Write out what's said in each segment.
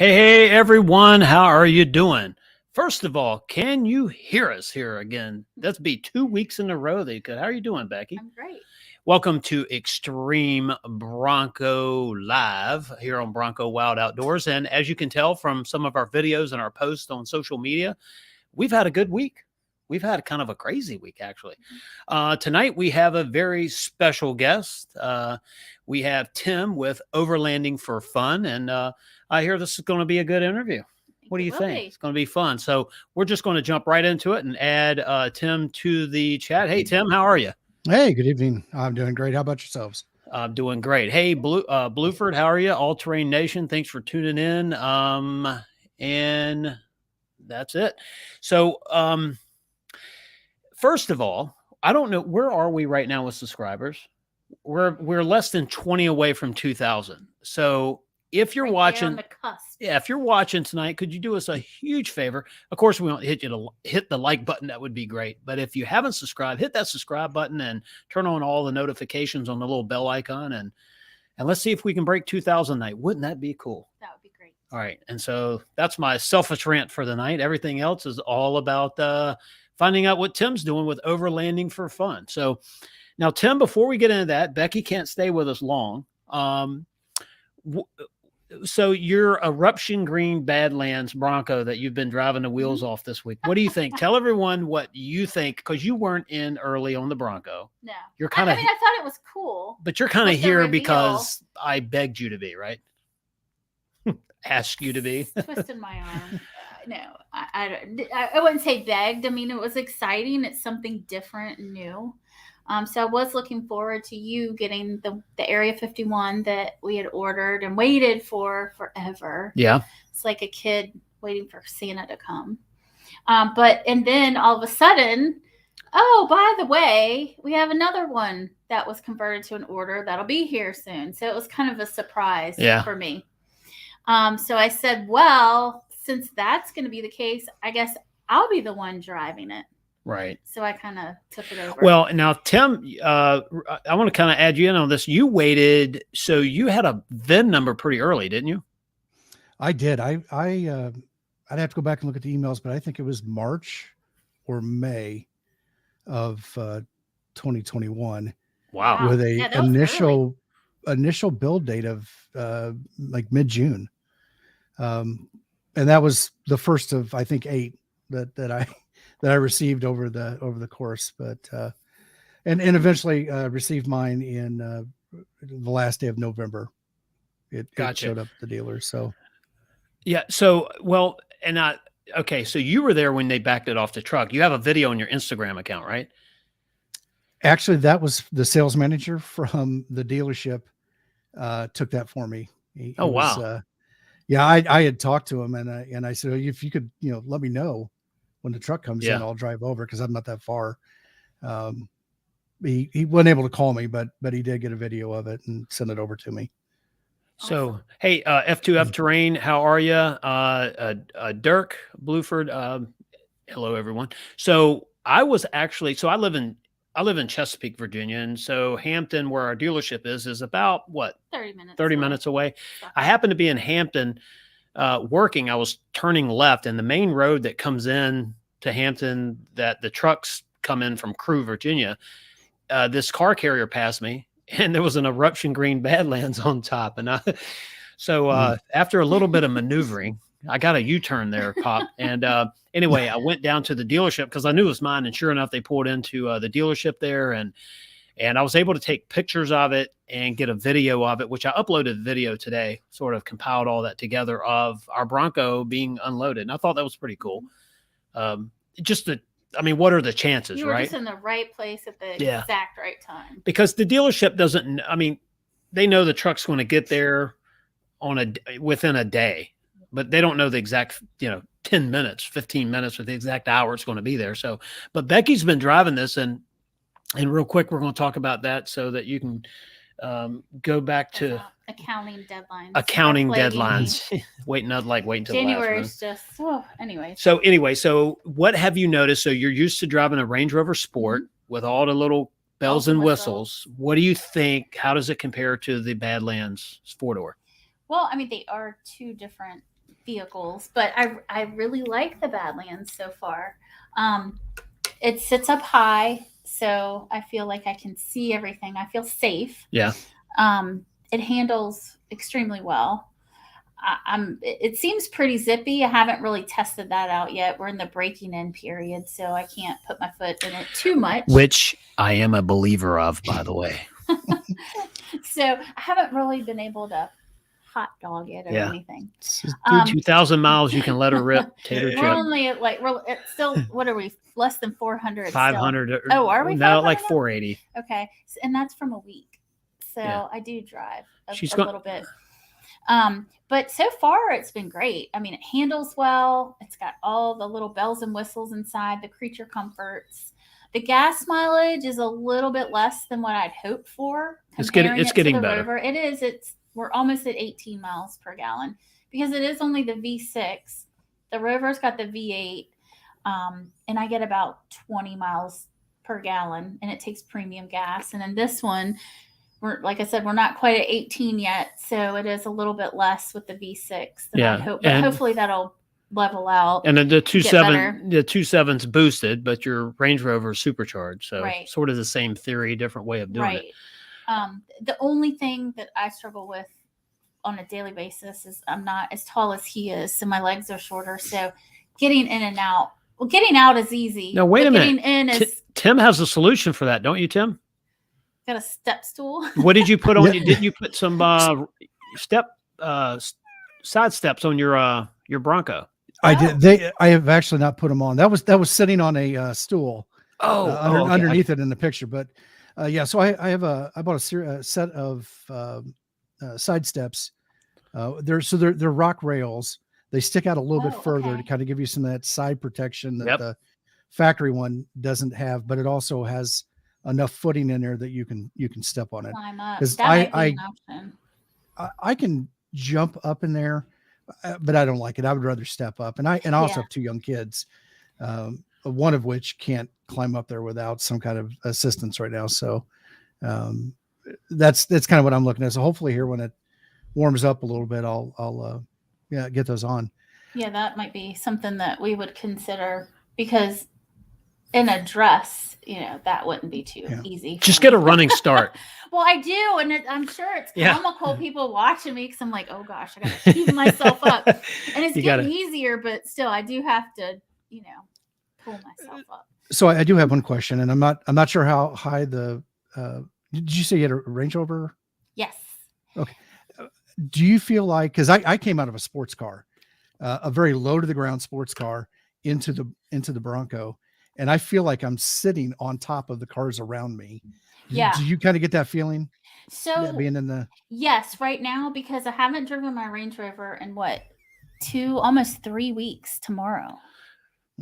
Hey, everyone, how are you doing? First of all, can you hear us here again? That's be 2 weeks in a row that you could. How are you doing, Becky? I'm great. Welcome to Extreme Bronco Live here on Bronco Wild Outdoors. And as you can tell from some of our videos and our posts on social media, we've had a good week. We've had kind of a crazy week, actually. Tonight, we have a very special guest. We have Tim with Overlanding for Fun. And I hear this is going to be a good interview. What do you think? It's going to be fun. So we're just going to jump right into it and add Tim to the chat. Hey, Tim, how are you? Hey, good evening. I'm doing great. How about yourselves? I'm doing great. Hey, Blueford, how are you? All Terrain Nation, thanks for tuning in. And that's it. So, first of all, I don't know, where are we right now with subscribers? We're less than 20 away from 2,000. So if you're watching, on the cusp. Yeah, if you're watching tonight, could you do us a huge favor? Of course, we won't hit you to hit the like button. That would be great. But if you haven't subscribed, hit that subscribe button and turn on all the notifications on the little bell icon. And let's see if we can break 2,000 tonight. Wouldn't that be cool? That would be great. All right. And so that's my selfish rant for the night. Everything else is all about finding out what Tim's doing with Overlanding for Fun. So now, Tim, before we get into that, Becky can't stay with us long. So your Eruption Green Badlands Bronco that you've been driving the wheels off this week. What do you think? Tell everyone what you think, because you weren't in early on the Bronco. No. You're kind of, I thought it was cool. but you're kind of With the here reveal. because I begged you to be, right? Asked you to be. Twisted my arm. No, I wouldn't say begged. I mean, it was exciting. It's something different and new. So I was looking forward to you getting the Area 51 that we had ordered and waited for forever. Yeah. It's like a kid waiting for Santa to come. And then all of a sudden, oh, by the way, we have another one that was converted to an order that'll be here soon. So it was kind of a surprise for me. So I said, well, since that's going to be the case, I guess I'll be the one driving it. Right. So I kind of took it over. Well, now, Tim, I want to kind of add you in on this. You waited, so you had a VIN number pretty early, didn't you? I did. I'd have to go back and look at the emails, but I think it was March or May of 2021. Wow. With a initial build date of like mid-June. And that was the first of, I think, 8 that I received over the course, but and eventually received mine in the last day of November. It showed up at the dealer. So yeah. So well, and okay. So you were there when they backed it off the truck. You have a video on your Instagram account, right? Actually, that was the sales manager from the dealership took that for me. Wow. Yeah, I had talked to him and I said, if you could, let me know when the truck comes in, I'll drive over because I'm not that far. He wasn't able to call me, but he did get a video of it and send it over to me. So, hey, F2F Terrain, how are you? Dirk Blueford, hello everyone. So I was actually, I live in Chesapeake, Virginia, and so Hampton, where our dealership is about what? 30 minutes. 30 minutes away. I happened to be in Hampton. Working, I was turning left, and the main road that comes in to Hampton that the trucks come in from Crewe, Virginia, this car carrier passed me, and there was an Eruption Green Badlands on top. And after a little bit of maneuvering, I got a U-turn there, Pop. And anyway, I went down to the dealership because I knew it was mine, and sure enough, they pulled into the dealership there, and I was able to take pictures of it and get a video of it, which I uploaded the video today, sort of compiled all that together of our Bronco being unloaded. And I thought that was pretty cool. What are the chances, you were right? Just in the right place at the exact right time. Because the dealership doesn't, they know the truck's going to get there within a day, but they don't know the exact, 10 minutes, 15 minutes or the exact hour it's going to be there. So, but Becky's been driving this and real quick, we're going to talk about that so that you can go back to accounting deadlines. waiting till January is just anyway. So what have you noticed? So you're used to driving a Range Rover Sport with all the little bells and whistles. What do you think? How does it compare to the Badlands 4-door? Well, they are two different vehicles, but I really like the Badlands so far. It sits up high, so I feel like I can see everything. I feel safe. Yeah. It handles extremely well. It seems pretty zippy. I haven't really tested that out yet. We're in the breaking in period, so I can't put my foot in it too much. Which I am a believer of, by the way. So I haven't really been able to hot dog it or anything. 2,000 miles, you can let her rip. Tater We're chip. only at it's still, what are we, less than 400? 500. Oh, are we? No, like 480. Okay. And that's from a week. So Yeah. I do drive a She's little bit. But so far it's been great. I mean, it handles well. It's got all the little bells and whistles inside, the creature comforts. The gas mileage is a little bit less than what I'd hoped for. It's getting better. Rover. It is. We're almost at 18 miles per gallon because it is only the V6. The Rover's got the V8, and I get about 20 miles per gallon, and it takes premium gas. And then this one, like I said, we're not quite at 18 yet, so it is a little bit less with the V6 than I hope. But hopefully that'll level out. And then the 2.7's boosted, but your Range Rover is supercharged, so sort of the same theory, different way of doing it. The only thing that I struggle with on a daily basis is I'm not as tall as he is, so my legs are shorter. So getting in and out, getting out is easy. No, wait a minute. Getting in is Tim has a solution for that, don't you, Tim? Got a step stool. What did you put on? Didn't you put some side steps on your Bronco? I did. I have actually not put them on. That was sitting on a stool. Underneath it in the picture. But so I bought a set of side steps. They're rock rails. They stick out a little bit further to kind of give you some of that side protection that the factory one doesn't have, but it also has enough footing in there that you can step on it. Climb up. That might be an option. I can jump up in there, but I don't like it. I would rather step up. And I also have 2 young kids, one of which can't climb up there without some kind of assistance right now. So that's kind of what I'm looking at. So hopefully here when it warms up a little bit, I'll get those on. Yeah, that might be something that we would consider, because in a dress, that wouldn't be too easy. Just get a running start. Well, I do. And I'm sure it's comical people watching me, because I'm like, oh gosh, I got to keep myself up. And it's getting easier, but still I do have to, pull myself up. So I do have one question, and I'm not sure how high did you say you had a Range Rover? Yes. Okay. Do you feel like, because I came out of a sports car, a very low to the ground sports car into the Bronco, and I feel like I'm sitting on top of the cars around me. Yeah. Do you kind of get that feeling? So being in the yes, right now, because I haven't driven my Range Rover in almost 3 weeks tomorrow.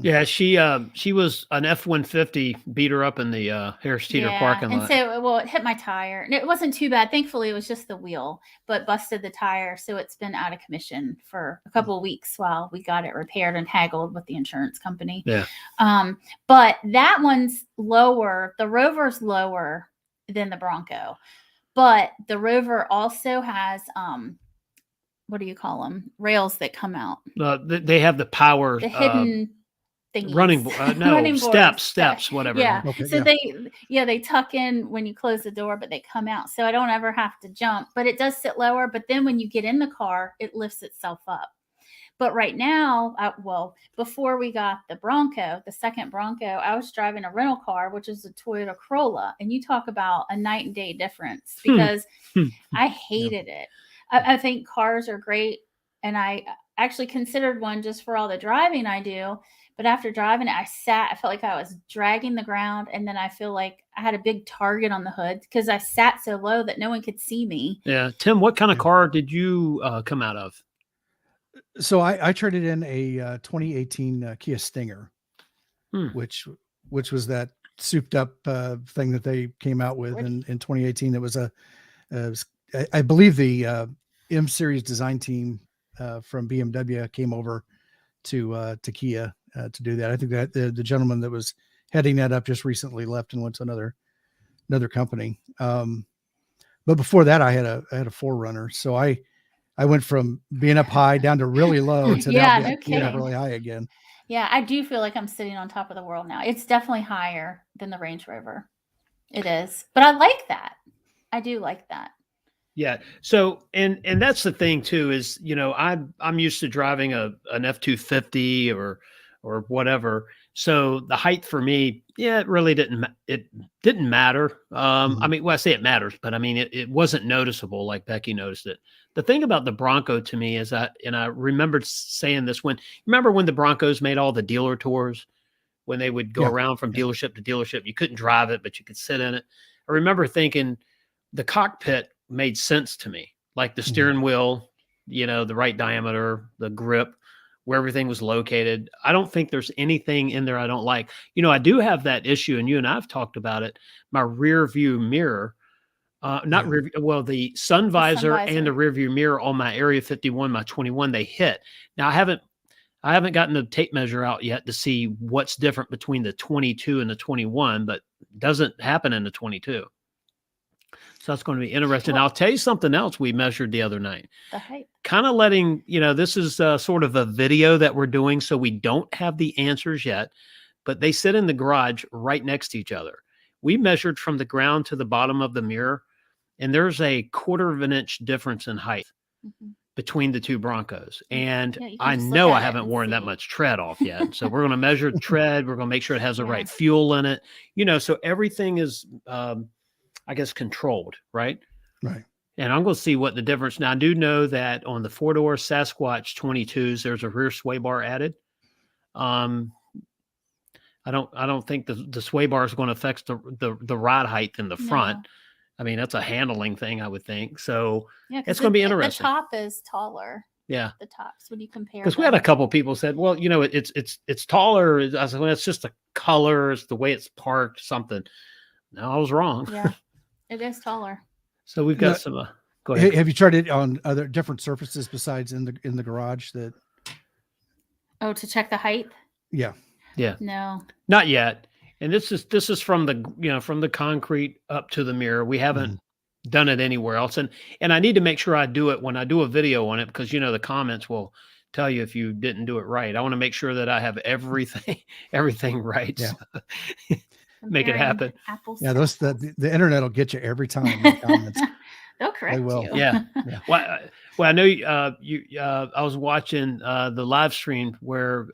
Yeah, she was an F-150, beat her up in the Harris Teeter parking lot. And so, it hit my tire. And it wasn't too bad. Thankfully, it was just the wheel, but busted the tire. So it's been out of commission for a couple of weeks while we got it repaired and haggled with the insurance company. Yeah. But that one's lower. The Rover's lower than the Bronco. But the Rover also has, what do you call them? Rails that come out. They have the power. The hidden thingies. Running steps, whatever. Yeah. Okay, so they tuck in when you close the door, but they come out. So I don't ever have to jump, but it does sit lower. But then when you get in the car, it lifts itself up. But right now, before we got the Bronco, the second Bronco, I was driving a rental car, which is a Toyota Corolla. And you talk about a night and day difference, because I hated it. I think cars are great. And I actually considered one just for all the driving I do. But after driving it, I felt like I was dragging the ground. And then I feel like I had a big target on the hood because I sat so low that no one could see me. Yeah. Tim, what kind of car did you come out of? So I traded in a 2018 Kia Stinger, which was that souped up thing that they came out with in 2018. It was I believe the M Series design team from BMW came over to Kia to do that. I think that the gentleman that was heading that up just recently left and went to another company. But before that, I had a 4Runner. So I I went from being up high down to really low to Yeah, now no being up kidding. really high again. Yeah, I do feel like I'm sitting on top of the world now. It's definitely higher than the Range Rover. It is. But I like that. I do like that. Yeah. So, and that's the thing too, is, I'm used to driving an F-250 or whatever. So the height for me, it really didn't matter. I mean, well, I say it matters, but I mean, it wasn't noticeable like Becky noticed it. The thing about the Bronco to me is and I remembered saying this remember when the Broncos made all the dealer tours, when they would go around from dealership to dealership, you couldn't drive it, but you could sit in it. I remember thinking the cockpit made sense to me, like the steering wheel, the right diameter, the grip, where everything was located. I don't think there's anything in there I don't like. I do have that issue, and you and I've talked about it. My rear view mirror, the sun visor and the rear view mirror on my Area 51, my 21, they hit. Now I haven't gotten the tape measure out yet to see what's different between the 22 and the 21, but it doesn't happen in the 22. So that's going to be interesting. I'll tell you something else we measured the other night. The height. Kind of letting, this is sort of a video that we're doing, so we don't have the answers yet, but they sit in the garage right next to each other. We measured from the ground to the bottom of the mirror, and there's a 1/4 inch difference in height between the two Broncos. And I know I haven't worn that much tread off yet. So we're going to measure tread. We're going to make sure it has the right fuel in it, so everything is, I guess, controlled, right? Right. And I'm going to see what the difference. Now, I do know that on the 4-door Sasquatch 22s, there's a rear sway bar added. I don't think the sway bar is going to affect the ride height in the front. I mean, that's a handling thing, I would think. So it's going to be interesting. The top is taller. Yeah. The tops, when you compare. Because we had a couple of people said, well, it's taller. I said, well, it's just the color, it's the way it's parked, something. No, I was wrong. Yeah. It is taller. So we've got some. Go ahead. Have you tried it on other different surfaces besides in the garage? To check the height? Yeah. No, not yet. And this is from the concrete up to the mirror. We haven't done it anywhere else. And I need to make sure I do it when I do a video on it, because the comments will tell you if you didn't do it right. I want to make sure that I have everything right. Yeah. So make it happen. Yeah, the internet will get you every time in the comments. They'll correct you. Yeah. Well, I know I was watching the live stream where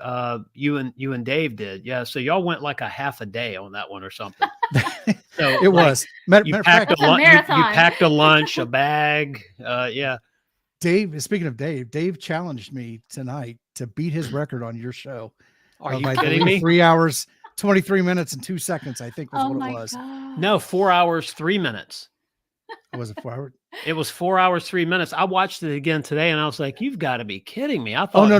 you and Dave did. Yeah, so y'all went like a half a day on that one or something. So it was. You packed a lunch, a bag. Yeah. Dave, speaking of Dave challenged me tonight to beat his record on your show. Are you kidding me? 3 hours, 23 minutes and 2 seconds, I think was what it was. God. No, 4 hours, 3 minutes. Was it 4 hours? It was 4 hours, 3 minutes. I watched it again today, and I was like, "You've got to be kidding me!" I thought,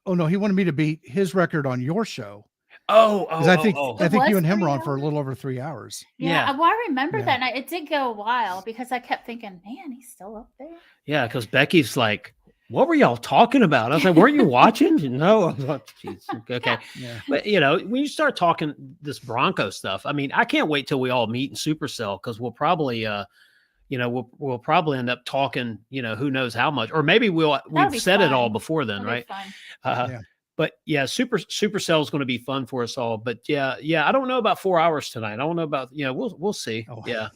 "Oh no, he wanted me to beat his record on your show." I think you and him were on for a little over 3 hours. Yeah. Well, I remember that, and it did go a while because I kept thinking, "Man, he's still up there." Yeah, because Becky's like, "What were y'all talking about?" I was like, "Weren't you watching?" No, I was like, "Geez, okay." Yeah. But when you start talking this Bronco stuff, I mean, I can't wait till we all meet in Supercell, because we'll probably, we'll probably end up talking, who knows how much, or maybe we've said it all before then, right? But yeah, Supercell is going to be fun for us all. But yeah, I don't know about 4 hours tonight. I don't know about, we'll see. Oh, yeah.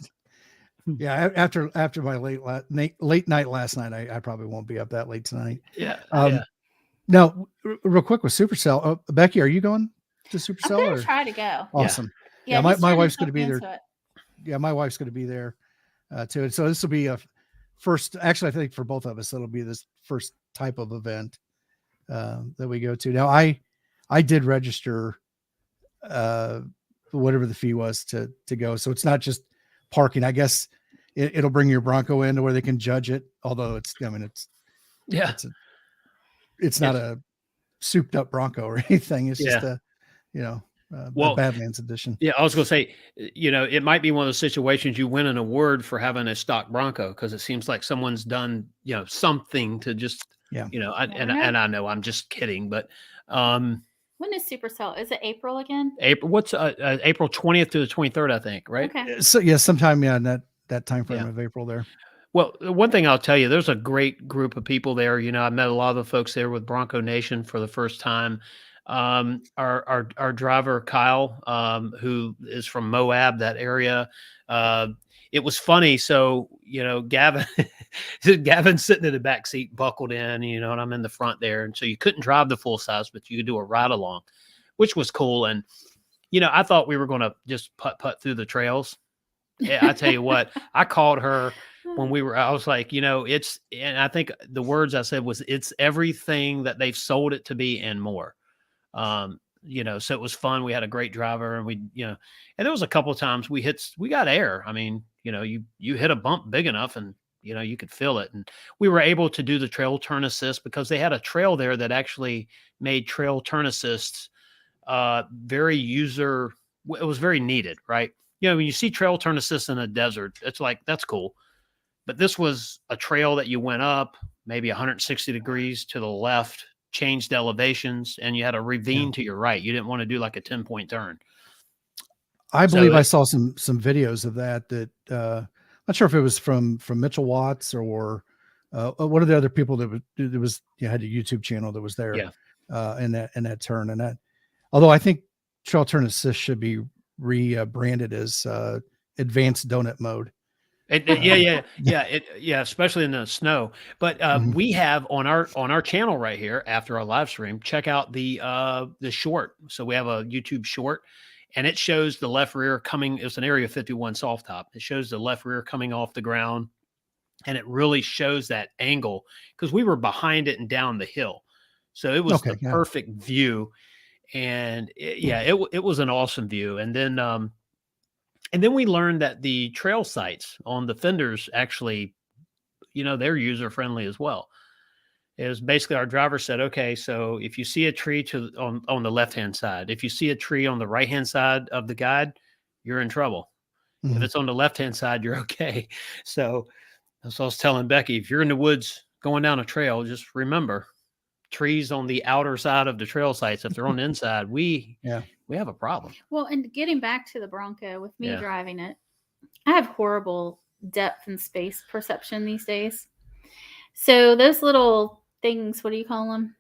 Yeah. After my late night last night, I probably won't be up that late tonight. Yeah. Now, real quick with Supercell, Becky, are you going to Supercell? I'm going to try to go. Awesome. Yeah. My wife's going to be there. Yeah. My wife's going to be there too. And so this will be a first, actually, I think for both of us, it'll be this first type of event that we go to. Now I did register whatever the fee was to go. So it's not just parking. I guess it'll bring your Bronco in to where they can judge it. Although it's not a souped up Bronco or anything. It's just a Badlands edition. Yeah. I was going to say, it might be one of those situations you win an award for having a stock Bronco, because it seems like someone's done, something to just, and I know I'm just kidding, but when is Supercell? Is it April again? April. What's April 20th to the 23rd, I think, right? Okay. So sometime in that time frame of April there. Well, one thing I'll tell you, there's a great group of people there. You know, I met a lot of the folks there with Bronco Nation for the first time. Our driver Kyle, who is from Moab, that area. Uh, it was funny. So you know, Gavin, Gavin's sitting in the back seat, buckled in. You know, and I'm in the front there, and so you couldn't drive the full size, but you could do a ride along, which was cool. And you know, I thought we were going to just putt through the trails. Yeah, I tell you what, I called her when I was like, you know, and I think the words I said was, it's everything that they've sold it to be and more. You know, so it was fun. We had a great driver, and and there was a couple of times we got air. I mean, you know, you hit a bump big enough and, you know, you could feel it. And we were able to do the trail turn assist because they had a trail there that actually made trail turn assists, it was very needed, right? You know, when you see trail turn assist in a desert, it's like, that's cool. But this was a trail that you went up maybe 160 degrees to the left, changed elevations, and you had a ravine to your right. You didn't want to do like a 10-point turn. I believe I saw some videos of that. Not sure if it was from Mitchell Watts or one of the other people that had a YouTube channel that was there. Yeah. In that turn. And that, although I think trail turn assist should be rebranded as advanced donut mode. Especially in the snow. But we have on our channel right here after our live stream, check out the short. So we have a YouTube short, and it shows the left rear coming. It's an Area 51 soft top. It shows the left rear coming off the ground, and it really shows that angle because we were behind it and down the hill. So it was the perfect view. And it was an awesome view. And then we learned that the trail sites on the fenders actually, you know, they're user friendly as well. It was basically our driver said, okay, so if you see a tree on the left hand side, if you see a tree on the right hand side of the guide, you're in trouble. Mm-hmm. If it's on the left hand side, you're okay. So that's what I was telling Becky. If you're in the woods going down a trail, just remember, trees on the outer side of the trail sites, if they're on the inside, we have a problem. Well, and getting back to the Bronco, with me driving it, I have horrible depth and space perception these days. So those little things, what do you call them?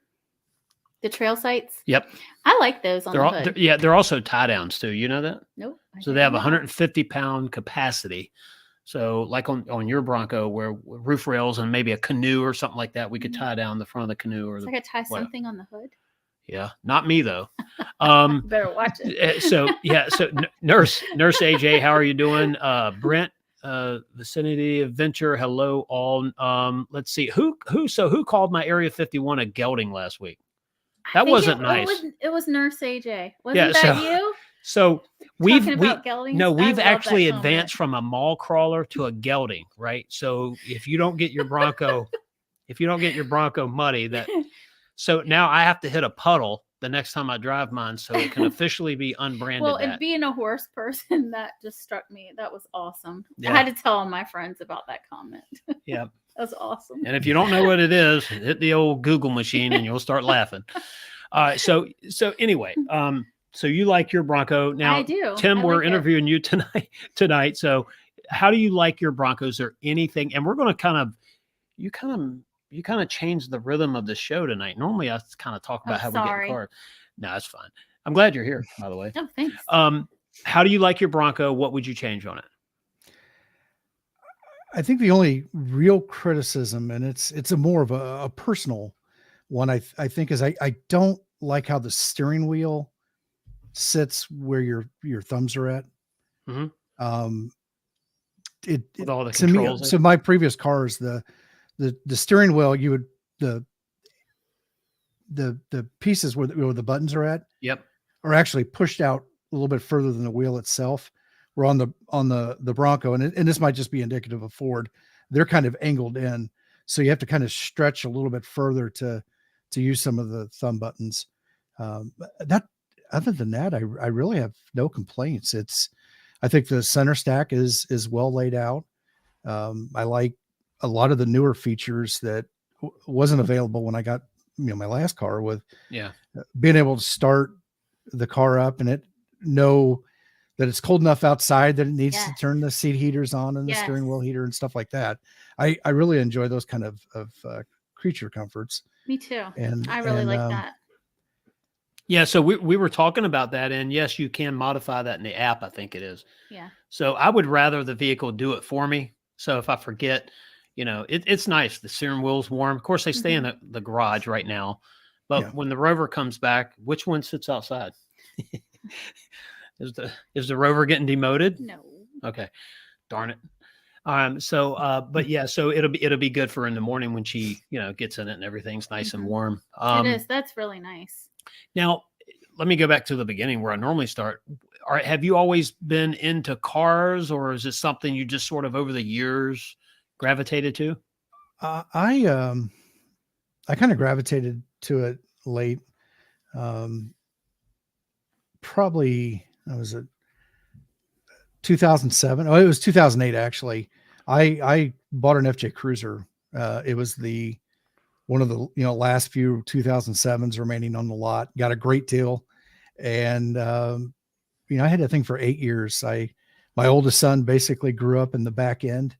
The trail sites? Yep. I like those on the hood. They're also tie downs too. You know that? Nope. So they have 150-pound capacity. So like on your Bronco, where roof rails and maybe a canoe or something like that, we could tie down the front of the canoe. Or I could tie something on the hood. Yeah, not me though. Better watch it. So Nurse AJ, how are you doing? Brent, Vicinity Adventure, hello all. Let's see who called my Area 51 a gelding last week. That wasn't nice. It was Nurse AJ. Wasn't that you? So we've actually advanced from a mall crawler to a gelding, right? So if you don't get your Bronco, muddy, so now I have to hit a puddle the next time I drive mine, so it can officially be unbranded. Well, and being a horse person, that just struck me. That was awesome. Yeah. I had to tell all my friends about that comment. Yeah. That was awesome. And if you don't know what it is, hit the old Google machine and you'll start laughing. All right. So anyway, so you like your Bronco. Now, I do. Tim, we're interviewing you tonight. So how do you like your Broncos? Is there anything? And we're going to you kind of changed the rhythm of the show tonight. Normally I kind of talk about how we get in cars. No, that's fine. I'm glad you're here, by the way. Oh, thanks. How do you like your Bronco? What would you change on it? I think the only real criticism, and it's a more of a personal one, I think, is I don't like how the steering wheel sits where your thumbs are at. Mm-hmm. With all the to controls me, so my previous cars, the steering wheel, you would the pieces where the buttons are at, are actually pushed out a little bit further than the wheel itself. We're on the Bronco, and this might just be indicative of Ford. They're kind of angled in, so you have to kind of stretch a little bit further to use some of the thumb buttons. That other than that, I really have no complaints. I think the center stack is well laid out. I like a lot of the newer features that wasn't available when I got my last car, with being able to start the car up and know that it's cold enough outside that it needs to Yes. turn the seat heaters on and the Yes. steering wheel heater and stuff like that. I really enjoy those kind of creature comforts. Me too. And I really like that. Yeah, so we were talking about that, and yes, you can modify that in the app, I think it is. Yeah. So I would rather the vehicle do it for me. So if I forget, it's nice. The steering wheel's warm. Of course, they stay in the garage right now. But when the Rover comes back, which one sits outside? Is the Rover getting demoted? No. Okay. Darn it. But yeah, so it'll be good for in the morning when she, gets in it and everything's nice and warm. It is. That's really nice. Now, let me go back to the beginning where I normally start. Have you always been into cars, or is it something you just sort of over the years gravitated to? I kind of gravitated to it late. Probably, was it 2007? Oh, it was 2008 actually. I bought an FJ Cruiser. It was one of the last few 2007s remaining on the lot. Got a great deal, and I had that thing for 8 years. My oldest son basically grew up in the back end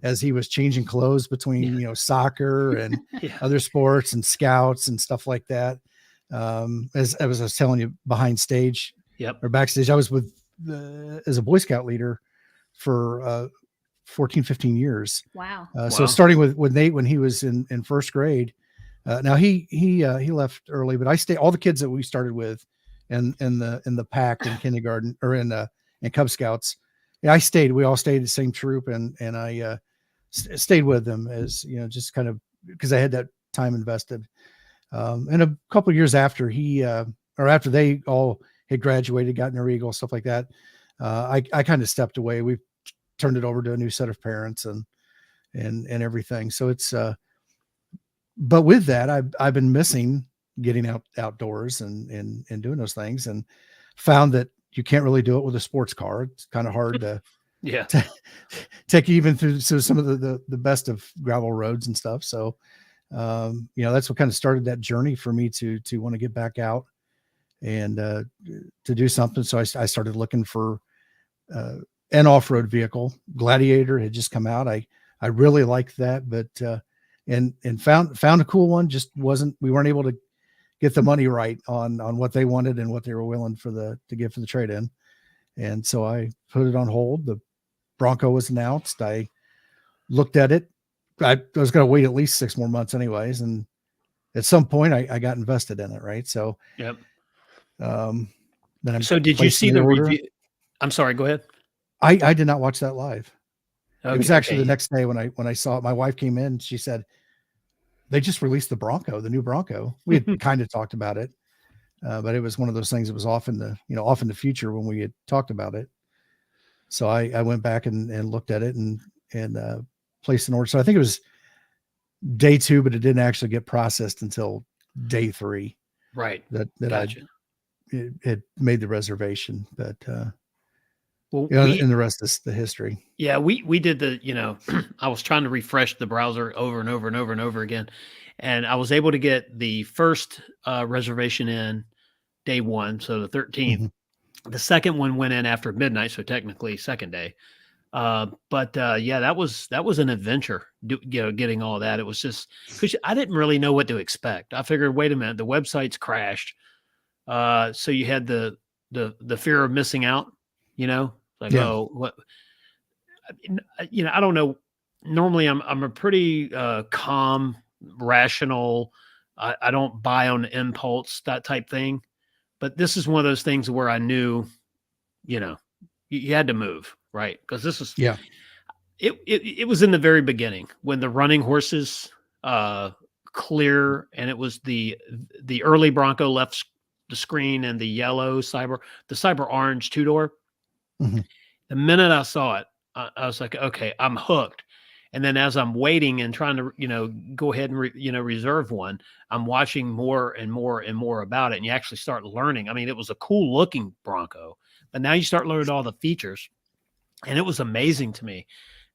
as he was changing clothes between soccer and other sports and scouts and stuff like that. As I was telling you, behind stage or backstage, I was with as a Boy Scout leader for 14, 15 years. Wow. So starting with Nate when he was in first grade. Now he left early, but I stayed. All the kids that we started with in the pack in kindergarten or in Cub Scouts, I stayed. We all stayed the same troop, and I stayed with them as just kind of because I had that time invested. And a couple of years after after they all had graduated, gotten their Eagle, stuff like that, I kind of stepped away. We turned it over to a new set of parents and everything. So it's, but with that, I've been missing getting outdoors and doing those things, and found that you can't really do it with a sports car. It's kind of hard to take you even through some of the best of gravel roads and stuff. So, that's what kind of started that journey for me to want to get back out and to do something. So I started looking for an off-road vehicle. Gladiator had just come out. I really liked that, but and found a cool one. Just we weren't able to get the money right on what they wanted and what they were willing to give for the trade-in. And so I put it on hold. The Bronco was announced. I looked at it. I was going to wait at least 6 more months anyways. And at some point I got invested in it. Right. So, then so did you see the review? I'm sorry, go ahead. I did not watch that live. Okay, it was actually the next day when I saw it. My wife came in, she said, they just released the Bronco, the new Bronco. We had kind of talked about it, but it was one of those things that was off in the future when we had talked about it. So I went back and looked at it and placed an order. So I think it was day 2, but it didn't actually get processed until day 3. Right. That gotcha. I had made the reservation, but well, and the rest is the history. Yeah, we did I was trying to refresh the browser over and over and over and over again, and I was able to get the first reservation in day 1, so the 13th. Mm-hmm. The second one went in after midnight, so technically second day. But that was an adventure. Getting all that. It was just because I didn't really know what to expect. I figured, wait a minute, the website's crashed. So you had the fear of missing out. Oh, what? I don't know. Normally, I'm a pretty calm, rational. I don't buy on impulse, that type thing. But this is one of those things where I knew, you had to move, right? Because this is It was in the very beginning when the running horses clear, and it was the early Bronco left the screen, and the yellow the cyber orange 2-door. Mm-hmm. The minute I saw it, I was like, okay, I'm hooked. And then as I'm waiting and trying to, go ahead and, reserve one, I'm watching more and more and more about it. And you actually start learning. I mean, it was a cool looking Bronco, but now you start learning all the features, and it was amazing to me.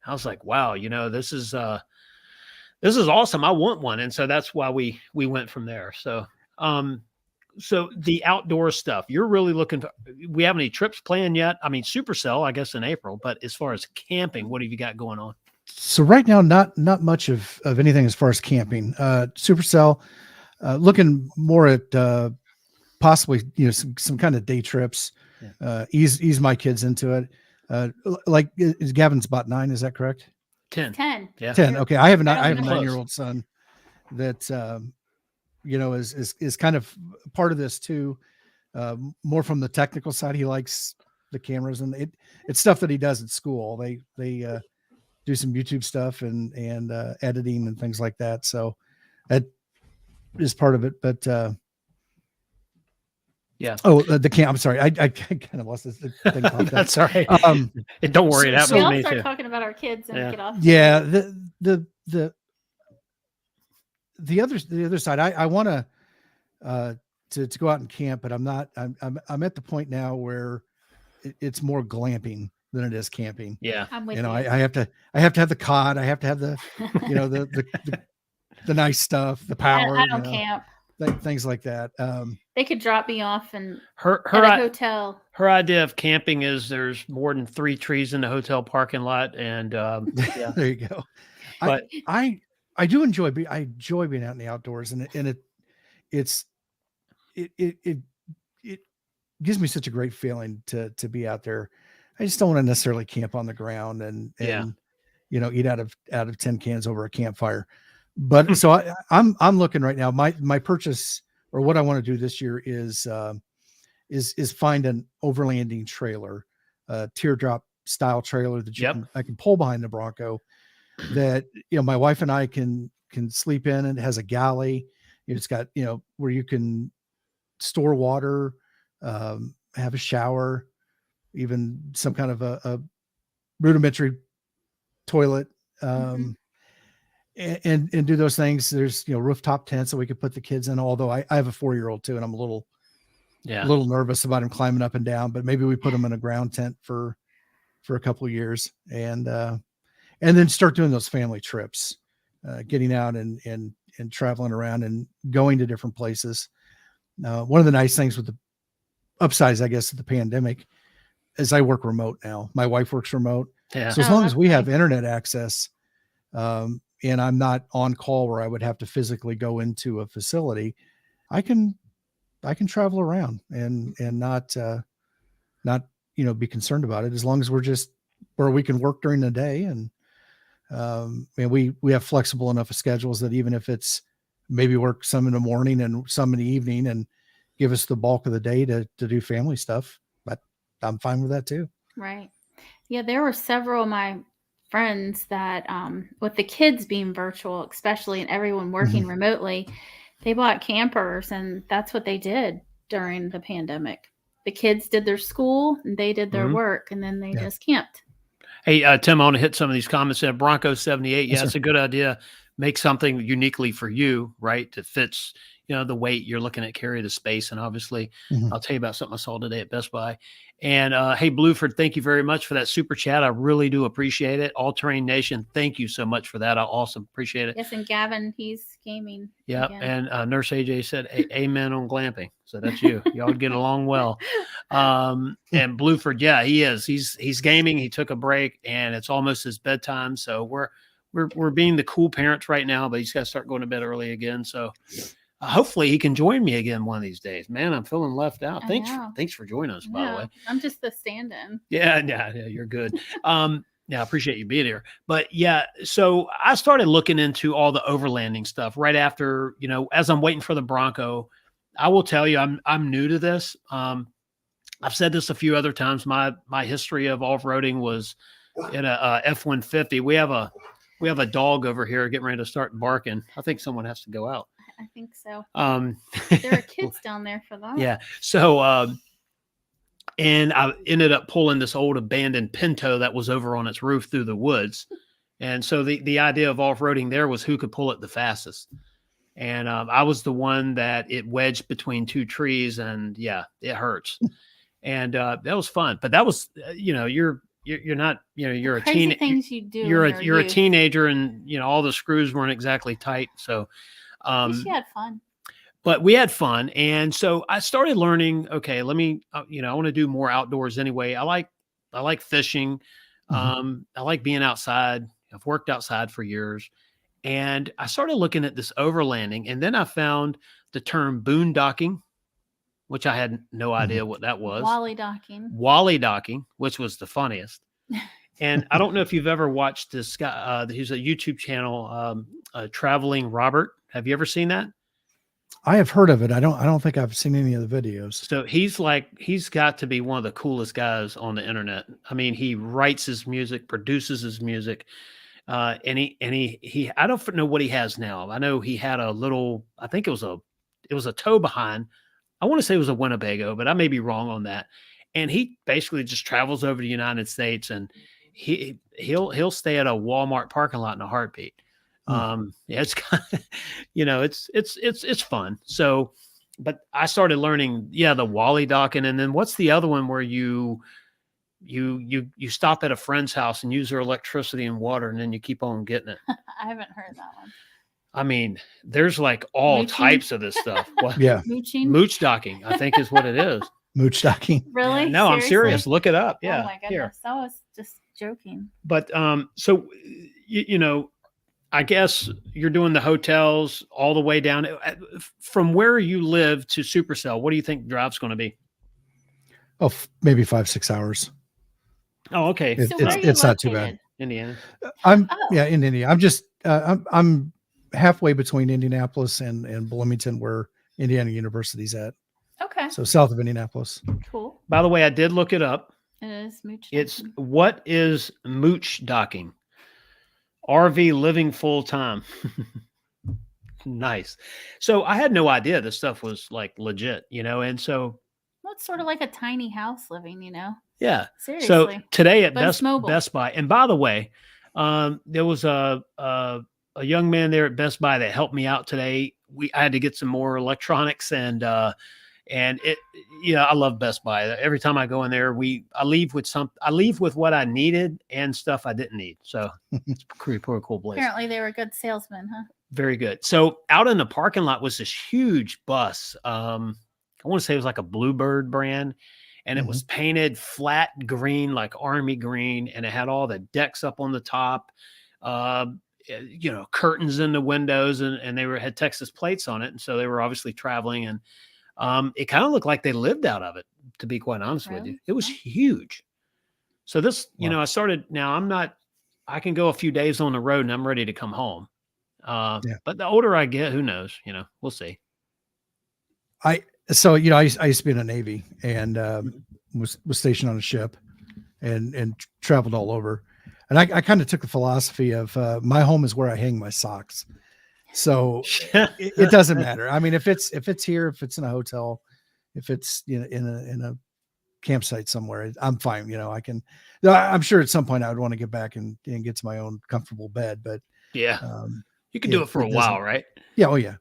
I was like, wow, this is awesome. I want one. And so that's why we went from there. So, So the outdoor stuff, you're really looking for, we have any trips planned yet? I mean, Supercell, I guess in April, but as far as camping, what have you got going on? So right now, not much of anything as far as camping. Supercell, looking more at possibly some kind of day trips. Ease my kids into it. Like is Gavin's about 9? Is that correct? 10. 10. Yeah. 10. Okay, I have a Right on the 9-year-old son that is kind of part of this too. More from the technical side. He likes the cameras, and it's stuff that he does at school. They do some YouTube stuff and editing and things like that. So that is part of it. But yeah. Oh, the camp. I'm sorry. I kind of lost this thing. That's all right. And don't worry. It happened We to all me start too. talking about our kids and get off. Yeah. The other side, I want to go out and camp, but I'm not. I'm at the point now where it's more glamping than it is camping. Yeah. I'm with I have to have the cot. I have to have the the nice stuff, the power. I don't camp. Things like that. They could drop me off and her at a hotel. Her idea of camping is there's more than 3 trees in the hotel parking lot, and yeah. There you go. But I do enjoy being out in the outdoors, and it gives me such a great feeling to be out there. I just don't want to necessarily camp on the ground and eat out of tin cans over a campfire. But so I'm looking right now. My purchase, or what I want to do this year, is find an overlanding trailer, teardrop style trailer that I can pull behind the Bronco, that my wife and I can sleep in, and it has a galley. It's got where you can store water, have a shower, even some kind of a rudimentary toilet. And do those things. There's rooftop tents that we could put the kids in. Although I have a 4-year-old too, and I'm a little nervous about him climbing up and down. But maybe we put him in a ground tent for a couple of years, and then start doing those family trips, getting out and traveling around and going to different places. One of the nice things with the upsides, I guess, of the pandemic is I work remote now. My wife works remote, so as long as we have internet access. And I'm not on call where I would have to physically go into a facility, I can travel around and not be concerned about it, as long as we're just where we can work during the day. And we have flexible enough schedules that even if it's maybe work some in the morning and some in the evening and give us the bulk of the day to do family stuff, but I'm fine with that too. Right. Yeah. There were several of my friends that with the kids being virtual, especially, and everyone working remotely, they bought campers, and that's what they did during the pandemic. The kids did their school and they did their work, and then they just camped. Hey, Tim, I want to hit some of these comments. Bronco 78. Yes, it's a good idea. Make something uniquely for you, right? That fits, the weight you're looking at, carry the space. And obviously I'll tell you about something I saw today at Best Buy. And hey, Blueford, thank you very much for that super chat. I really do appreciate it. All Terrain Nation, thank you so much for that. I awesome. Appreciate it. Yes. And Gavin, he's gaming. Yeah. Again. And Nurse AJ said, amen on glamping. So that's you. Y'all get along well. And Blueford, yeah, he is. He's gaming. He took a break, and it's almost his bedtime. So we're being the cool parents right now, but he's got to start going to bed early again. So hopefully he can join me again one of these days. Man, I'm feeling left out. Thanks for joining us, by the way. I'm just the stand-in. Yeah, you're good. I appreciate you being here. But yeah, so I started looking into all the overlanding stuff right after, as I'm waiting for the Bronco. I will tell you, I'm new to this. I've said this a few other times. My history of off-roading was in a F-150. We have a dog over here getting ready to start barking. I think someone has to go out. I think so. There are kids down there for that. Yeah. So, and I ended up pulling this old abandoned Pinto that was over on its roof through the woods. And so the idea of off-roading there was who could pull it the fastest. And I was the one that it wedged between 2 trees, and yeah, it hurts. And that was fun. But that was, you're not, you're a teenager. Things you do. You're a teenager, and all the screws weren't exactly tight. So, you had fun. but we had fun. And so I started learning, okay, let me, I want to do more outdoors anyway. I like fishing. I like being outside. I've worked outside for years. And I started looking at this overlanding, and then I found the term boondocking, which I had no idea what that was. Wally docking, which was the funniest. And I don't know if you've ever watched this guy. He's a YouTube channel, Traveling Robert. Have you ever seen that? I have heard of it. I don't think I've seen any of the videos. So he's got to be one of the coolest guys on the internet. I mean, he writes his music, produces his music. And he I don't know what he has now. I know he had a little, I think it was a tow behind. I want to say it was a Winnebago, but I may be wrong on that. And he basically just travels over the United States, and he'll stay at a Walmart parking lot in a heartbeat. Yeah, it's kind of, it's fun. So, but I started learning, the Wally docking. And then what's the other one where you stop at a friend's house and use their electricity and water, and then you keep on getting it. I haven't heard that one. I mean, there's like all types of this stuff. What? Yeah. Mooch docking, I think is what it is. Mooch docking. Really? Yeah, no, Seriously? I'm serious. Look it up. Yeah. Oh my goodness. I was just joking. But so I guess you're doing the hotels all the way down from where you live to Supercell. What do you think the drive's going to be? Oh, maybe 5-6 hours. Oh, okay. It's not too bad. Indiana. In Indiana. I'm just I'm halfway between Indianapolis and Bloomington, where Indiana University's at. Okay. So south of Indianapolis. Cool. By the way, I did look it up. It is mooch docking. What is mooch docking? RV living full time. Nice. So I had no idea this stuff was like legit, and so. Well, it's sort of like a tiny house living, Yeah. Seriously. So today at But Best Buy, and by the way, there was a young man there at Best Buy that helped me out today. I had to get some more electronics, and it, I love Best Buy. Every time I go in there, I leave with what I needed and stuff I didn't need. So it's a pretty cool place. Apparently they were good salesmen, huh? Very good. So out in the parking lot was this huge bus. I want to say it was like a Bluebird brand, and it was painted flat green, like army green, and it had all the decks up on the top, curtains in the windows, and they had Texas plates on it. And so they were obviously traveling, and it kind of looked like they lived out of it, to be quite honest with you. It was huge. So this, I started, now I can go a few days on the road and I'm ready to come home. But the older I get, who knows, we'll see. I used to be in the Navy, and was stationed on a ship and traveled all over. And I kind of took the philosophy of my home is where I hang my socks. So it doesn't matter. I mean, if it's here, if it's in a hotel, if it's in a campsite somewhere, I'm fine. I'm sure at some point I would want to get back and get to my own comfortable bed, but you can do it for a while, right? Yeah. Oh yeah.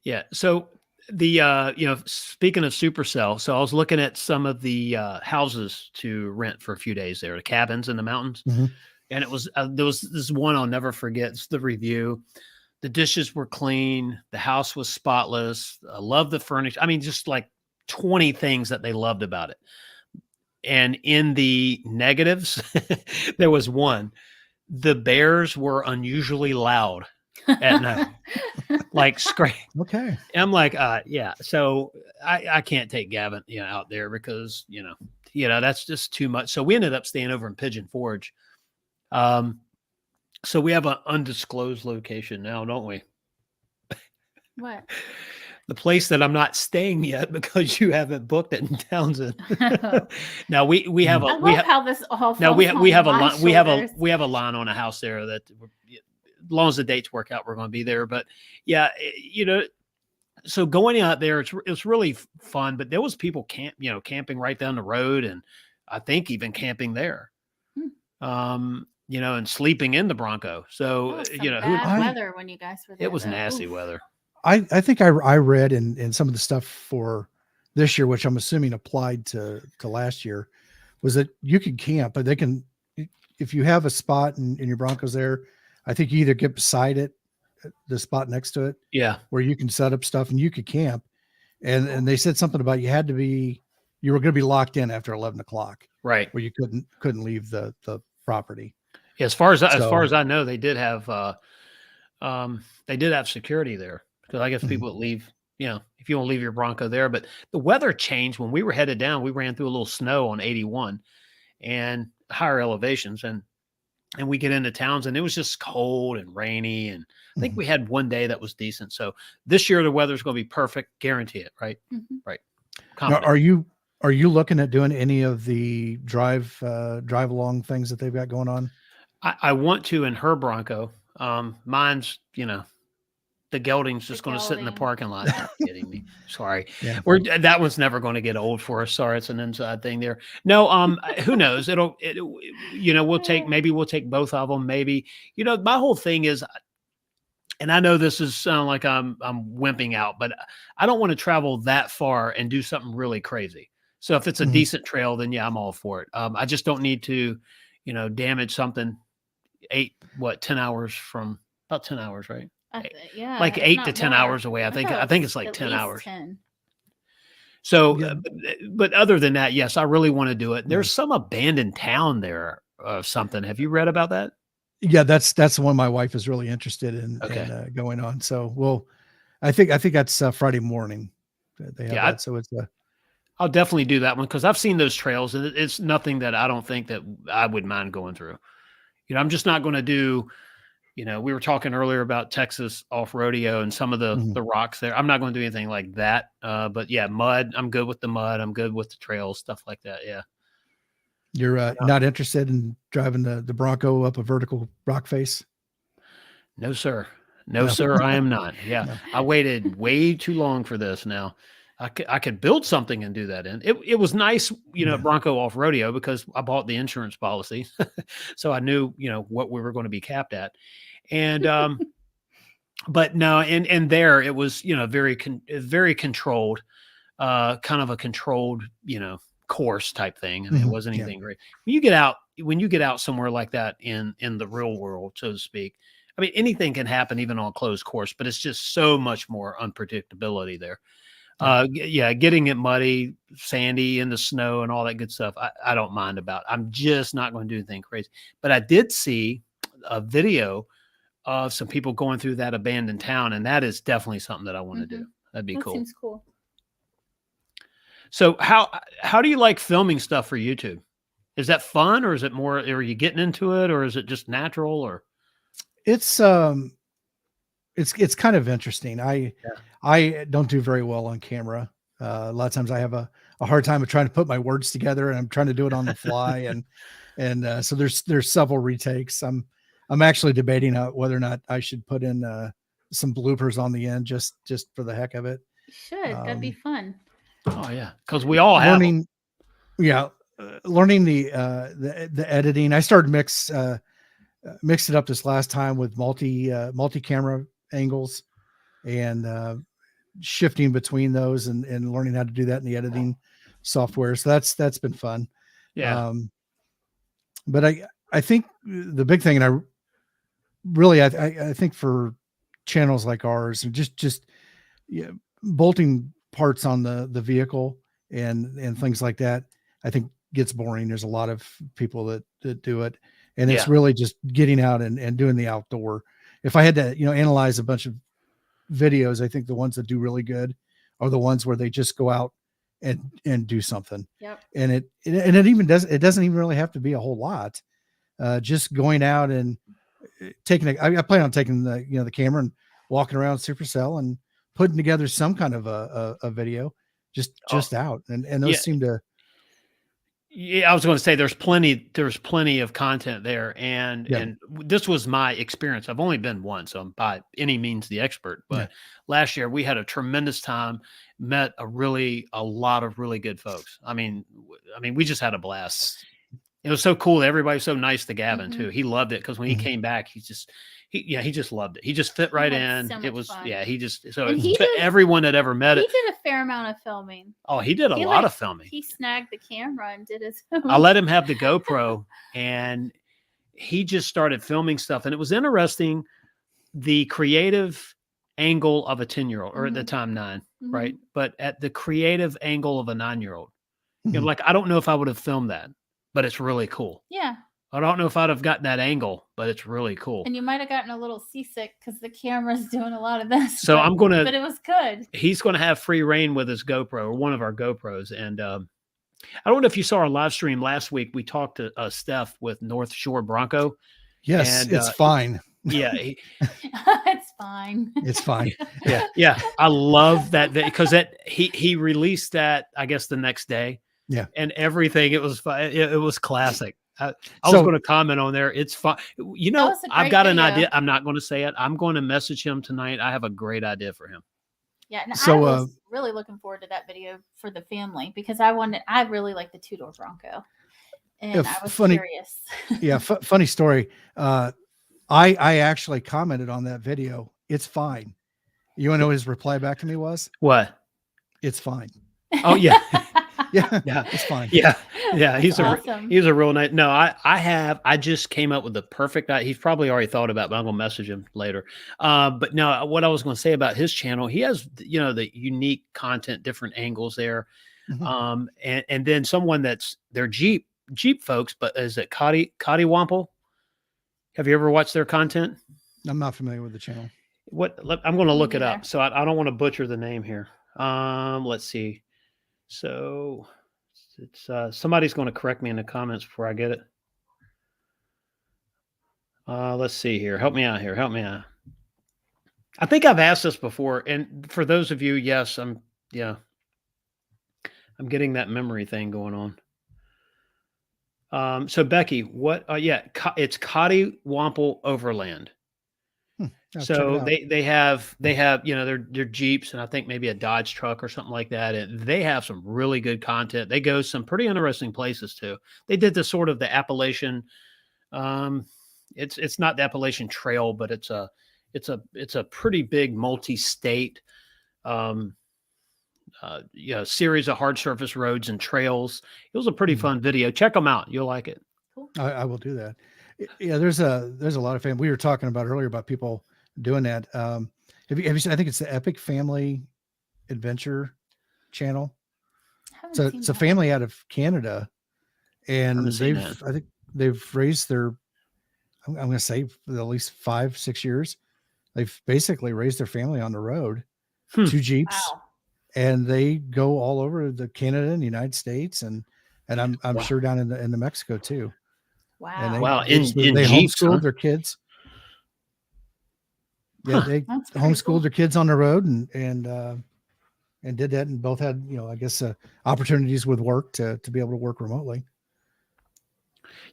Yeah. So the speaking of Supercell, so I was looking at some of the houses to rent for a few days there, the cabins in the mountains. And it was there was this one I'll never forget. It's the review. The dishes were clean, the house was spotless. I love the furniture. I mean, just like 20 things that they loved about it. And in the negatives, there was one: the bears were unusually loud at night. Like scream. Okay. And I'm like, yeah. So I can't take Gavin, out there because, that's just too much. So we ended up staying over in Pigeon Forge. So we have an undisclosed location now, don't we? What? The place that I'm not staying yet because you haven't booked it in Townsend. Now we have a I love how this all now we have a line we have a line on a house there that as long as the dates work out, we're going to be there. But yeah, so going out there, it's really fun. But there was people camping right down the road, and I think even camping there. And sleeping in the Bronco. So, bad weather when you guys were there. It was nasty weather. I think I read in some of the stuff for this year, which I'm assuming applied to last year, was that you could camp, but if you have a spot in your Broncos there, I think you either get beside it the spot next to it Yeah. where you can set up stuff and you could camp. And they said something about you were going to be locked in after 11 o'clock, Right. where you couldn't leave the property. Yeah, as far as I know, they did have security there, because I guess people that leave, if you want to leave your Bronco there. But the weather changed when we were headed down. We ran through a little snow on 81 and higher elevations, and we get into towns, and it was just cold and rainy. And I think we had one day that was decent. So this year the weather's going to be perfect, guarantee it. Right. Right. Now, are you looking at doing any of the drive along things that they've got going on? I want to in her Bronco. Mine's, the gelding's just going to sit in the parking lot. You're kidding me. Sorry. Yeah. That one's never going to get old for us. Sorry. It's an inside thing there. No, who knows? We'll take both of them. Maybe, my whole thing is, and I know this is sound like I'm wimping out, but I don't want to travel that far and do something really crazy. So if it's a decent trail, then yeah, I'm all for it. I just don't need to, damage something 10 hours from about 10 hours, right? Like 8 to 10 hours away. I think it's like 10 hours. 10. So, but other than that, yes, I really want to do it. There's some abandoned town there or something. Have you read about that? Yeah, that's the one my wife is really interested in, going on. So, I think that's Friday morning. They have that. So I'll definitely do that one, because I've seen those trails, and it's nothing that I don't think that I would mind going through. I'm just not going to do, we were talking earlier about Texas off rodeo and some of the rocks there. I'm not going to do anything like that. But yeah, mud, I'm good with the mud. I'm good with the trails, stuff like that. Yeah. You're not interested in driving the Bronco up a vertical rock face? No, sir. No, sir, I am not. Yeah. No. I waited way too long for this now. I could build something and do that in. It was nice, Bronco off rodeo, because I bought the insurance policy. So I knew, what we were going to be capped at. And, but no, and there it was, very controlled, kind of a controlled, course type thing. I mean, it wasn't anything great. When you get out somewhere like that in the real world, so to speak, I mean, anything can happen even on a closed course, but it's just so much more unpredictability there. Getting it muddy, sandy, in the snow and all that good stuff, I don't mind about. I'm just not going to do anything crazy. But I did see a video of some people going through that abandoned town, and that is definitely something that I want to do. That'd be cool. Seems cool. So how do you like filming stuff for YouTube? Is that fun, or is it more, are you getting into it, or is it just natural, or? It's kind of interesting. I don't do very well on camera. A lot of times I have a hard time of trying to put my words together, and I'm trying to do it on the fly. and so there's several retakes. I'm actually debating whether or not I should put in some bloopers on the end, just for the heck of it. You should. That'd be fun. Oh yeah. Cause we all have learning the editing. I started mixed it up this last time with multi-camera angles, and shifting between those and learning how to do that in the editing software. So that's been fun. Yeah. But I think the big thing, and I think for channels like ours, and just bolting parts on the vehicle and things like that, I think gets boring. There's a lot of people that do it, and it's really just getting out and doing the outdoor. If I had to, analyze a bunch of videos, I think the ones that do really good are the ones where they just go out and do something. Yep. And it doesn't even really have to be a whole lot. Just going out and taking I plan on taking the camera and walking around Supercell and putting together some kind of a video just out. And those seem to. Yeah, I was going to say there's plenty of content there, and this was my experience. I've only been once, so I'm by any means the expert. But last year we had a tremendous time, met a lot of really good folks. I mean, we just had a blast. It was so cool. Everybody was so nice to Gavin too. He loved it, because when he came back, he just loved it. He just fit right in. So it was fun. Everyone that ever met he it. He did a fair amount of filming. Oh, he did a lot of filming. He snagged the camera and did his filming. I let him have the GoPro, and he just started filming stuff. And it was interesting. the creative angle of a 10-year-old, or at the Mhm. time 9, Mhm. right? But at the creative angle of a 9-year-old. You know, Mhm. like, I don't know if I would have filmed that, but it's really cool. Yeah. I don't know if I'd have gotten that angle, but it's really cool. And you might have gotten a little seasick because the camera's doing a lot of this. So I'm gonna but it was good. he's gonna have free reign with his GoPro, or one of our GoPros. And I don't know if you saw our live stream last week. We talked to Steph with North Shore Bronco. Yes, And it's fine. yeah, It's fine. It's fine. yeah. I love that because he released that, I guess, the next day. Yeah. And everything, it was fun. It was classic. I was So- going to comment on there. It's fun. You know, was a I've great got an video. idea. I'm not going to say it. I'm going to message him tonight. I have a great idea for him. Yeah, and I So, was really looking forward to that video for the family because I really like the 2-door Bronco. And I was curious. Yeah, funny story. I actually commented on that video. It's fine. You want to know what his reply back to me was? What? It's fine. Oh yeah. Yeah, Yeah. it's fine. Yeah. He's awesome. he's a real nice. No, I just came up with the perfect. He's probably already thought about it, but I'm gonna message him later. But no, what I was going to say about his channel, he has, you know, the unique content, different angles there. Mhm. And then someone they're Jeep folks, but is it Cottywomple? Have you ever watched their content? I'm not familiar with the channel. I'm going to look it neither. up. So I don't want to butcher the name here. Let's see. So it's somebody's going to correct me in the comments before I get it. Let's see here. Help me out here. Help me out. I think I've asked this before, and for those of you, yes, I'm getting that memory thing going on. So Becky, what? It's Cottywomple Overland. I'll check it So out. they have you know, their Jeeps, and I think maybe a Dodge truck or something like that. And they have some really good content. They go some pretty interesting places too. They did the sort of the Appalachian. It's not the Appalachian Trail, but it's a pretty big multi-state series of hard surface roads and trails. It was a pretty fun video. Check them out. You'll like it. Cool. I will do that. Yeah, there's a lot of we were talking about earlier about people doing that. Have you seen? I think it's the Epic Family Adventure channel. So it's a family out of Canada, and I think they've raised their. I'm going to say for at least 5-6 years, they've basically raised their family on the road. 2 Jeeps, Wow. and they go all over the Canada and the United States, and I'm sure down in the Mexico too. Wow. And they homeschooled Jeeps, huh? their kids. Yeah, they That's pretty homeschooled cool. their kids on the road and did that, and both had, you know, I guess opportunities with work to be able to work remotely.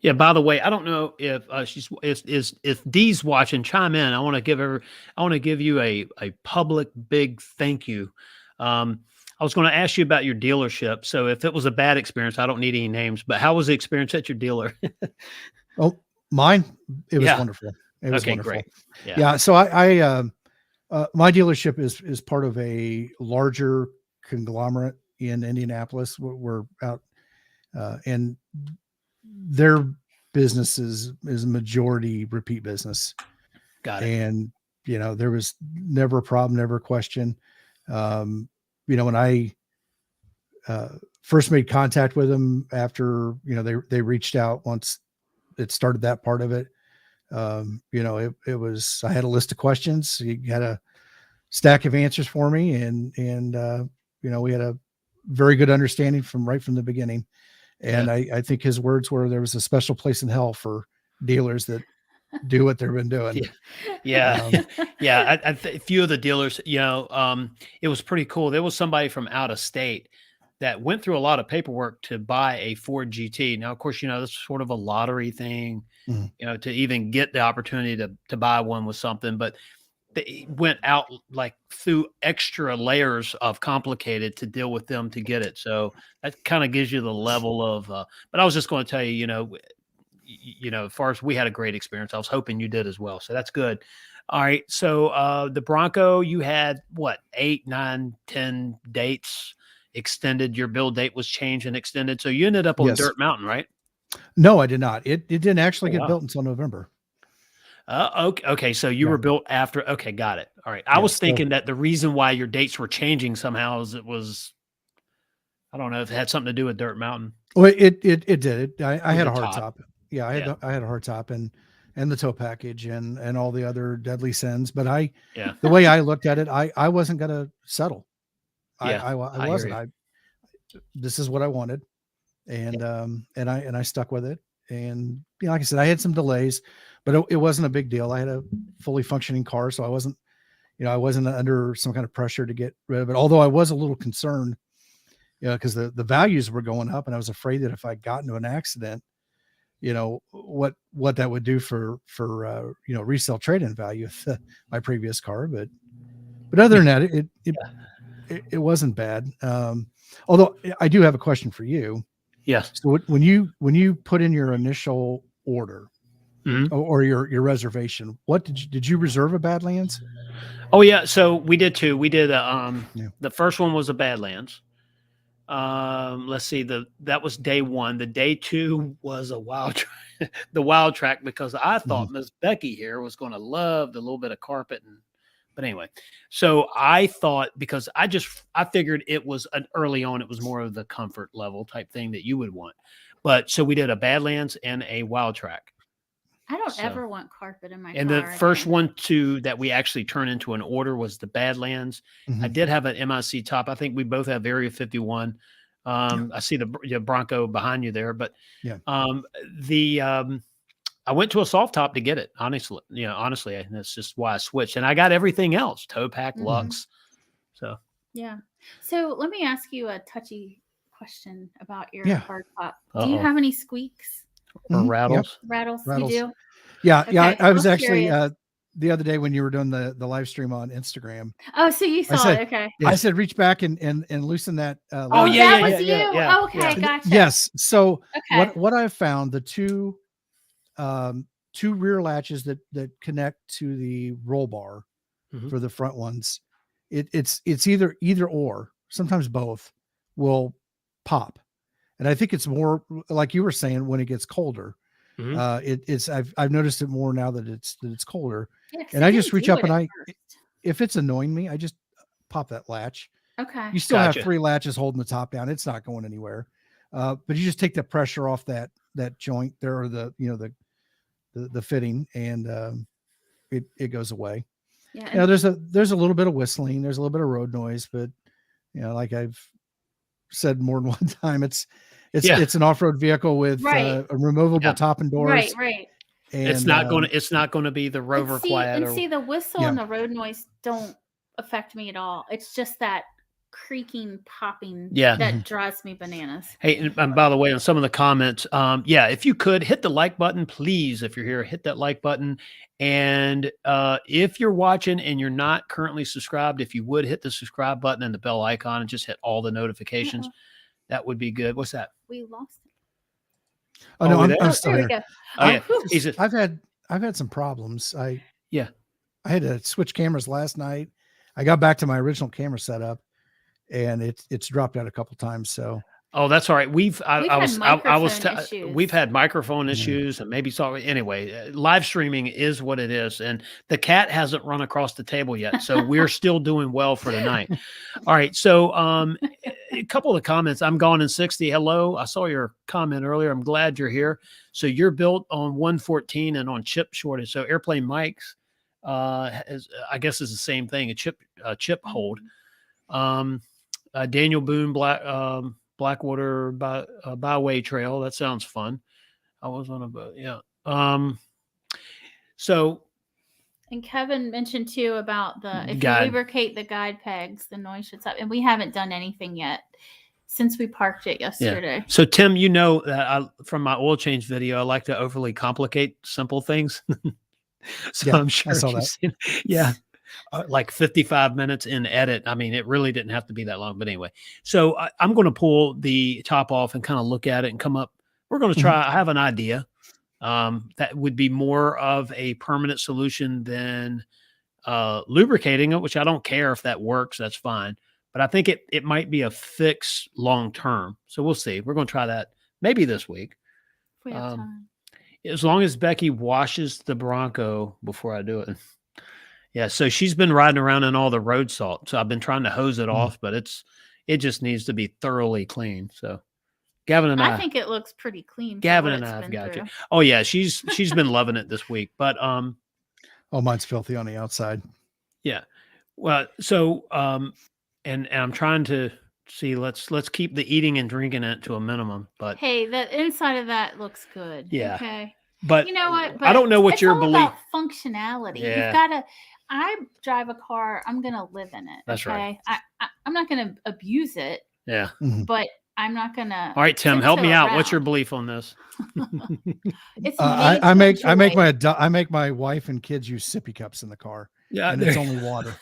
Yeah. By the way, I don't know if if Dee's watching, chime in. I want to give you a public big thank you. I was going to ask you about your dealership. So if it was a bad experience, I don't need any names, but how was the experience at your dealer? Oh, mine, it was Yeah. wonderful. It was Okay, wonderful. great. Yeah. So I my dealership is part of a larger conglomerate in Indianapolis. We're out, and their business is majority repeat business. Got it. And, you know, there was never a problem, never a question. You know, when I first made contact with them after, you know, they reached out once it started that part of it. You know, it was, I had a list of questions. He had a stack of answers for me, and you know, we had a very good understanding right from the beginning. And I think his words were, there was a special place in hell for dealers that do what they've been doing. Yeah. Yeah. A few of the dealers, you know, it was pretty cool. There was somebody from out of state that went through a lot of paperwork to buy a Ford GT. Now, of course, you know, this is sort of a lottery thing, you know, to even get the opportunity to buy one with something, but they went out like through extra layers of complicated to deal with them to get it. So that kind of gives you the level of, but I was just going to tell you, you know, as far as we had a great experience, I was hoping you did as well. So that's good. All right. So the Bronco, you had what, 8, 9, 10 dates extended. Your build date was changed and extended. So you ended up on Yes. Dirt Mountain, right? No, I did not. It didn't actually get wow. built until November. Okay. Okay. So you Yeah. were built after. Okay. Got it. All right. I Yeah, was so- thinking that the reason why your dates were changing somehow is it was, I don't know if it had something to do with Dirt Mountain. Well, it did. I With had the a hard top. top. Yeah, I had a hard top and the tow package and all the other deadly sins. But Yeah. the way I looked at it, I wasn't gonna settle. Yeah. I I hear wasn't. you. This is what I wanted, and I stuck with it. And like I said, I had some delays, but it wasn't a big deal. I had a fully functioning car, so I wasn't under some kind of pressure to get rid of it. Although I was a little concerned, because the values were going up, and I was afraid that if I got into an accident, what that would do for resale trade-in value of my previous car. But other than that, it wasn't bad. Although I do have a question for you. Yes. So when you put in your initial order Mhm. or your reservation, what did you reserve a Badlands? Oh yeah. So we did too. We did, Yeah. the first one was a Badlands. Let's see, that was day one. The day two was a the wild track, because I thought Miss Becky here was going to love the little bit of carpet. But anyway, so I thought, because I figured it was early on, it was more of the comfort level type thing that you would want. But so we did a Badlands and a wild track. I don't ever want carpet in my And car the first again. one too that we actually turned into an order was the Badlands. I did have an MIC top. I think we both have Area 51. I see the Bronco behind you there, but Yeah. I went to a soft top to get it. Honestly, and that's just why I switched. And I got everything else: toe pack, Lux. So yeah. So let me ask you a touchy question about your Yeah. hard top. Do you have any squeaks? or Yep. rattles. Rattles? Rattles. You do? Yeah. Okay, Yeah. I was I'm actually, curious. the other day when you were doing the live stream on Instagram, Oh, so you I saw said, it. Okay. I said, reach back and loosen that. Oh, Oh, yeah, that yeah, was yeah, you. yeah, Oh, okay, yeah. gotcha. Yes. So Okay. what I've found, the two rear latches that connect to the roll bar for the front ones, it's either or, sometimes both will pop. And I think it's more like you were saying, when it gets colder, I've noticed it more now that it's colder. Yeah, 'cause And it I just didn't reach do up it and at first. if it's annoying me, I just pop that latch. Okay. You still have Gotcha. 3 latches holding the top down. It's not going anywhere. But you just take the pressure off that joint there, or the fitting, and it goes away. Yeah. There's a little bit of whistling, there's a little bit of road noise, but like I've said more than one time, it's an off-road vehicle with Right. a removable top and doors. Right. And It's not going to be the Rover Quiet. And see, the whistle and the road noise don't affect me at all. It's just that creaking, popping that drives me bananas. Hey, and by the way, on some of the comments, if you could hit the like button, please. If you're here, hit that like button. And if you're watching and you're not currently subscribed, if you would hit the subscribe button and the bell icon and just hit all the notifications, that would be good. What's that? We lost it. Oh no, I'm still there here. we go. Oh, yeah. I've had some problems. I Yeah. I had to switch cameras last night. I got back to my original camera setup, and it's dropped out a couple times. So Oh, that's all right. We've had microphone Yeah. issues, and maybe anyway, live streaming is what it is. And the cat hasn't run across the table yet. So we're still doing well for tonight. All right. So a couple of the comments. I'm gone in 60. Hello. I saw your comment earlier. I'm glad you're here. So you're built on 114 and on chip shortage. So Airplane Mike's I guess is the same thing, a chip hold. Daniel Boone, Blackwater Byway Trail. That sounds fun. I was on a boat. Yeah. So. And Kevin mentioned too about if you lubricate the guide pegs, the noise should stop. And we haven't done anything yet since we parked it yesterday. Yeah. So Tim, you know that from my oil change video, I like to overly complicate simple things. So I'm sure I saw that. Yeah. Like 55 minutes in edit. I mean, it really didn't have to be that long, but anyway. So I'm going to pull the top off and kind of look at it and come up. We're going to try. I have an idea that would be more of a permanent solution than lubricating it, which I don't care if that works. That's fine. But I think it might be a fix long term. So we'll see. We're going to try that maybe this week. If we have time. as long as Becky washes the Bronco before I do it. Yeah, so she's been riding around in all the road salt. So I've been trying to hose it off, but it just needs to be thoroughly clean. So Gavin and I I think it looks pretty clean. Gavin and I have got you. Oh yeah, she's been loving it this week. But oh, mine's filthy on the outside. Yeah. Well, so and I'm trying to see, let's keep the eating and drinking it to a minimum. But hey, the inside of that looks good. Yeah. Okay. But you know what? I don't know what your belief about functionality. Yeah. You've got to. I drive a car. I'm gonna live in it. That's right. I'm not gonna abuse it. Yeah. But I'm not gonna. All right, Tim, help me out. What's your belief on this? It's I make my wife and kids use sippy cups in the car. Yeah, and it's only water.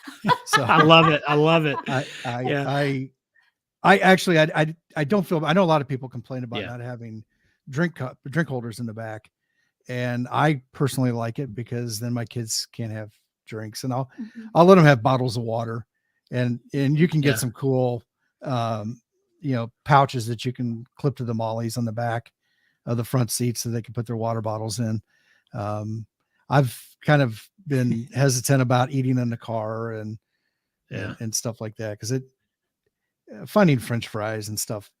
So I love it. I love it. I actually I don't feel. I know a lot of people complain about Yeah. not having drink holders in the back, and I personally like it because then my kids can't have drinks, and I'll let them have bottles of water, and you can get Yeah. some cool pouches that you can clip to the Molles on the back of the front seat so they can put their water bottles in. I've kind of been hesitant about eating in the car and stuff like that, because finding French fries and stuff,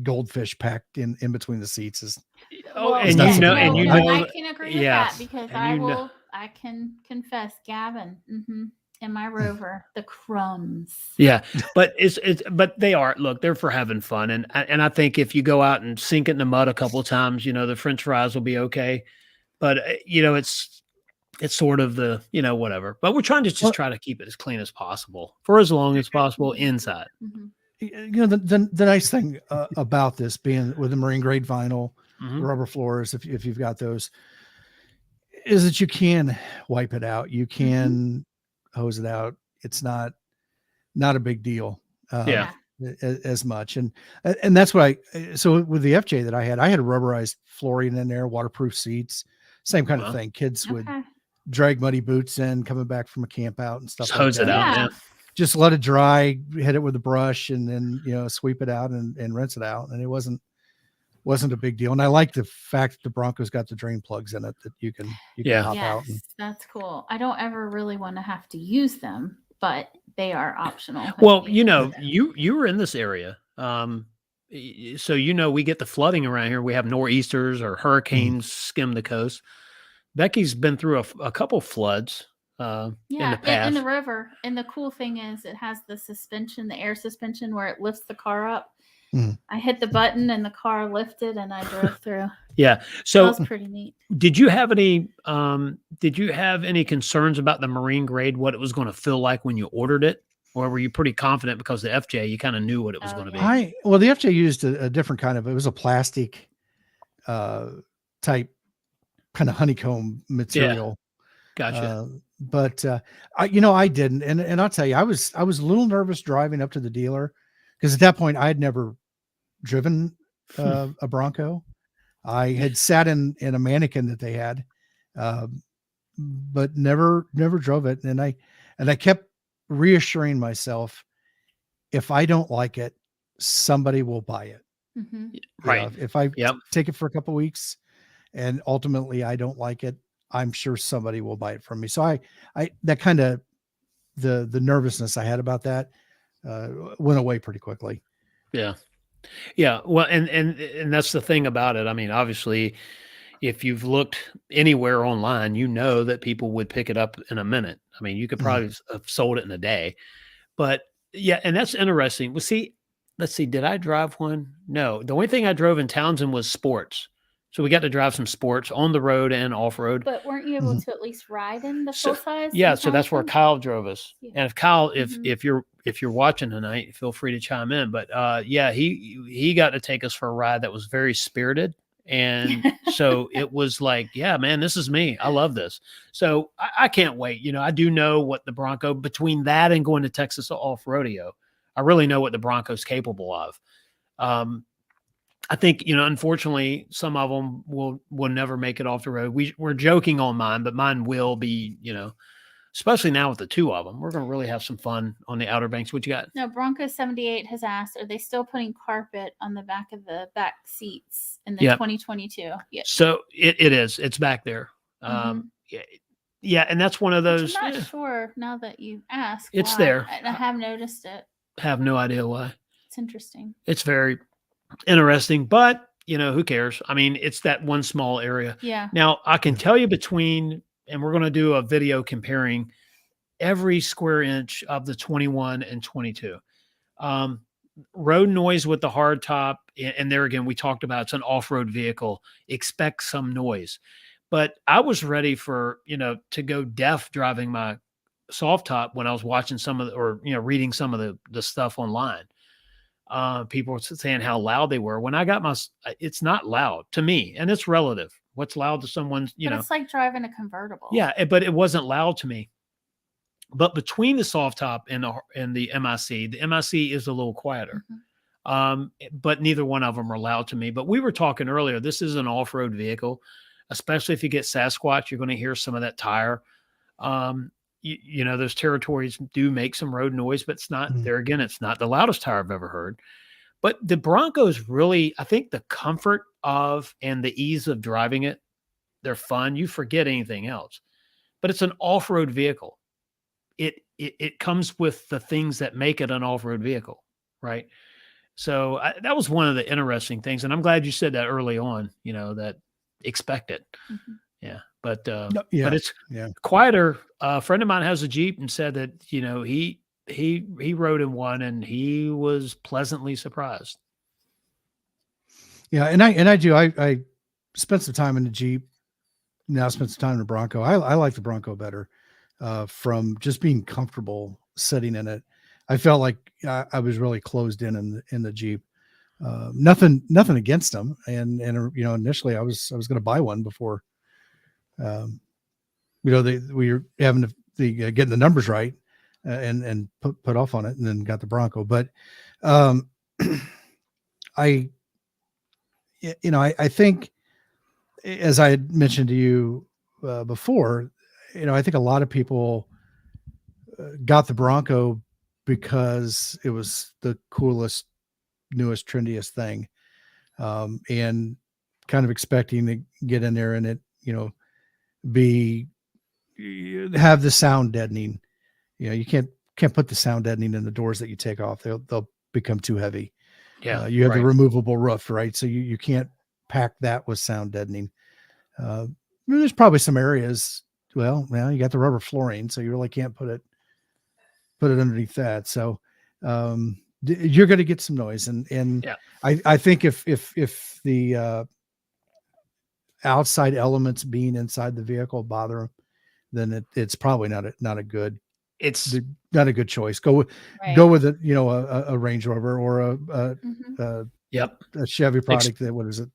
goldfish packed in between the seats is. I can agree with that, because I can confess, Gavin, in my Rover, the crumbs. Yeah, but but they are, look, they're for having fun, and I think if you go out and sink it in the mud a couple of times, the French fries will be okay. But it's sort of the whatever. But we're trying to just try to keep it as clean as possible for as long as possible inside. The nice thing about this being with the marine grade vinyl, rubber floors, if you've got those, is that you can wipe it out, you can hose it out. It's not a big deal as much, and that's what so with the FJ that I had a rubberized flooring in there, waterproof seats, same kind of thing. Kids would drag muddy boots in coming back from a camp out and stuff. Just hose it out. Yeah. Just let it dry, hit it with a brush, and then sweep it out and rinse it out, and it wasn't a big deal. And I like the fact that the Bronco's got the drain plugs in it that you can hop out. That's cool. I don't ever really want to have to use them, but they are optional. Well, you were in this area, so we get the flooding around here. We have nor'easters or hurricanes skim the coast. Becky's been through a couple floods in the past. In the river. And the cool thing is it has the suspension, the air suspension, where it lifts the car up. I hit the button and the car lifted and I drove through. Yeah. So that was pretty neat. Did you have any concerns about the marine grade, what it was going to feel like when you ordered it? Or were you pretty confident because the FJ, you kind of knew what it was going to be? Well, the FJ used a different kind of, it was a plastic type kind of honeycomb material. Yeah. Gotcha. But I didn't. And I'll tell you, I was a little nervous driving up to the dealer, because at that point I had never driven a Bronco. I had sat in a mannequin that they had, but never drove it. And I kept reassuring myself, if I don't like it, somebody will buy it. Right. If I take it for a couple of weeks and ultimately I don't like it, I'm sure somebody will buy it from me. So I that kind of the nervousness I had about that went away pretty quickly. Yeah. Yeah. Well, and that's the thing about it. I mean, obviously, if you've looked anywhere online, that people would pick it up in a minute. I mean, you could probably have sold it in a day. But yeah, and that's interesting. Well, see, let's see, did I drive one? No. The only thing I drove in Townsend was sports. So we got to drive some sports on the road and off road. But weren't you able to at least ride in the full size? Yeah, so that's where Kyle drove us. Yeah. And if Kyle, if you're watching tonight, feel free to chime in. But he got to take us for a ride that was very spirited. And so it was like, yeah, man, this is me. I love this. So I can't wait. I do know what the Bronco, between that and going to Texas off rodeo, I really know what the Bronco's capable of. I think, unfortunately, some of them will never make it off the road. We're joking on mine, but mine will be, especially now with the two of them. We're going to really have some fun on the Outer Banks. What you got? No, Bronco 78 has asked, are they still putting carpet on the back of the back seats in the 2022? Yeah. So it is. It's back there. Yeah, and that's one of those. I'm not sure now that you ask. It's why. there. I have noticed it. Have no idea why. It's interesting. It's very interesting, but who cares? I mean, it's that one small area. Yeah. Now I can tell you and we're going to do a video comparing every square inch of the 21 and 22. Road noise with the hard top. And there again, we talked about it's an off-road vehicle. Expect some noise. But I was ready for, to go deaf driving my soft top when I was watching reading some of the stuff online. People were saying how loud they were. When I got it's not loud to me, and it's relative. What's loud to someone, but it's like driving a convertible. Yeah, but it wasn't loud to me. But between the soft top and the MIC is a little quieter. But neither one of them are loud to me. But we were talking earlier, this is an off-road vehicle, especially if you get Sasquatch, you're going to hear some of that tire. Those territories do make some road noise, but it's not there again. It's not the loudest tire I've ever heard. But the Broncos really, I think the comfort of and the ease of driving it, they're fun. You forget anything else, but it's an off-road vehicle. It comes with the things that make it an off-road vehicle, right? So that was one of the interesting things, and I'm glad you said that early on. That expect it, yeah. But but it's quieter. A friend of mine has a Jeep and said that he rode in one and he was pleasantly surprised. Yeah, and I do. I spent some time in the Jeep. Now spent some time in the Bronco. I like the Bronco better from just being comfortable sitting in it. I felt like I was really closed in the Jeep. Nothing against them. And initially I was going to buy one before, we were having the getting the numbers right and put off on it, and then got the Bronco. But I think, as I had mentioned to you before, I think a lot of people got the Bronco because it was the coolest, newest, trendiest thing, and kind of expecting to get in there and it, have the sound deadening. You can't put the sound deadening in the doors that you take off. They'll become too heavy. Yeah, you have the removable roof, right? So you can't pack that with sound deadening. There's probably some areas. Well, you got the rubber flooring, so you really can't put it underneath that. So you're going to get some noise, and I think if the outside elements being inside the vehicle bother them, then it's probably not a good. It's not a good choice. Go with a Range Rover or a Chevy product. What is it?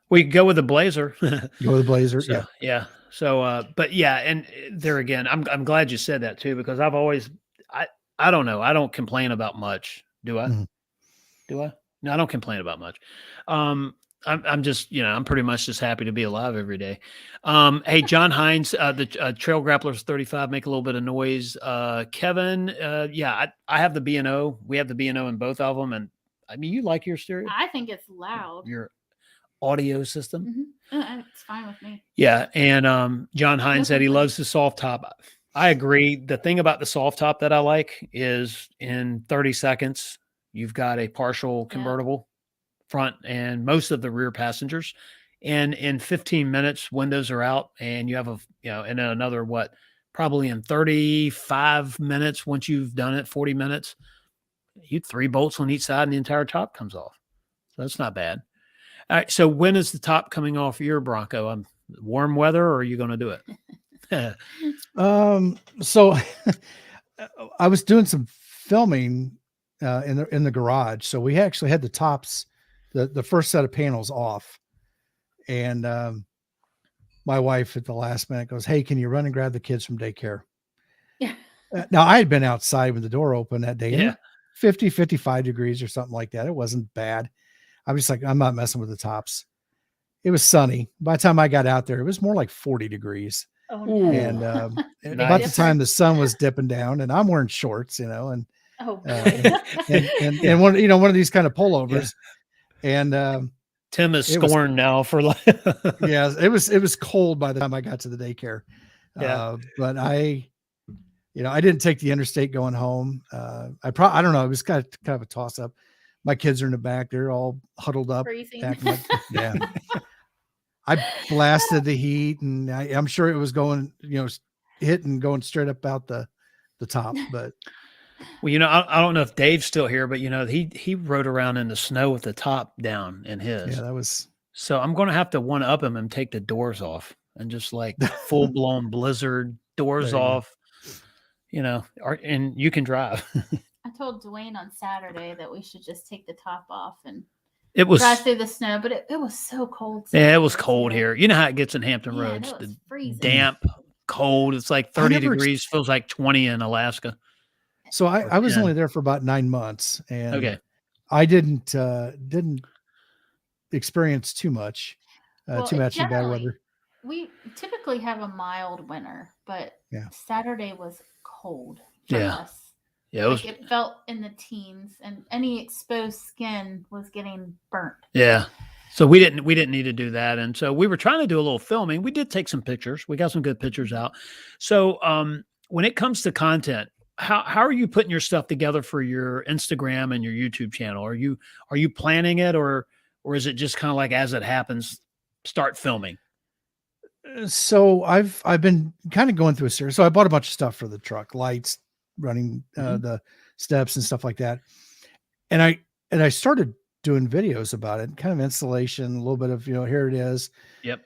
We go with the Blazer. Go with the Blazer. So, yeah. So, but yeah, and there again, I'm glad you said that too, because I've always, I don't know. I don't complain about much. Do I? Do I? No, I don't complain about much. I'm just, I'm pretty much just happy to be alive every day. Hey, John Hines, the Trail Grapplers 35 make a little bit of noise. Kevin, I have the B&O. We have the B&O in both of them. And I mean, you like your stereo? I think it's loud. Your audio system? It's fine with me. Yeah. And John Hines said he loves the soft top. I agree. The thing about the soft top that I like is in 30 seconds, you've got a partial convertible front and most of the rear passengers. And in 15 minutes, windows are out, and you have and then another, probably in 35 minutes, once you've done it, 40 minutes, you 3 bolts on each side and the entire top comes off. So that's not bad. All right. So when is the top coming off your Bronco? Warm weather, or are you going to do it? So I was doing some filming in the garage. So we actually had the tops, the first set of panels off, and my wife at the last minute goes, "Hey, can you run and grab the kids from daycare?" Yeah. Now I had been outside with the door open that day. Yeah. 50, 55 degrees or something like that. It wasn't bad. I was just like, I'm not messing with the tops. It was sunny. By the time I got out there, it was more like 40 degrees. Oh Ooh. no. And Nice. about the time the sun was dipping down, and I'm wearing shorts, and Oh boy. and one of these kind of pullovers, and Tim is it was scorned now for like. yeah, it was cold by the time I got to the daycare. Yeah. But I didn't take the interstate going home. I don't know. It was kind of a toss up. My kids are in the back. They're all huddled up. Freezing. Back yeah. I blasted the heat, and I'm sure it was going, hitting, going straight up out the top. But Well, I don't know if Dave's still here, but he rode around in the snow with the top down in his. yeah, that was. So I'm going to have to one up him and take the doors off and just like full blown blizzard doors There you go. off. And you can drive. I told Dwayne on Saturday that we should just take the top off and It was drive through the snow, but it was so cold. yeah, it was Saturday, cold too. here. You know how it gets in Hampton Man, Roads. it was The freezing. damp, cold. It's like 30 never degrees, feels like 20 in Alaska. So I was 10. only there for about 9 months, and Okay. I didn't experience too much Well, in bad generally, weather. We typically have a mild winter, but Yeah. Saturday was cold for Yeah. us. Yeah, it was. Like it felt in the teens, and any exposed skin was getting burnt. Yeah. So we didn't need to do that. And so we were trying to do a little filming. We did take some pictures. We got some good pictures out. So when it comes to content, how are you putting your stuff together for your Instagram and your YouTube channel? Are you planning it, or is it just kind of like as it happens, start filming? So I've been kind of going through a series. So I bought a bunch of stuff for the truck, lights, running the steps and stuff like that. And I started doing videos about it, kind of installation, a little bit of, here it is. Yep.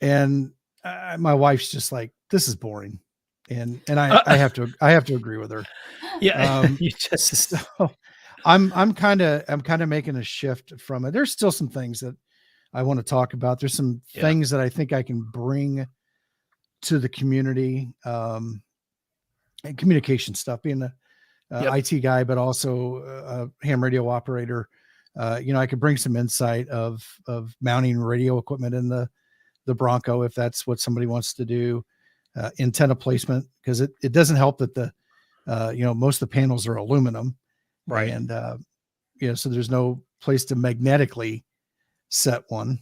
And my wife's just like, this is boring. And I have to agree with her. Yeah. So I'm kind of making a shift from it. There's still some things that I want to talk about. There's some things that I think I can bring to the community, and communication stuff, being a IT guy, but also a ham radio operator. I could bring some insight of mounting radio equipment in the Bronco, if that's what somebody wants to do. Antenna placement, because it doesn't help that the most of the panels are aluminum, Right. And so there's no place to magnetically set one.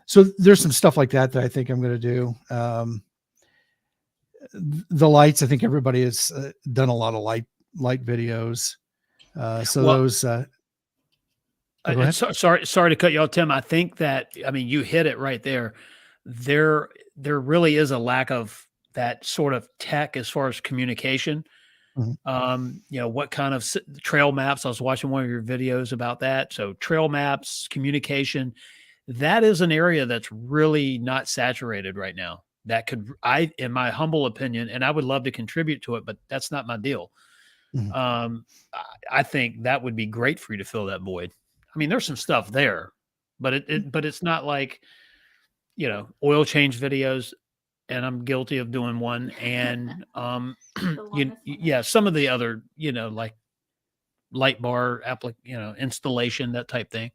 So there's some stuff like that I think I'm going to do. The lights, I think everybody has done a lot of light videos. Those. Sorry to cut you off, Tim. I think that, you hit it right there. There really is a lack of that sort of tech as far as communication. Mm-hmm. What kind of trail maps? I was watching one of your videos about that. So trail maps, communication, that is an area that's really not saturated right now. That could, in my humble opinion, and I would love to contribute to it, but that's not my deal. Mm-hmm. I think that would be great for you to fill that void. There's some stuff there, but it's not like, oil change videos, and I'm guilty of doing one. And, some of the other, like light bar installation, that type thing.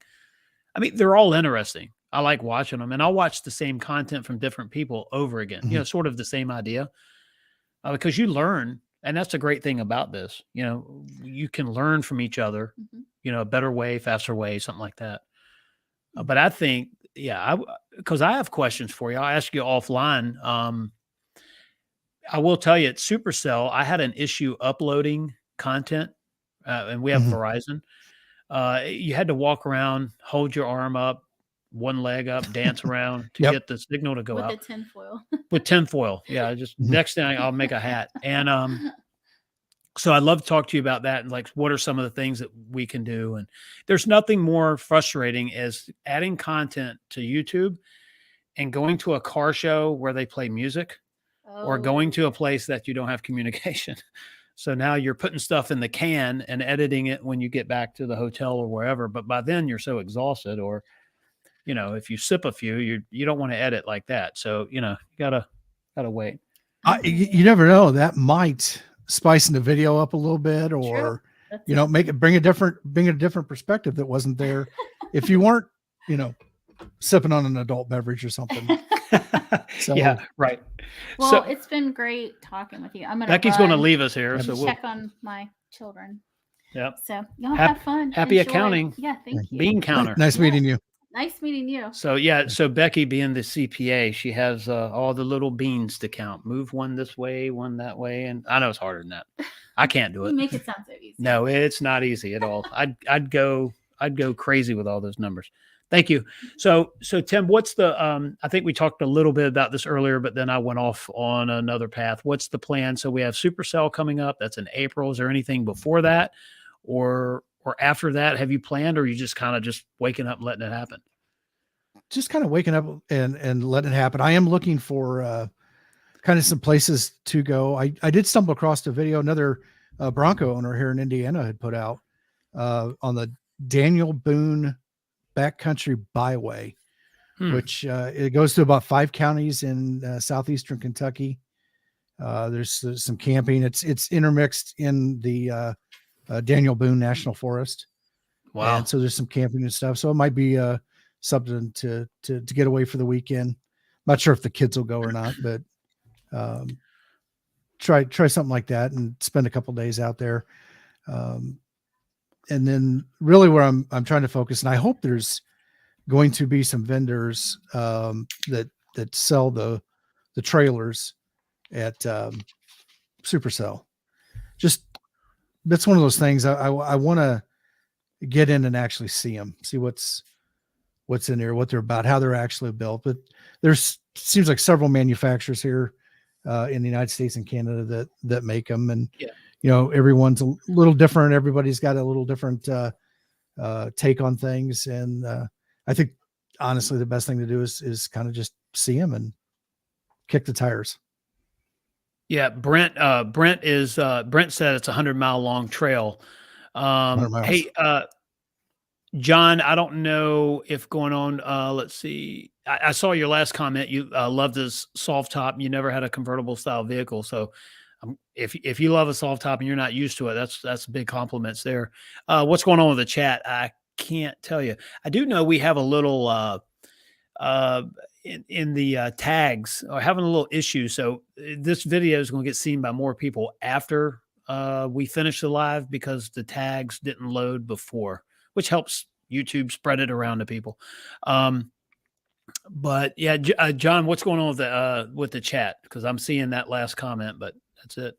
They're all interesting. I like watching them, and I'll watch the same content from different people over again, Mm-hmm. Sort of the same idea, because you learn. And that's the great thing about this. You can learn from each other, a better way, faster way, something like that. But I think, because I have questions for you. I'll ask you offline. I will tell you at Supercell, I had an issue uploading content, and we have Verizon. You had to walk around, hold your arm up, one leg up, dance around to get the signal to go out. With the tinfoil. With tinfoil. Yeah. Just next thing I'll make a hat. And so I'd love to talk to you about that. And like, what are some of the things that we can do? And there's nothing more frustrating as adding content to YouTube and going to a car show where they play music or going to a place that you don't have communication. So now you're putting stuff in the can and editing it when you get back to the hotel or wherever. But by then you're so exhausted, or, if you sip a few, you don't want to edit like that. So, you gotta wait. You never know, that might spicing the video up a little bit, or, bring a different perspective that wasn't there if you weren't, sipping on an adult beverage or something. So yeah, right. Well, So it's been great talking with you. I'm gonna Becky's going to run leave us here, Yep. so we'll. check on my children. Yep. So y'all Hap- have fun. happy Enjoy. accounting. Yeah, thank you. Bean counter. nice Yeah. meeting you. Nice meeting you. So yeah, so Becky being the CPA, she has all the little beans to count. Move one this way, one that way, and I know it's harder than that. I can't do You it. make it sound so easy. No, it's not easy at all. I'd go crazy with all those numbers. Thank you. So Tim, what's the I think we talked a little bit about this earlier, but then I went off on another path. What's the plan? So we have Supercell coming up. That's in April. Is there anything before that or after that? Have you planned, or are you just kind of just waking up and letting it happen? Just kind of waking up and letting it happen. I am looking for kind of some places to go. I did stumble across a video another Bronco owner here in Indiana had put out on the Daniel Boone Backcountry Byway, which it goes to about 5 counties in southeastern Kentucky. There's some camping. It's intermixed in the Daniel Boone National Forest. Wow. And so there's some camping and stuff. So it might be something to get away for the weekend. Not sure if the kids will go or not, but try something like that and spend a couple days out there. And then really where I'm trying to focus, and I hope there's going to be some vendors that sell the trailers at Supercell. Just that's one of those things I want to get in and actually see them, see what's in there, what they're about, how they're actually built. But there's seems like several manufacturers here in the United States and Canada that make them, and everyone's a little different. Everybody's got a little different take on things, and I think honestly the best thing to do is kind of just see them and kick the tires. Yeah, Brent said it's a 100-mile long trail. 100 miles. Hey, John, I don't know if going on, let's see. I saw your last comment. You love this soft top. You never had a convertible style vehicle. So if you love a soft top and you're not used to it, that's big compliments there. What's going on with the chat? I can't tell you. I do know we have a little in the tags are having a little issue. So this video is going to get seen by more people after we finish the live because the tags didn't load before, which helps YouTube spread it around to people. But yeah, John, what's going on with the chat? Because I'm seeing that last comment, but that's it.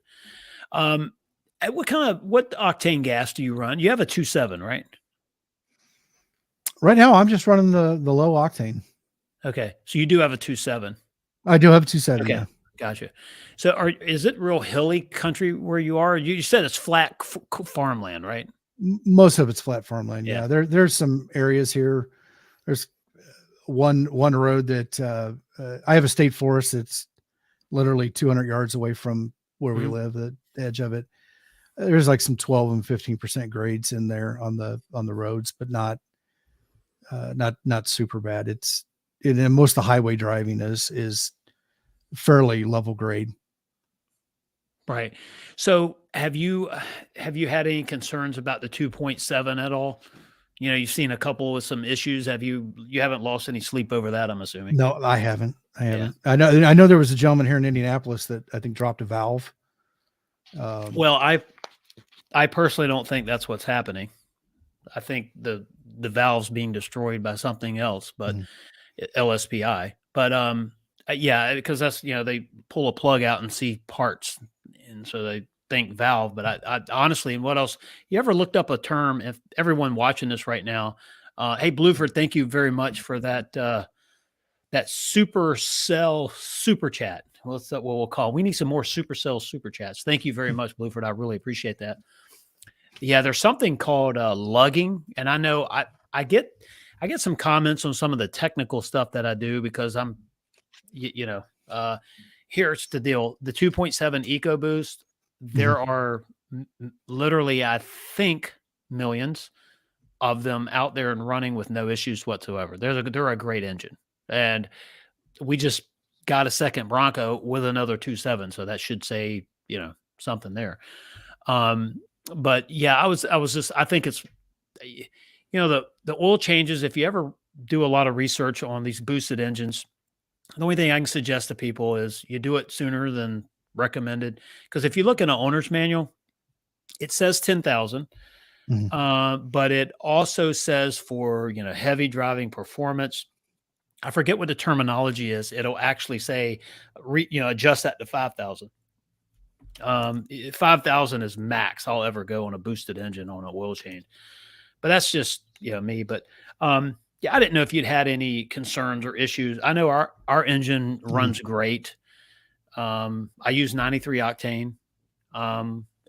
What octane gas do you run? You have a 2.7, right? Right now, I'm just running the low octane. Okay, so you do have a 2.7. I do have a 2.7. Okay, yeah. Gotcha. So is it real hilly country where you are? You said it's flat farmland, right? Most of it's flat farmland. Yeah. There's some areas here. There's one road that I have a state forest that's literally 200 yards away from where we live, the edge of it. There's like some 12 and 15% grades in there on the roads, but not super bad. And most of the highway driving is fairly level grade. Right. So have you had any concerns about the 2.7 at all? You've seen a couple with some issues. You haven't lost any sleep over that, I'm assuming. No, I haven't. Yeah. I know there was a gentleman here in Indianapolis that I think dropped a valve. Well, I personally don't think that's what's happening. I think the valve's being destroyed by something else, but LSPI. But yeah, because that's they pull a plug out and see parts, and so they think valve. But I honestly, and what else? You ever looked up a term? If everyone watching this right now, hey Blueford, thank you very much for that Supercell super chat. Well, that's what we'll call. We need some more Supercell super chats. Thank you very much, Blueford. I really appreciate that. Yeah, there's something called lugging, and I know I get some comments on some of the technical stuff that I do because I'm, here's the deal: the 2.7 EcoBoost. There are literally, I think, millions of them out there and running with no issues whatsoever. They're a great engine, and we just got a second Bronco with another 2.7, so that should say something there. But yeah, I think it's, the oil changes. If you ever do a lot of research on these boosted engines, The only thing I can suggest to people is you do it sooner than recommended. Because if you look in an owner's manual, it says 10,000, Mhm. but it also says for, heavy driving performance. I forget what the terminology is. It'll actually say, adjust that to 5,000. 5,000 is max I'll ever go on a boosted engine on an oil change. But that's just, me. But yeah, I didn't know if you'd had any concerns or issues. I know our engine runs great. I use 93 octane.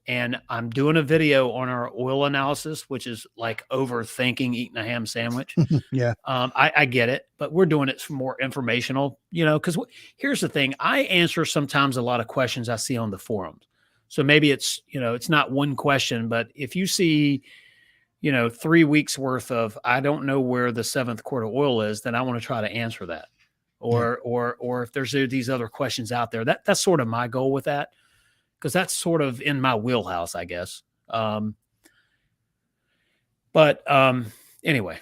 And I'm doing a video on our oil analysis, which is like overthinking eating a ham sandwich. Yeah. I get it, but we're doing it for more informational, because here's the thing. I answer sometimes a lot of questions I see on the forums. So maybe it's, it's not one question, but if you see, 3 weeks worth of, I don't know where the 7th quart of oil is, then I want to try to answer that. Or if there's these other questions out there, that's sort of my goal with that. Because that's sort of in my wheelhouse, I guess. Anyway,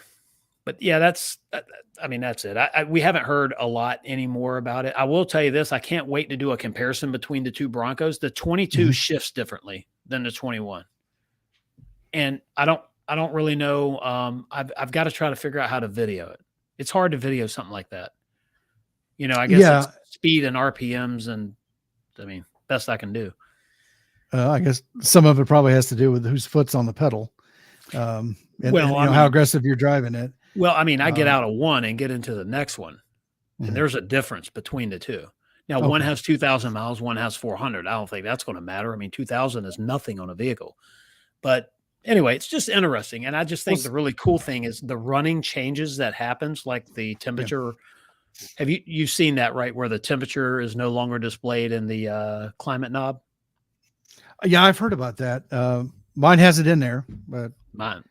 but yeah, that's it. We haven't heard a lot anymore about it. I will tell you this: I can't wait to do a comparison between the two Broncos. The 22 shifts differently than the 21, and I don't really know. I've got to try to figure out how to video it. It's hard to video something like that. I guess it's speed and RPMs, and best I can do. I guess some of it probably has to do with whose foot's on the pedal, and how aggressive you're driving it. Well, I get out of one and get into the next one, and there's a difference between the two. Now, one has 2,000 miles, one has 400. I don't think that's going to matter. 2,000 is nothing on a vehicle. But anyway, it's just interesting, and I just think the really cool thing is the running changes that happens, like the temperature. Yeah. Have you've seen that, right, where the temperature is no longer displayed in the climate knob? Yeah, I've heard about that. Mine has it in there, but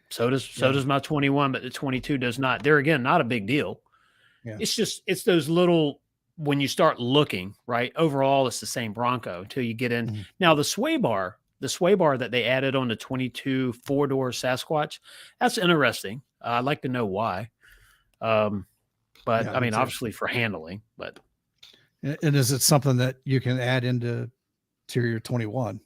so does my 21, but the 22 does not. There again, not a big deal. Yeah. It's those little, when you start looking, right? Overall, it's the same Bronco until you get in. Now the sway bar that they added on the 22 4-door Sasquatch, that's interesting. I'd like to know why. But obviously for handling, but. And is it something that you can add into your 21?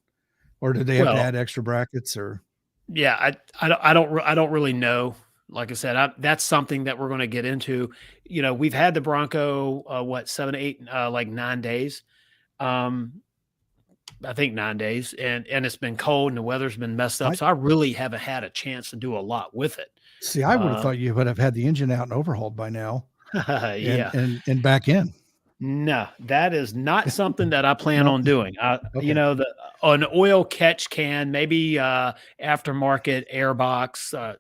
Or did they have to add extra brackets? Or yeah, I don't really know. Like I said, that's something that we're going to get into. We've had the Bronco 7, 8, like 9 days. I think 9 days, and it's been cold and the weather's been messed up. So I really haven't had a chance to do a lot with it. See, I would have thought you would have had the engine out and overhauled by now. Yeah, and back in. No, that is not something that I plan on doing. An oil catch can, maybe aftermarket airbox,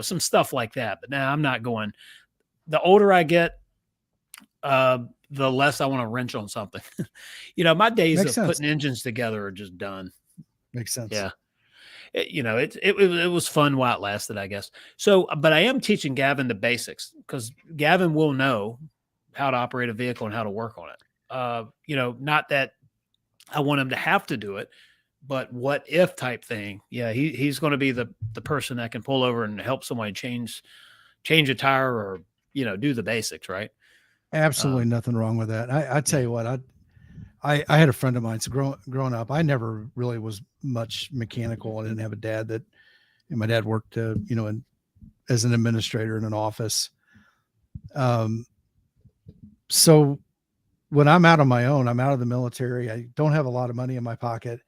some stuff like that. But now I'm not going. The older I get, the less I want to wrench on something. My days of putting engines together are just done. Makes sense. Yeah. It was fun while it lasted, I guess. So, but I am teaching Gavin the basics because Gavin will know how to operate a vehicle and how to work on it. Not that I want him to have to do it, but what if type thing. Yeah. He's going to be the person that can pull over and help somebody change a tire or, do the basics. Right. Absolutely nothing wrong with that. I tell you what, I had a friend of mine. So growing up, I never really was much mechanical. I didn't have a dad and my dad worked, as an administrator in an office. So when I'm out on my own, I'm out of the military. I don't have a lot of money in my pocket.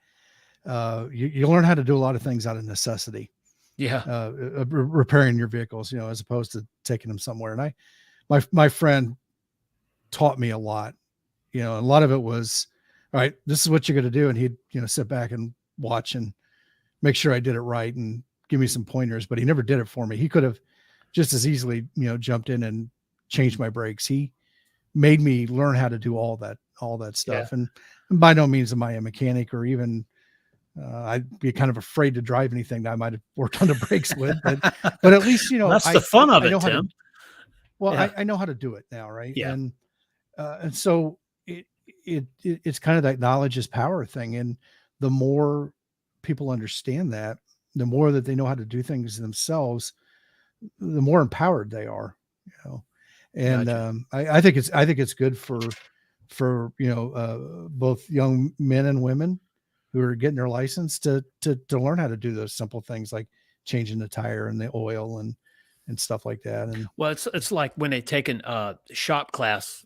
You learn how to do a lot of things out of necessity. Yeah. Repairing your vehicles, as opposed to taking them somewhere. And my friend taught me a lot, and a lot of it was, all right, this is what you're going to do. And he'd, sit back and watch and make sure I did it right and give me some pointers, but he never did it for me. He could have just as easily, jumped in and changed my brakes. He made me learn how to do all that stuff. Yeah. And by no means am I a mechanic or even, I'd be kind of afraid to drive anything that I might've worked on the brakes with, but at least, that's the fun of it, Tim. I know how to do it now. Right. Yeah. And so it's kind of that knowledge is power thing. And the more people understand that, the more that they know how to do things themselves, the more empowered they are, And Gotcha. I think it's good for both young men and women who are getting their license to learn how to do those simple things like changing the tire and the oil and stuff like that. And Well, it's like when they taken shop class,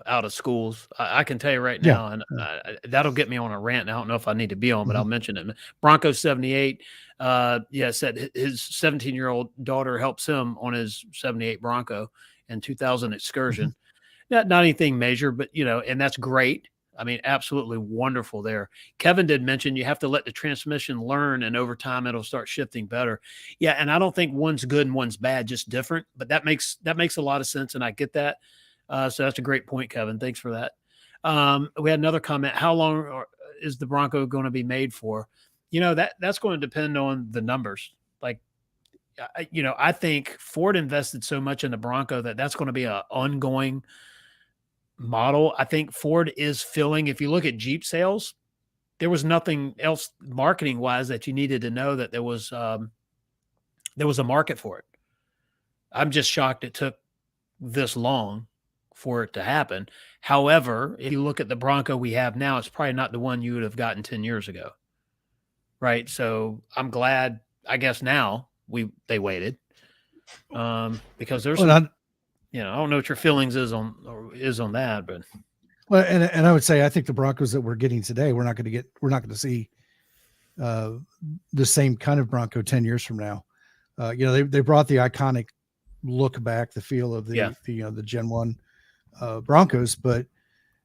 out of schools. I can tell you right yeah, now, and yeah. that'll get me on a rant. I don't know if I need to be on, but I'll Mhm. mention it. Bronco 78. Yeah, said his 17-year-old daughter helps him on his 78 Bronco in 2000 Mhm. excursion. Not anything major, but and that's great. I mean, absolutely wonderful there. Kevin did mention you have to let the transmission learn, and over time it'll start shifting better. Yeah, and I don't think one's good and one's bad, just different. But that makes a lot of sense, and I get that. So that's a great point, Kevin. Thanks for that. We had another comment. How long is the Bronco going to be made for? That's going to depend on the numbers. Like, I think Ford invested so much in the Bronco that's going to be an ongoing model. I think Ford is filling. If you look at Jeep sales, there was nothing else marketing wise that you needed to know that there was a market for it. I'm just shocked it took this long for it to happen. However, if you look at the Bronco we have now, it's probably not the one you would have gotten 10 years ago. Right. So I'm glad, I guess now they waited. Because there's Well, some, I don't know what your feelings is on that, but and I would say I think the Broncos that we're getting today, we're not going to see the same kind of Bronco 10 years from now. They brought the iconic look back, the feel of yeah, the Gen 1 Broncos, but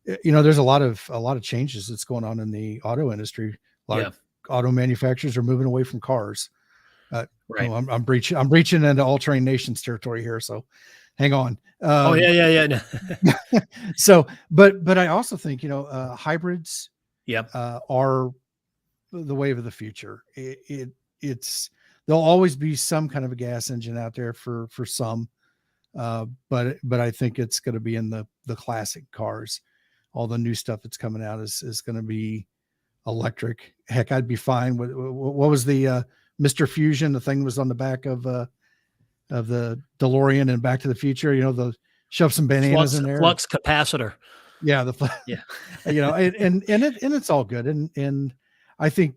there's a lot of changes that's going on in the auto industry. A lot yeah, of auto manufacturers are moving away from cars. right. I'm breaching into All Train Nations territory here, so hang on. Oh yeah, yeah, yeah. So, but I also think hybrids Yeah, are the wave of the future. It's there'll always be some kind of a gas engine out there for some, but I think it's going to be in the classic cars. All the new stuff that's coming out is going to be electric. Heck, I'd be fine with what was the Mr. Fusion? The thing was on the back of the DeLorean and Back to the Future. The shove some bananas in there. flux capacitor. Yeah, Yeah, and it's all good, and I think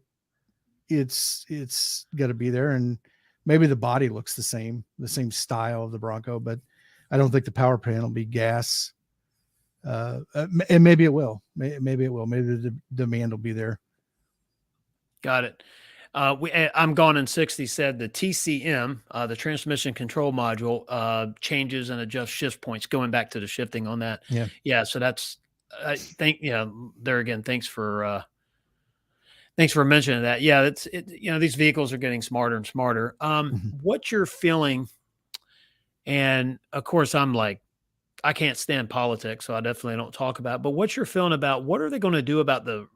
it's got to be there, and maybe the body looks the same style of the Bronco, but I don't think the power plant will be gas. And maybe it will. Maybe it will. Maybe the demand will be there. got it. I'm Gone in 60 said the TCM, the transmission control module, changes and adjusts shift points, going back to the shifting on that. Yeah. Yeah. So that's, I think, there again, thanks for mentioning that. Yeah. These vehicles are getting smarter and smarter. Mhm. What you're feeling, and of course, I'm like, I can't stand politics, so I definitely don't talk about it, but what you're feeling about, what are they going to do about the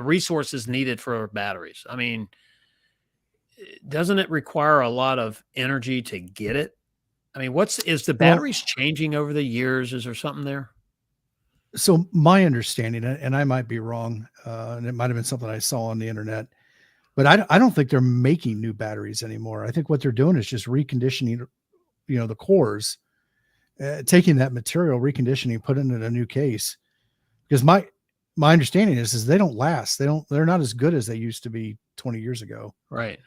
resources needed for batteries? I mean, doesn't it require a lot of energy to get it? I mean, is the Well, batteries changing over the years? Is there something there? so my understanding, and I might be wrong, and it might have been something I saw on the internet, but I don't think they're making new batteries anymore. I think what they're doing is just reconditioning, the cores, taking that material, reconditioning, putting it in a new case. Because my understanding is they don't last. They're not as good as they used to be 20 years ago. Right.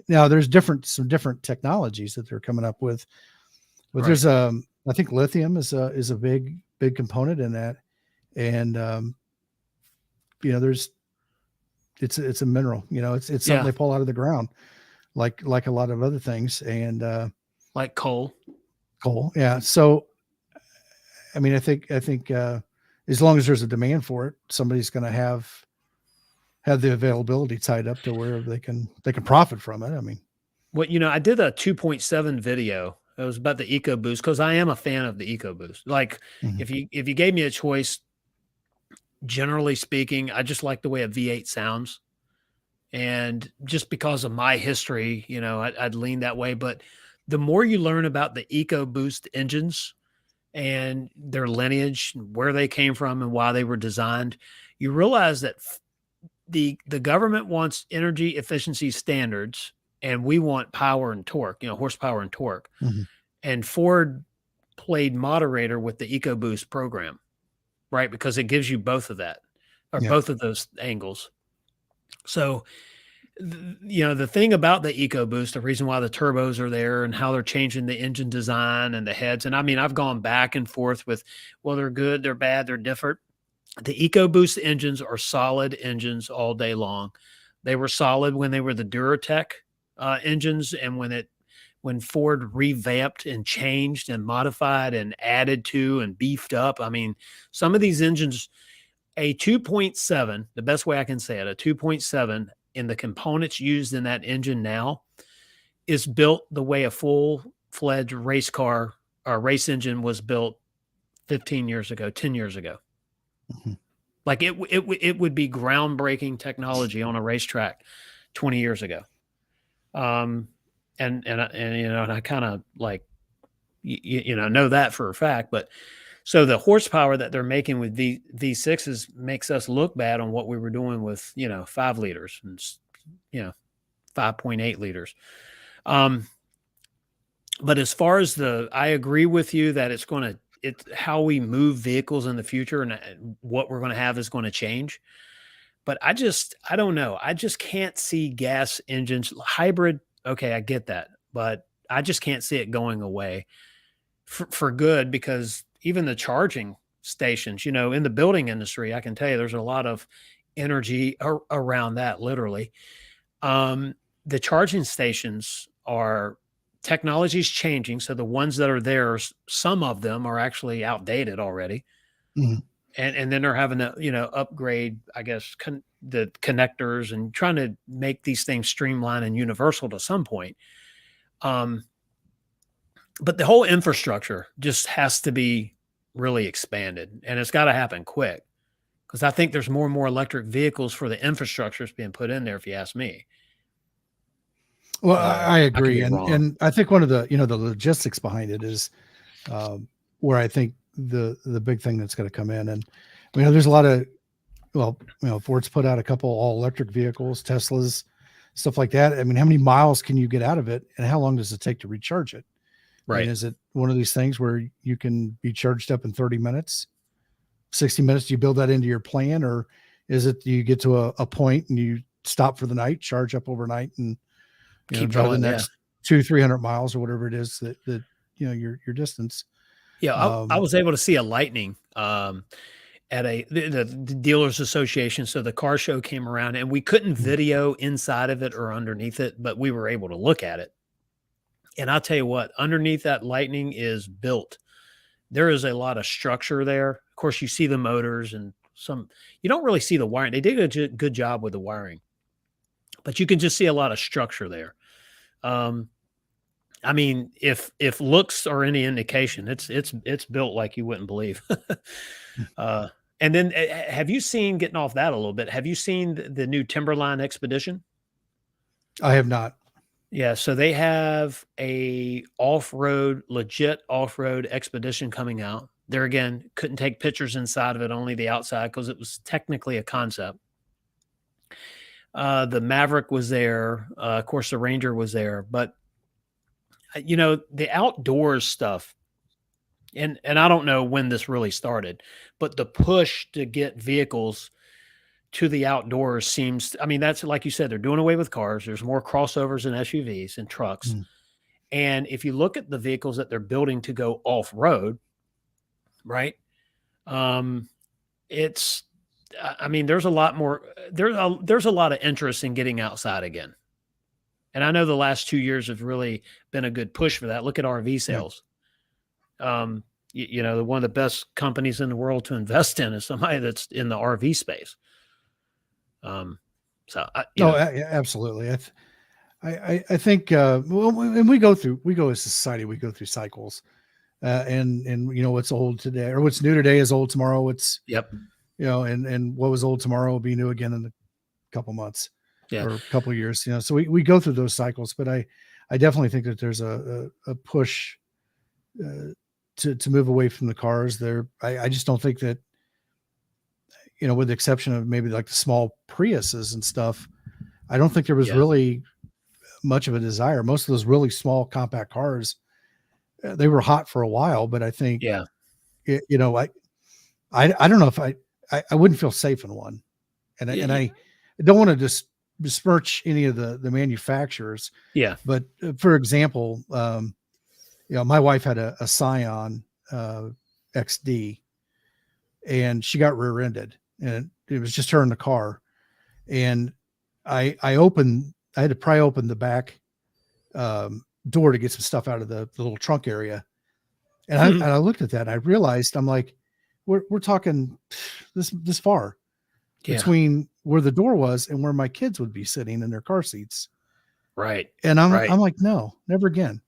Now there's some different technologies that they're coming up with, but Right. there's I think lithium is a big component in that, and there's it's a mineral. It's something Yeah. they pull out of the ground, like a lot of other things, and Like coal. coal. Yeah. So I mean, I think as long as there's a demand for it, somebody's going to have the availability tied up to where they can profit from it. I mean, Well, I did a 2.7 video. It was about the EcoBoost because I am a fan of the EcoBoost. Like, mhm. if you gave me a choice, generally speaking, I just like the way a V8 sounds. And just because of my history, I'd lean that way. But the more you learn about the EcoBoost engines and their lineage, where they came from and why they were designed, you realize that the government wants energy efficiency standards and we want power and torque, horsepower and torque. Mhm. And Ford played moderator with the EcoBoost program, right? Because it gives you both of that, or Yeah. both of those angles. So, the thing about the EcoBoost, the reason why the turbos are there and how they're changing the engine design and the heads. And I mean, I've gone back and forth with, well, they're good, they're bad, they're different. The EcoBoost engines are solid engines all day long. They were solid when they were the Duratec engines, and when Ford revamped and changed and modified and added to and beefed up. I mean, some of these engines, a 2.7, the best way I can say it, a 2.7 in the components used in that engine now is built the way a full-fledged race car or race engine was built 15 years ago, 10 years ago. Mhm. Like it would be groundbreaking technology on a racetrack 20 years ago. And I kind of like, know that for a fact, but so the horsepower that they're making with V6s makes us look bad on what we were doing with, 5 liters and, 5.8 liters. But as far as I agree with you that it's how we move vehicles in the future and what we're going to have is going to change. But I don't know. I just can't see gas engines, hybrid. Okay, I get that, but I just can't see it going away for good, because even the charging stations, in the building industry, I can tell you there's a lot of energy around that, literally. The charging stations technology's changing. So the ones that are there, some of them are actually outdated already. Mhm. And then they're having to, upgrade, I guess, the connectors and trying to make these things streamlined and universal to some point. But the whole infrastructure just has to be really expanded, and it's got to happen quick, because I think there's more and more electric vehicles for the infrastructure being put in there, if you ask me. Well, I I could agree. be wrong. And I think one of the, the logistics behind it is where I think the big thing that's going to come in. And, there's a lot of, Ford's put out a couple all electric vehicles, Teslas, stuff like that. I mean, how many miles can you get out of it, and how long does it take to recharge it? Right. I mean, is it one of these things where you can be charged up in 30 minutes, 60 minutes? Do you build that into your plan, or is it you get to a point and you stop for the night, charge up overnight, and Keep drive going, the next 200-300 miles or whatever it is that your distance. Yeah, I was able to see a Lightning at the dealers association. So the car show came around, and we couldn't video inside of it or underneath it, but we were able to look at it. And I'll tell you what, underneath that Lightning is built. There is a lot of structure there. Of course, you see the motors and you don't really see the wiring. They did a good job with the wiring, but you can just see a lot of structure there. I mean, if looks are any indication, it's built like you wouldn't believe. And then have you seen, getting off that a little bit, have you seen the new Timberline Expedition? I have not. Yeah, so they have a legit off-road Expedition coming out. There again, couldn't take pictures inside of it, only the outside, because it was technically a concept. The Maverick was there. Of course, the Ranger was there. But, the outdoors stuff, and I don't know when this really started, but the push to get vehicles to the outdoors seems, that's like you said, they're doing away with cars. There's more crossovers and SUVs and trucks. Mm. And if you look at the vehicles that they're building to go off-road, right? There's a lot more, there's a lot of interest in getting outside again. And I know the last 2 years have really been a good push for that. Look at RV sales. Yeah. One of the best companies in the world to invest in is somebody that's in the RV space. Absolutely. I think, and we go as a society, we go through cycles, and what's old today or what's new today is old tomorrow. And what was old tomorrow will be new again in a couple months or a couple of years, so we go through those cycles, but I definitely think that there's a push, to move away from the cars there. I just don't think that, with the exception of maybe like the small Priuses and stuff, I don't think there was really much of a desire. Most of those really small compact cars, they were hot for a while, but I think, Yeah. you know, I don't know if I wouldn't feel safe in one. And I don't want to just besmirch any of the manufacturers, Yeah. but for example, you know, my wife had a Scion XD, and she got rear-ended, and it was just her in the car. And I had to pry open the back door to get some stuff out of the little trunk area. And I looked at that and I realized, I'm like, we're talking this far between where the door was and where my kids would be sitting in their car seats. Right. And I'm like, no, never again.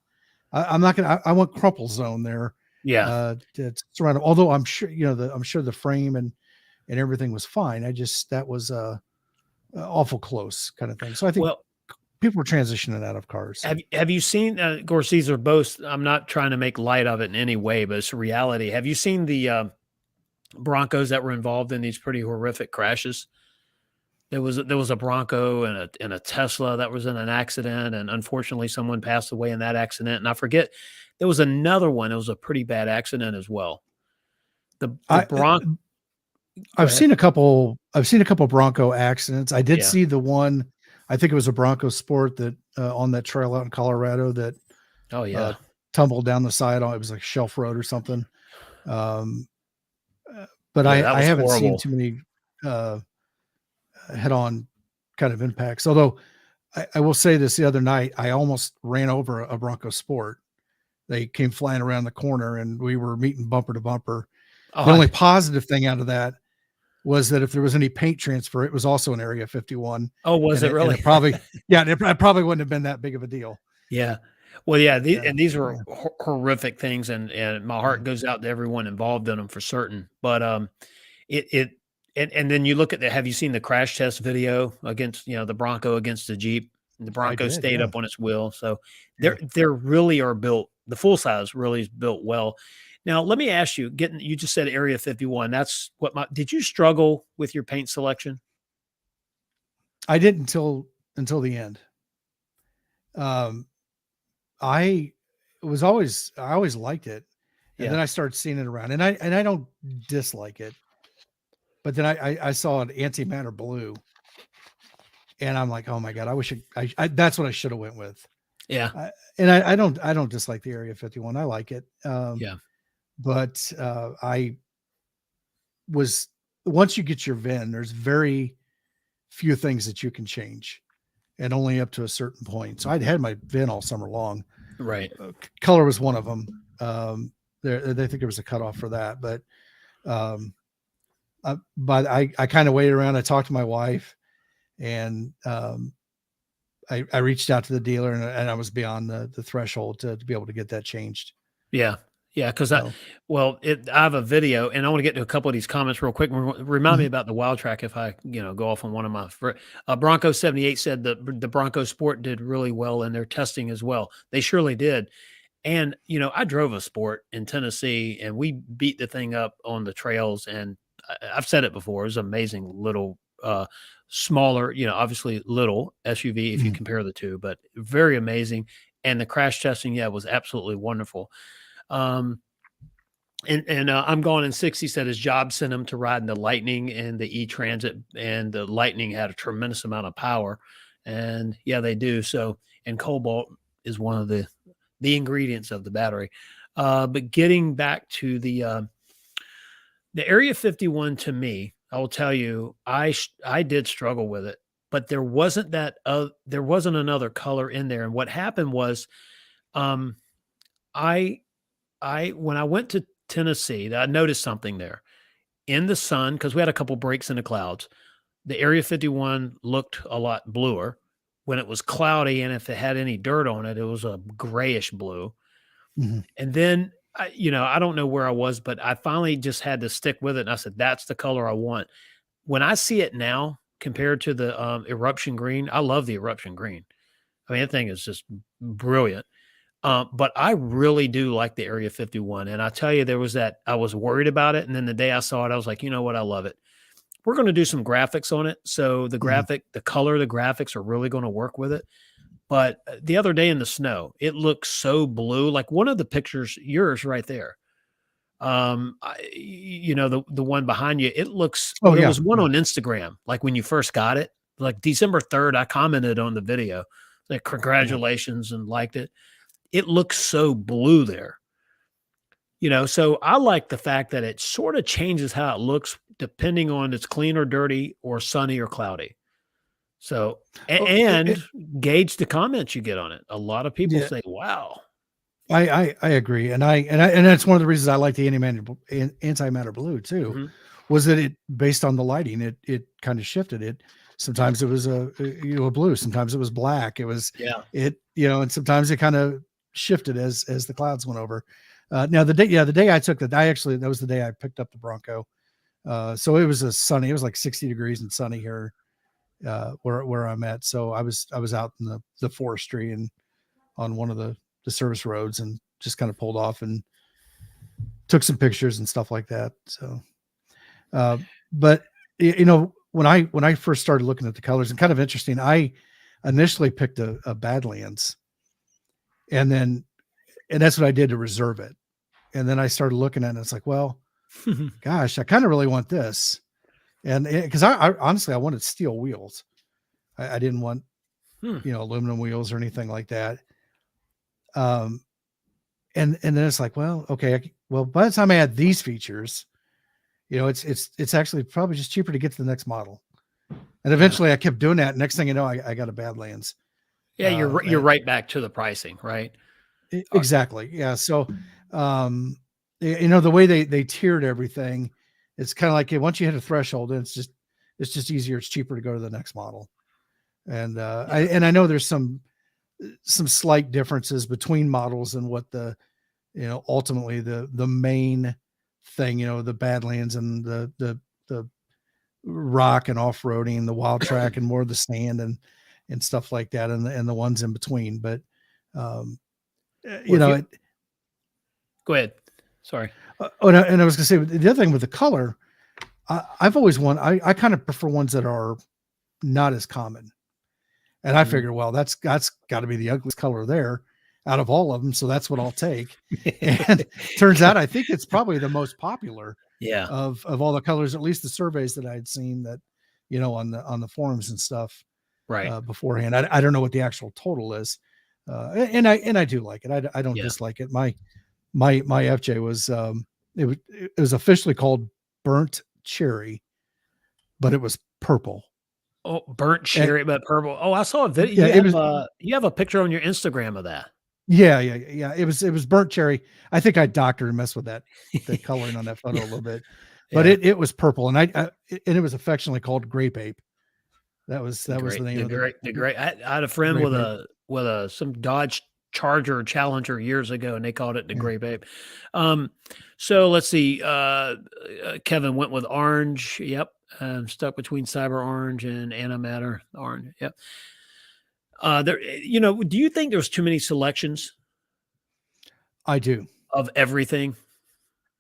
I'm not going to, I want crumple zone there. Yeah. To surround, although I'm sure, you know, I'm sure the frame and everything was fine. That was awful close kind of thing. So I think people are transitioning out of cars. Have you seen, of course, these are both, I'm not trying to make light of it in any way, but it's a reality. Have you seen the Broncos that were involved in these pretty horrific crashes? There was a Bronco and a Tesla that was in an accident, and unfortunately someone passed away in that accident. And I forget, there was another one. It was a pretty bad accident as well. I've seen a couple Bronco accidents. I did see the one, I think it was a Bronco Sport that on that trail out in Colorado that tumbled down the side on, it was like Shelf Road or something. But I haven't seen too many head-on kind of impacts. Although I will say this, the other night, I almost ran over a Bronco Sport. They came flying around the corner and we were meeting bumper to bumper. The only positive thing out of that was that if there was any paint transfer, it was also an Area 51. Oh, was it really? It probably, it probably wouldn't have been that big of a deal. Yeah. Well, yeah. And these were horrific things, and my heart goes out to everyone involved in them for certain. But and then you look at have you seen the crash test video against, you know, the Bronco against the Jeep? And the Bronco stayed up on its wheel. So they're really are built, the full size really is built well. Now, let me ask you, you just said Area 51. That's what did you struggle with your paint selection? I did until the end. I always liked it. And then I started seeing it around, and I don't dislike it, but then I saw an antimatter blue, and I'm like, oh my God, I wish that's what I should have went with. Yeah. And I don't dislike the Area 51. I like it. But once you get your VIN, there's very few things that you can change, and only up to a certain point. So I'd had my VIN all summer long. Right. Color was one of them. They think there was a cutoff for that, but I kind of waited around. I talked to my wife, and I reached out to the dealer, and I was beyond the threshold to be able to get that changed. Yeah. Yeah, because I have a video, and I want to get to a couple of these comments real quick. Remind me about the Wild Track if I, go off on one of my. Bronco 78 said the Bronco Sport did really well in their testing as well. They surely did. And, I drove a Sport in Tennessee, and we beat the thing up on the trails. And I've said it before, it was an amazing little, smaller, obviously little SUV if you compare the two, but very amazing. And the crash testing, was absolutely wonderful. I'm Gone in 60 said his job sent him to ride in the Lightning and the E-Transit, and the Lightning had a tremendous amount of power, and they do. So, and cobalt is one of the ingredients of the battery. But getting back to the Area 51, to me, I will tell you, I did struggle with it, but there wasn't there wasn't another color in there. And what happened was, when I went to Tennessee, I noticed something there in the sun, because we had a couple breaks in the clouds. The Area 51 looked a lot bluer when it was cloudy, and if it had any dirt on it, it was a grayish blue. Mm-hmm. And then, I don't know where I was, but I finally just had to stick with it. And I said, that's the color I want. When I see it now compared to the eruption green, I love the eruption green. I mean, that thing is just brilliant. But I really do like the Area 51. And I tell you, there was I was worried about it. And then the day I saw it, I was like, you know what? I love it. We're going to do some graphics on it. So the color, the graphics are really going to work with it. But the other day in the snow, it looks so blue. Like one of the pictures, yours right there. The one behind you, it looks, Oh there yeah. was one on Instagram, like when you first got it, like December 3rd, I commented on the video, like congratulations and liked it. It looks so blue there, so I like the fact that it sort of changes how it looks depending on it's clean or dirty or sunny or cloudy. So, and gauge the comments you get on it. A lot of people say, wow. I agree. And that's one of the reasons I like the antimatter blue too, was that it, based on the lighting, it kind of shifted it. Sometimes it was a blue, sometimes it was black. It was, and sometimes it kind of shifted as the clouds went over. Now the day I took that was the day I picked up the Bronco. So it was it was like 60 degrees and sunny here, where I'm at. So I was out in the forestry and on one of the service roads and just kind of pulled off and took some pictures and stuff like that. So, but when I first started looking at the colors, and kind of interesting, I initially picked a Badlands, and that's what I did to reserve it. And then I started looking at it and it's like, well, gosh, I kind of really want this. And because I honestly, I wanted steel wheels. I didn't want, aluminum wheels or anything like that. And then it's like, well, okay. Well, by the time I had these features, it's actually probably just cheaper to get to the next model. And eventually I kept doing that. Next thing you know, I got a Badlands. Yeah. You're right back to the pricing, right? Exactly. Yeah. So, the way they tiered everything, it's kind of like once you hit a threshold, it's just easier. It's cheaper to go to the next model. And, I know there's some slight differences between models and what ultimately the main thing, the Badlands and the rock and off-roading, the wild track and more of the sand and stuff like that. And the ones in between, but, go ahead. Sorry. And I was gonna say the other thing with the color, I've always I kind of prefer ones that are not as common. And I figure, well, that's got to be the ugliest color there out of all of them. So that's what I'll take. And turns out, I think it's probably the most popular of all the colors, at least the surveys that I'd seen that, on the forums and stuff beforehand. I don't know what the actual total is. And I do like it. I don't dislike it. My FJ was, it was officially called burnt cherry, but it was purple. Oh, burnt cherry, but purple. Oh, I saw a video. You have a picture on your Instagram of that. Yeah. It was burnt cherry. I think I doctored and messed with the coloring on that photo a little bit, but it was purple, and and it was affectionately called grape ape. That was the name of the great. I had a friend with some Dodge Charger Challenger years ago, and they called it the grape ape. So let's see. Kevin went with orange. Yep. Stuck between Cyber Orange and Antimatter Orange. Yep. Do you think there's too many selections? I do. Of everything?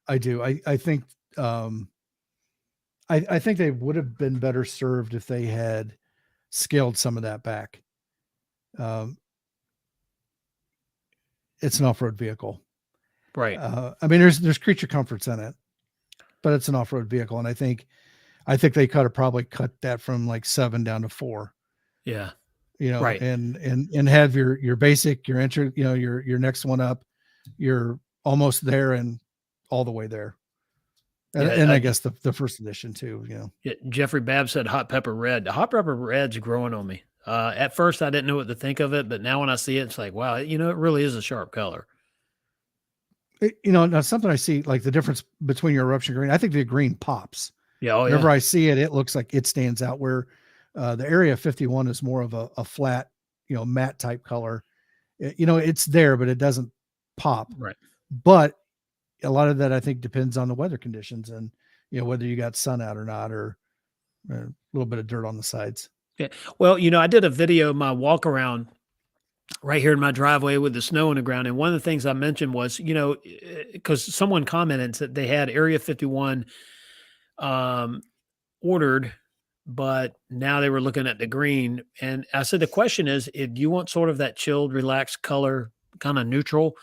I do. I think, I think they would have been better served if they had scaled some of that back. It's an off-road vehicle. Right. I mean, there's creature comforts in it, but it's an off-road vehicle. And I think they could have probably cut that from like 7 down to 4. Yeah. Right. And have your basic, your entry, your next one up, you're almost there and all the way there. And I guess the first edition too, Jeffrey Babb said hot pepper red. The hot pepper red's growing on me. At first I didn't know what to think of it, but now when I see it, it's like, wow, it really is a sharp color. Now something I see, like the difference between your eruption green, I think the green pops. Yeah. Whenever I see it, it looks like it stands out, where the Area 51 is more of a flat, matte type color. It's there, but it doesn't pop. Right. But a lot of that, I think, depends on the weather conditions and, whether you got sun out or not, or a little bit of dirt on the sides. Yeah. Well, I did a video of my walk around right here in my driveway with the snow on the ground. And one of the things I mentioned was, because someone commented that they had Area 51 ordered but now they were looking at the green. And I said, the question is, if you want sort of that chilled, relaxed color, kind of neutral,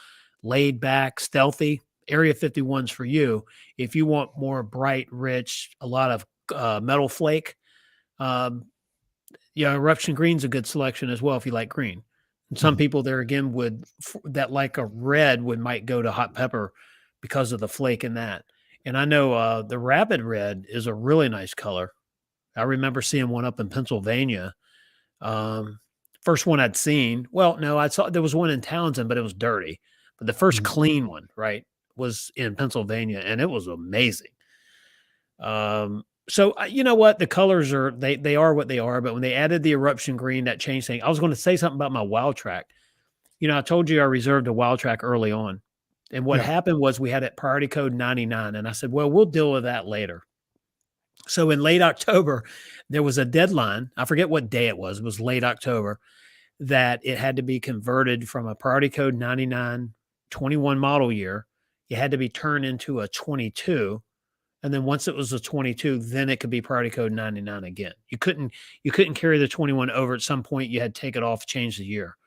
laid back, stealthy, Area 51's for you. If you want more bright, rich, a lot of metal flake, um, yeah, eruption green's a good selection as well if you like green. And some people there again that like a red might go to hot pepper because of the flake in that. And I know the rapid red is a really nice color. I remember seeing one up in Pennsylvania. First one I'd seen. Well, no, I saw there was one in Townsend, but it was dirty. But the first clean one, right, was in Pennsylvania, and it was amazing. So you know what? The colors are they are what they are. But when they added the eruption green, that changed things. I was going to say something about my Wild Track. You know, I told you I reserved a Wild Track early on, and what happened was we had it priority code 99, and I said, well, we'll deal with that later. So in late October, there was a deadline. I forget what day it was. It was late October that it had to be converted from a priority code 99 21 model year. It had to be turned into a 22. And then once it was a 22, then it could be priority code 99 again. You couldn't carry the 21 over. At some point, you had to take it off, change the year.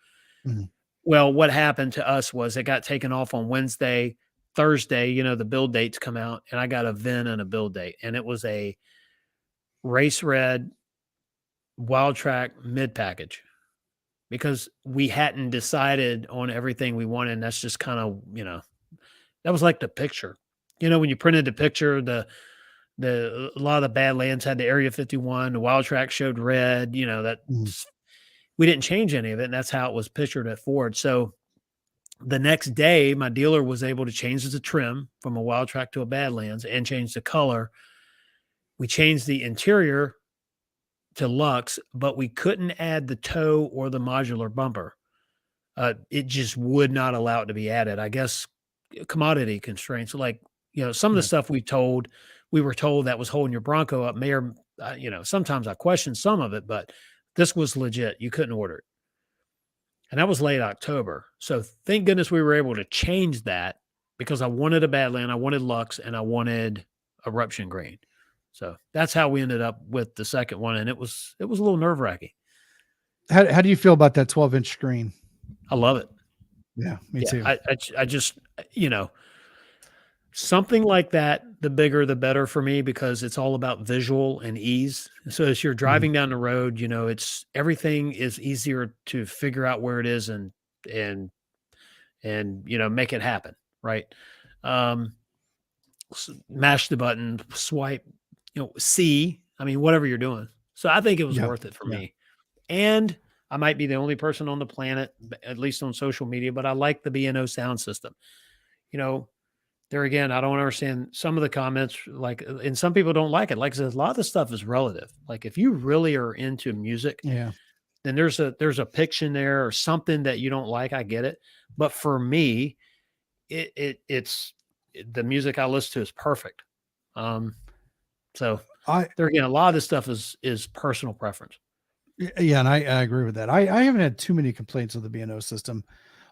Mm-hmm. Well, what happened to us was it got taken off on Wednesday. Thursday, you know, the build dates come out, and I got a VIN and a build date, and it was a race red Wild Track mid package because we hadn't decided on everything we wanted. And that's just kind of, you know, that was like the picture. You know, when you printed the picture, a lot of the Badlands had the Area 51, the Wild Track showed red, you know, that we didn't change any of it. And that's how it was pictured at Ford. So the next day, my dealer was able to change the trim from a Wild Track to a Badlands and change the color. We changed the interior to Luxe, but we couldn't add the toe or the modular bumper. It just would not allow it to be added. I guess commodity constraints, like, you know, some of the stuff we were told that was holding your Bronco up may or, you know, sometimes I question some of it, but this was legit. You couldn't order it. And that was late October. So thank goodness we were able to change that because I wanted a Badland, I wanted Luxe, and I wanted eruption green. So that's how we ended up with the second one. And it was a little nerve-wracking. How do you feel about that 12-inch screen? I love it. Yeah, me too. I just, you know, something like that, the bigger, the better for me, because it's all about visual and ease. So as you're driving down the road, you know, everything is easier to figure out where it is and, you know, make it happen. Right. Mash the button, swipe, you know, see, I mean, whatever you're doing. So I think it was worth it for me. And I might be the only person on the planet, at least on social media, but I like the B&O sound system. You know, there again, I don't understand some of the comments, like, and some people don't like it. Like I said, a lot of the stuff is relative. Like if you really are into music, then there's a fiction there or something that you don't like. I get it. But for me, it's the music I listen to is perfect. So there again, a lot of this stuff is personal preference. Yeah, and I agree with that. I haven't had too many complaints with the B&O system,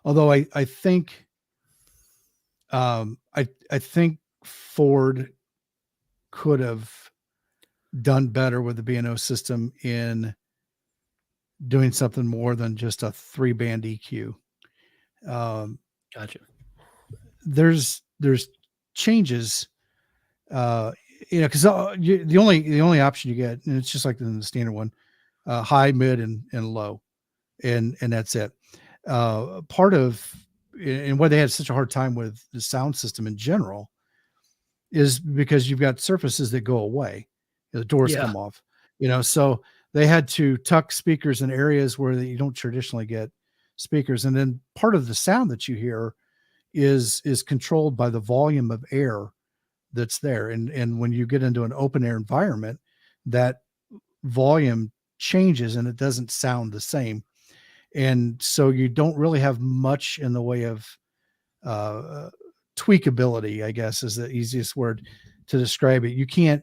although I think I think Ford could have done better with the B&O system in doing something more than just a 3-band EQ. Gotcha. There's changes, you know, because the only option you get, and it's just like the standard one, high, mid, and low, and that's it. Part of and why they had such a hard time with the sound system in general is because you've got surfaces that go away, the doors come off, you know, so they had to tuck speakers in areas where you don't traditionally get speakers, and then part of the sound that you hear is controlled by the volume of air that's there, and when you get into an open air environment, that volume changes and it doesn't sound the same. And so you don't really have much in the way of tweakability, I guess is the easiest word to describe it. You can't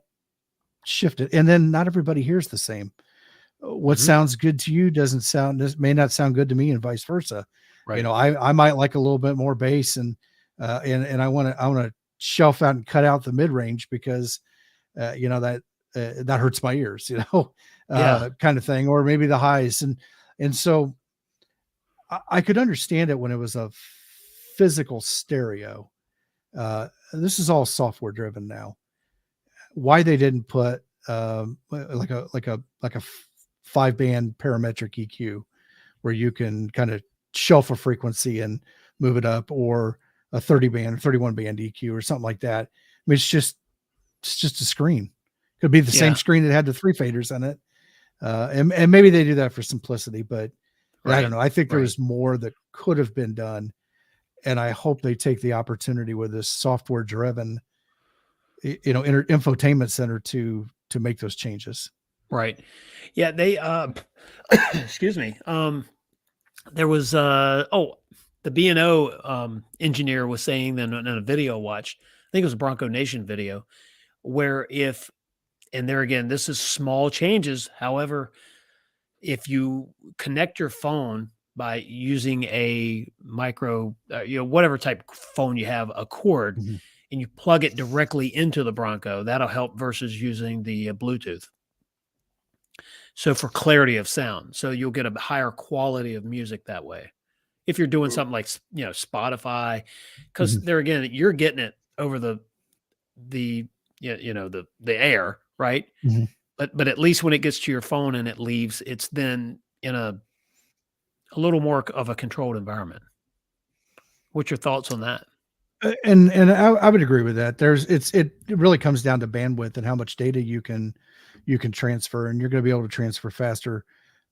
shift it. And then not everybody hears the same. What sounds good to you may not sound good to me, and vice versa. Right. You know, I might like a little bit more bass and I want to shelf out and cut out the mid range because, you know, that hurts my ears, Yeah. kind of thing, or maybe the highs. And so I could understand it when it was a physical stereo. This is all software driven now. Why they didn't put like a 5-band parametric EQ where you can kind of shelf a frequency and move it up, or a 30-band or 31-band EQ or something like that. I mean, it's just a screen. Could be the same screen that had the 3 faders in it. And maybe they do that for simplicity, but I don't know. I think there was more that could have been done. And I hope they take the opportunity with this software driven, infotainment center to make those changes. Right. Yeah. They, excuse me. There was, the B&O engineer was saying then in a video I watched, I think it was a Bronco Nation video, where and there again, this is small changes. However, if you connect your phone by using a micro, whatever type of phone you have, a cord, Mm-hmm. and you plug it directly into the Bronco, that'll help versus using the Bluetooth. So for clarity of sound, so you'll get a higher quality of music that way. If you're doing something like, Spotify, because Mm-hmm. there again, you're getting it over the air, right? Mm-hmm. But at least when it gets to your phone and it leaves, it's then in a little more of a controlled environment. What's your thoughts on that? And I would agree with that. It really comes down to bandwidth and how much data you can transfer, and you're going to be able to transfer faster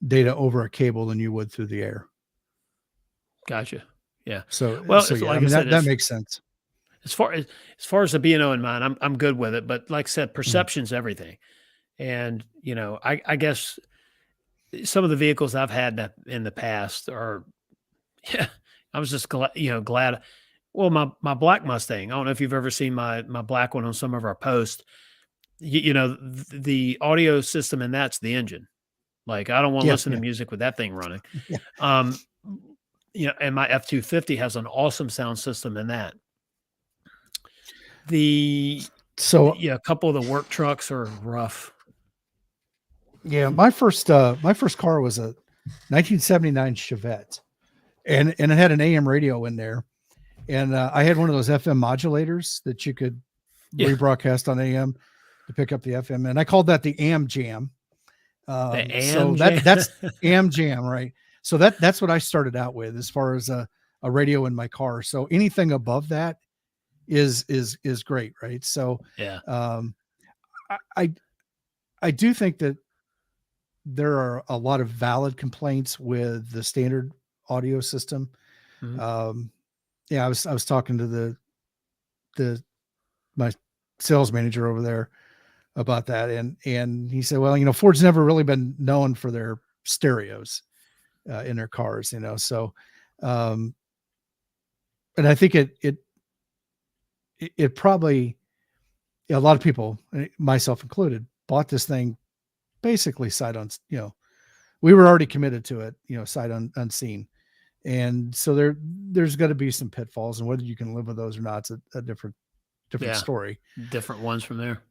data over a cable than you would through the air. Gotcha. Yeah. So like I said, that makes sense. As far as the B&O in mind, I'm good with it. But like I said, perception's everything. And, I guess some of the vehicles I've had in the past are, I was just glad. Well, my black Mustang, I don't know if you've ever seen my black one on some of our posts, the audio system in that's the engine. Like, I don't want to listen to music with that thing running. Yeah. And my F-250 has an awesome sound system in that. A couple of the work trucks are rough. Yeah, my first car was a 1979 Chevette, and it had an AM radio in there, and I had one of those FM modulators that you could rebroadcast on AM to pick up the FM, and I called that the AM Jam. That's AM Jam, right? So that's what I started out with as far as a radio in my car. So anything above that is great, right? So I do think that there are a lot of valid complaints with the standard audio system. Mm-hmm. I was talking to my sales manager over there about that, and he said, well, Ford's never really been known for their stereos in their cars, so and I think it probably, a lot of people, myself included, bought this thing basically sight on, we were already committed to it, sight unseen. And so there's got to be some pitfalls, and whether you can live with those or not, it's a different story. Different ones from there.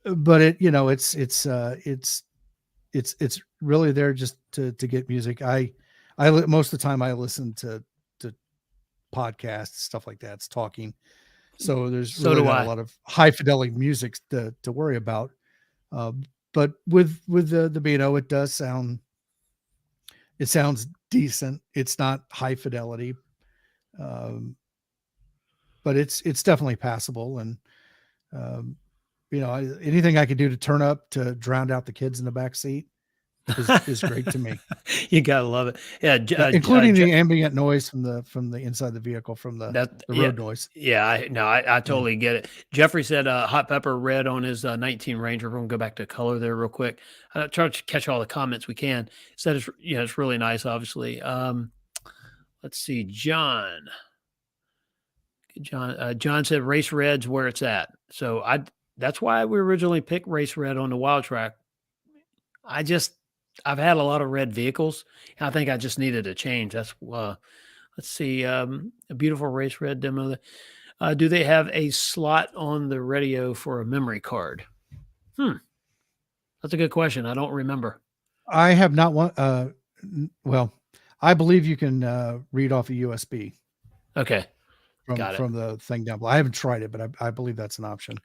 But it's really there just to get music. I most of the time I listen to podcasts, stuff like that. It's talking. So there's really not a lot of high fidelity music to worry about. But with the B&O, it does sound, it sounds decent. It's not high fidelity. But it's definitely passable. And, anything I could do to turn up to drown out the kids in the back seat is great to me. You gotta love it. Yeah. Including the ambient noise from the inside the vehicle, from the road noise. Yeah. I totally get it. Jeffrey said, hot pepper red on his 19 Ranger. We're gonna go back to color there real quick. Try to catch all the comments we can. Said it's really nice, obviously. Let's see. John said race red's where it's at. So that's why we originally picked race red on the Wild Track. I've had a lot of red vehicles. I think I just needed a change. That's let's see, a beautiful race red demo. Do they have a slot on the radio for a memory card? That's a good question. I don't remember. I have not one. Well, I believe you can read off a USB Okay. Got it. from the thing down below. I haven't tried it, but I believe that's an option.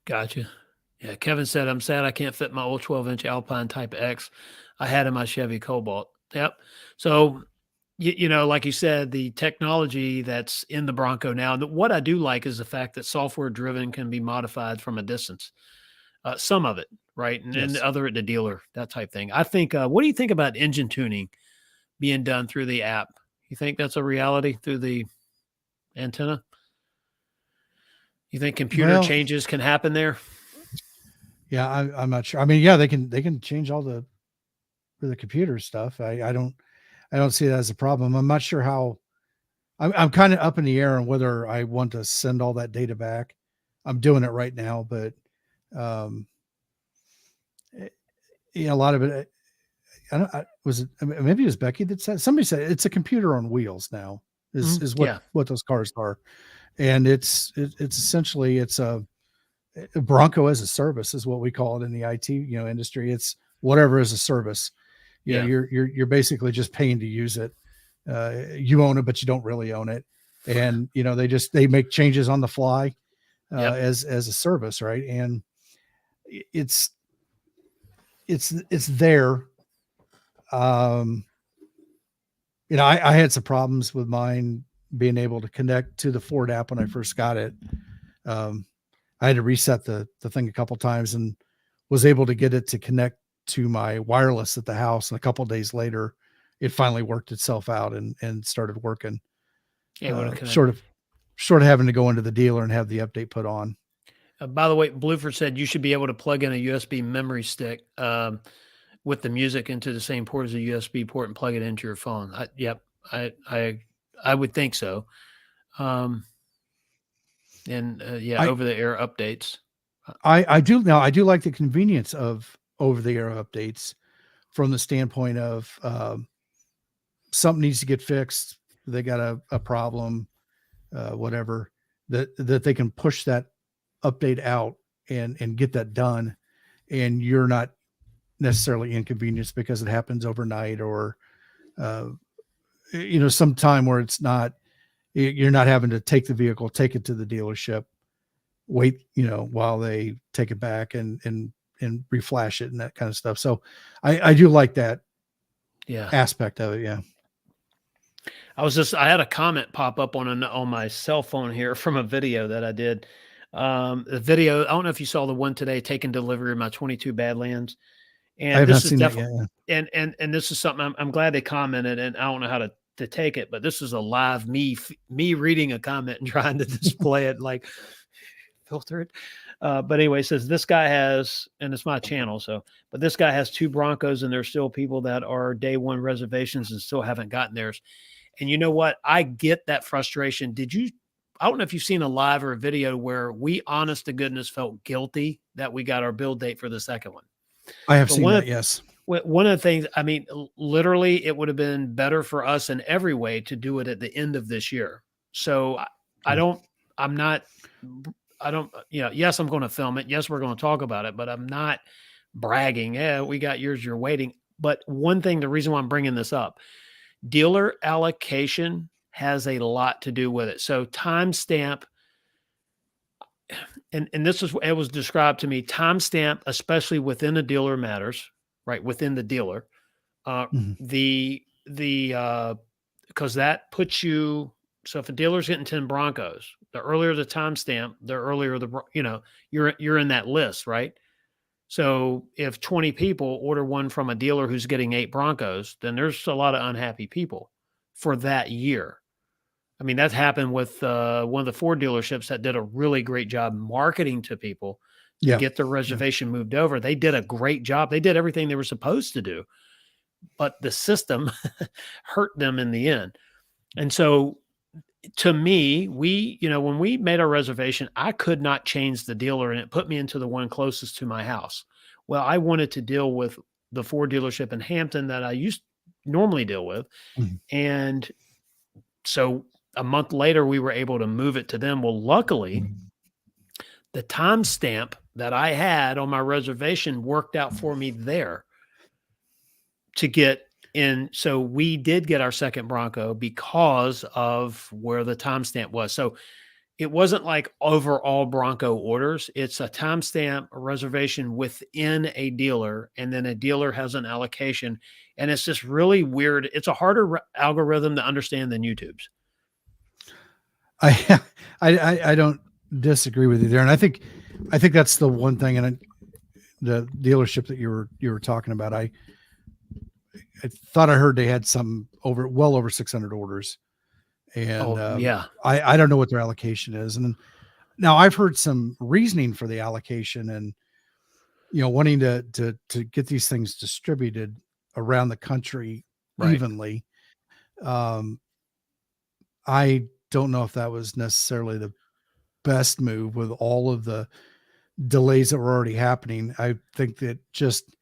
Gotcha. Yeah. Kevin said, I'm sad I can't fit my old 12-inch Alpine Type X I had in my Chevy Cobalt. Yep. So, you know, like you said, the technology that's in the Bronco now, what I do like is the fact that software driven can be modified from a distance. Some of it, right? And then Yes. the other at the dealer, that type thing. I think, what do you think about engine tuning being done through the app? You think that's a reality through the antenna? You think computer changes can happen there? Yeah, I'm not sure. I mean, yeah, they can change all the computer stuff. I don't see that as a problem. I'm not sure how. I'm kind of up in the air on whether I want to send all that data back. I'm doing it right now, but you know, a lot of it. Maybe it was Becky that said, somebody said it's a computer on wheels now is what those cars are. And it's essentially, it's a Bronco as a service is what we call it in the IT, industry. It's whatever as a service. You know, you're basically just paying to use it. You own it, but you don't really own it. And, they make changes on the fly as a service. Right. And it's there. I had some problems with mine being able to connect to the Ford app when I first got it. I had to reset the thing a couple times and was able to get it to connect to my wireless at the house. And a couple of days later, it finally worked itself out and started working. Short of having to go into the dealer and have the update put on. By the way, Blueford said you should be able to plug in a USB memory stick with the music into the same port as a USB port and plug it into your phone. I would think so. Over the air updates. I do like the convenience of over the air updates from the standpoint of something needs to get fixed. They got a problem, whatever, that they can push that update out and get that done. And you're not necessarily inconvenienced because it happens overnight or, some time where you're not having to take the vehicle, take it to the dealership, wait, while they take it back and reflash it and that kind of stuff. So I do like that aspect of it. Yeah. I had a comment pop up on my cell phone here from a video that I did. The video, I don't know if you saw the one today, taking delivery of my 22 Badlands. And I have not seen that yet. Yeah. And this is something I'm glad they commented, and I don't know how to take it, but this is a live me reading a comment and trying to display it, like filter it. But anyway, it says this guy has, and it's my channel. But this guy has 2 Broncos and there's still people that are day one reservations and still haven't gotten theirs. And you know what? I get that frustration. I don't know if you've seen a live or a video where we honest to goodness felt guilty that we got our build date for the second one. I have seen that. Yes. One of the things, I mean, literally it would have been better for us in every way to do it at the end of this year. So yes, I'm going to film it. Yes, we're going to talk about it, but I'm not bragging. Yeah, we got yours, you're waiting. But one thing, the reason why I'm bringing this up, dealer allocation has a lot to do with it. So timestamp, and this is, it was described to me, timestamp, especially within a dealer matters, right? Within the dealer, because that puts you, so if a dealer's getting 10 Broncos, the earlier the timestamp, the earlier you're in that list, right? So if 20 people order one from a dealer who's getting 8 Broncos, then there's a lot of unhappy people for that year. I mean, that's happened with one of the Ford dealerships that did a really great job marketing to people to get their reservation moved over. They did a great job. They did everything they were supposed to do, but the system hurt them in the end. And so to me, when we made our reservation, I could not change the dealer, and it put me into the one closest to my house. Well, I wanted to deal with the Ford dealership in Hampton that I normally deal with. And so a month later, we were able to move it to them. Well, luckily, the timestamp that I had on my reservation worked out for me there to get in. So we did get our second Bronco because of where the timestamp was. So it wasn't like overall Bronco orders. It's a timestamp, a reservation within a dealer, and then a dealer has an allocation. And it's just really weird. It's a harder algorithm to understand than YouTube's. I don't disagree with you there, and I think that's the one thing. And the dealership that you were talking about, I thought I heard they had some well over 600 orders, and yeah, I don't know what their allocation is. And now I've heard some reasoning for the allocation, and wanting to get these things distributed around the country evenly. I don't know if that was necessarily the best move with all of the delays that were already happening. I think that just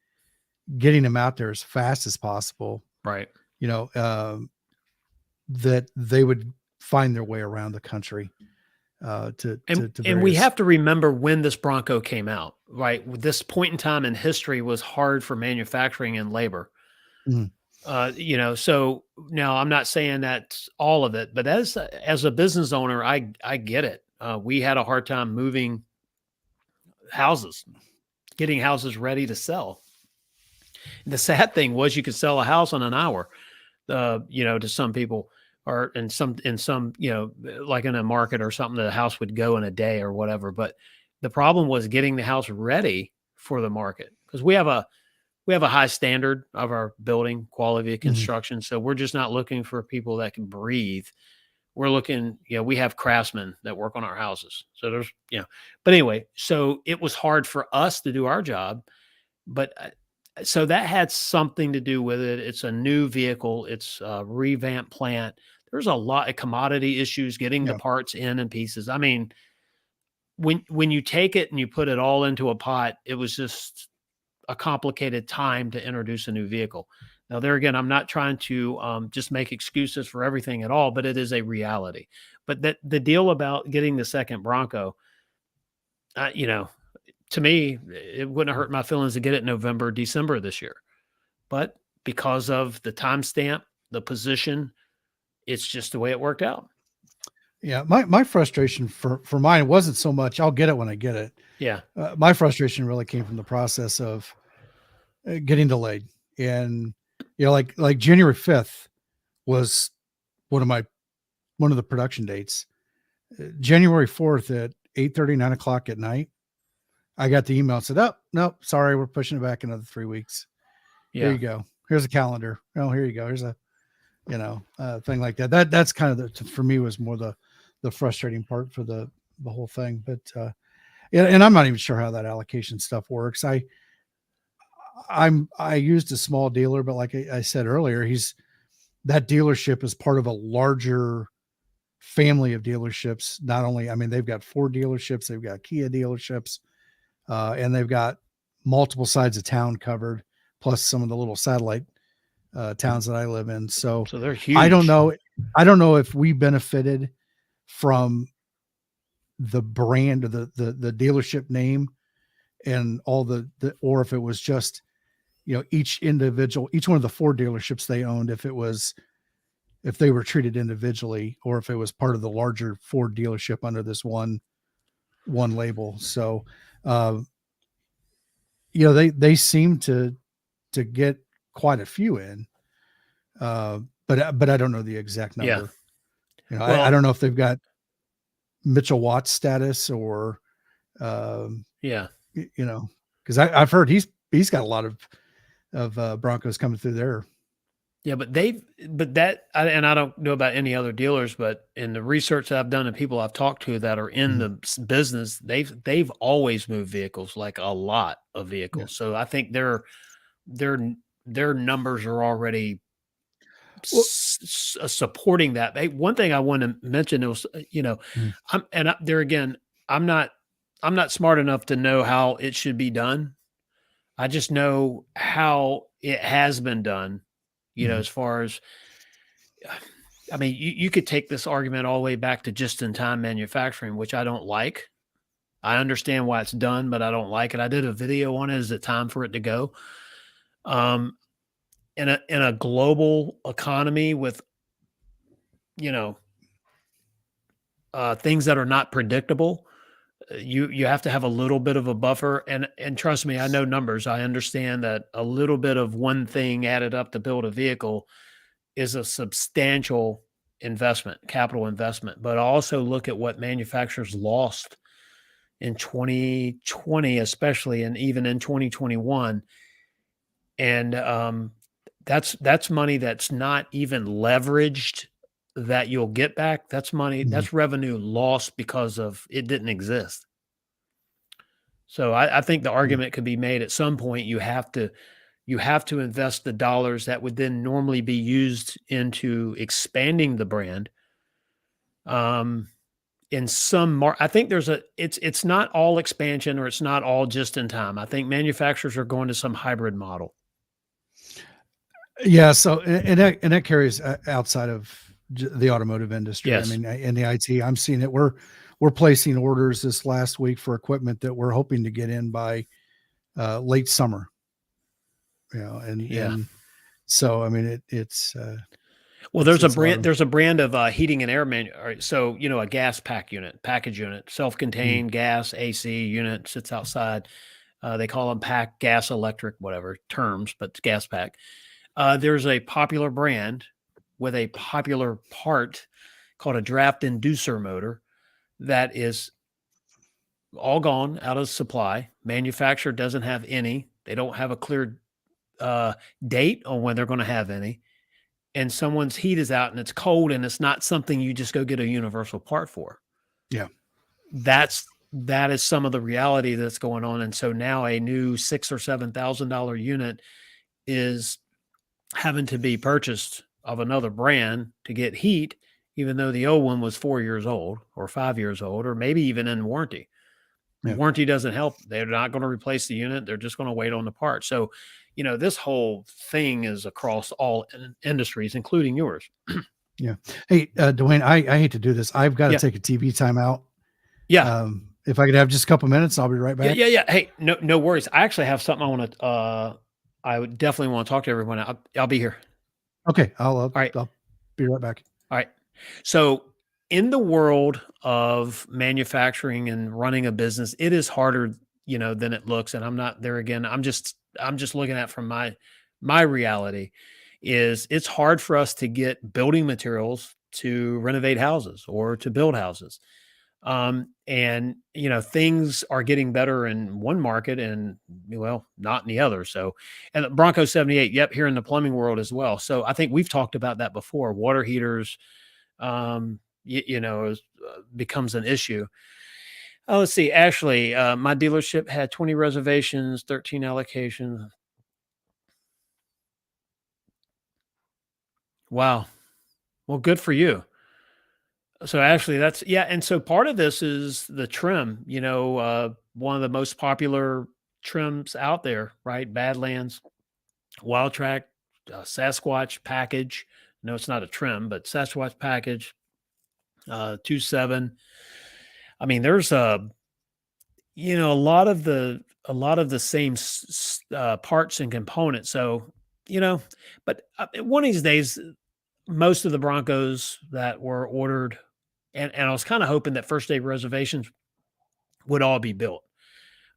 getting them out there as fast as possible, right. That they would find their way around the country. And we have to remember when this Bronco came out, right? This point in time in history was hard for manufacturing and labor. Mm. So now I'm not saying that's all of it, but as a business owner, I get it. We had a hard time moving houses, getting houses ready to sell. The sad thing was you could sell a house in an hour, to some people, or in some, like in a market or something, the house would go in a day or whatever. But the problem was getting the house ready for the market, because we have a high standard of our building quality of construction. So we're just not looking for people that can breathe. We're looking, we have craftsmen that work on our houses. So there's, but anyway, so it was hard for us to do our job, but so that had something to do with it. It's a new vehicle. It's a revamped plant. There's a lot of commodity issues getting the parts in and pieces. I mean, when you take it and you put it all into a pot, it was just a complicated time to introduce a new vehicle. Now, there again, I'm not trying to just make excuses for everything at all, but it is a reality. But the deal about getting the second Bronco, to me, it wouldn't hurt my feelings to get it November, December this year. But because of the timestamp, the position, it's just the way it worked out. Yeah, my frustration for mine wasn't so much I'll get it when I get it. Yeah, my frustration really came from the process of getting delayed, and like January 5th was one of the production dates. January 4th at 8:30, 9 o'clock at night, I got the email and said, "Oh no, sorry, we're pushing it back another 3 weeks. Here you go. Here's a calendar. Oh, here you go. Here's a thing like that." That's kind of for me was more the frustrating part for the whole thing. But and I'm not even sure how that allocation stuff works. I used a small dealer, but like I said earlier, that dealership is part of a larger family of dealerships. Not only, I mean, they've got Ford dealerships, they've got Kia dealerships, and they've got multiple sides of town covered, plus some of the little satellite towns that I live in. So they're huge. I don't know if we benefited from the brand or the dealership name and all or if it was just, each one of the Ford dealerships they owned, if they were treated individually, or if it was part of the larger Ford dealership under this one label. So, they seem to get quite a few in, but I don't know the exact number. I don't know if they've got Mitchell Watts status or, because I've heard he's got a lot of Broncos coming through there. Yeah, but I don't know about any other dealers, but in the research that I've done and people I've talked to that are in the business, they've always moved vehicles, like a lot of vehicles. Yeah. So I think their numbers are already supporting that. One thing I want to mention is, I'm not smart enough to know how it should be done. I just know how it has been done. As far as I mean, you could take this argument all the way back to just-in-time manufacturing, which I don't like. I understand why it's done, but I don't like it. I did a video on it. Is it time for it to go? In a global economy with, you know, things that are not predictable, you have to have a little bit of a buffer. And trust me, I know numbers. I understand that a little bit of one thing added up to build a vehicle is a substantial investment, capital investment. But also look at what manufacturers lost in 2020, especially, and even in 2021. And that's money that's not even leveraged that you'll get back. That's money, that's revenue lost because of it didn't exist. So I think the argument could be made at some point you have to invest the dollars that would then normally be used into expanding the brand. In some I think it's not all expansion, or it's not all just in time. I think manufacturers are going to some hybrid model. Yeah. So, and that carries outside of the automotive industry. Yes. I mean, in the IT, I'm seeing it. We're placing orders this last week for equipment that we're hoping to get in by late summer. And so, I mean, it's well, there's a brand of heating and air so, a gas package unit, self-contained gas AC unit sits outside. They call them pack, gas, electric, whatever terms, but it's gas pack. There's a popular brand with a popular part called a draft inducer motor that is all gone, out of supply. Manufacturer doesn't have any. They don't have a clear date on when they're going to have any. And someone's heat is out and it's cold, and it's not something you just go get a universal part for. Yeah. That is some of the reality that's going on. And so now a new $6,000 or $7,000 unit is having to be purchased of another brand to get heat, even though the old one was 4 years old or 5 years old, or maybe even in warranty. Yeah. Warranty doesn't help. They're not going to replace the unit. They're just going to wait on the part. So, this whole thing is across all industries, including yours. Yeah. Hey, Dwayne, I hate to do this. I've got to take a TV timeout. Yeah. If I could have just a couple minutes, I'll be right back. Yeah. Hey, no worries. I actually have something I want to, I would definitely want to talk to everyone. I'll be here. Okay. All right. I'll be right back. All right. So in the world of manufacturing and running a business, it is harder, than it looks. And I'm not there again. I'm just looking at from my reality is it's hard for us to get building materials to renovate houses or to build houses. And things are getting better in one market and not in the other. So, and the Bronco 78, yep, here in the plumbing world as well. So I think we've talked about that before. Water heaters, becomes an issue. Let's see, Ashley, my dealership had 20 reservations, 13 allocations. Wow. Well, good for you. So Ashley, and so part of this is the trim, one of the most popular trims out there, right? Badlands, Wild Track, Sasquatch package. No, it's not a trim, but Sasquatch package, 2.7. I mean, there's a lot of the same parts and components. So, but one of these days, most of the Broncos that were ordered, and I was kind of hoping that first day reservations would all be built.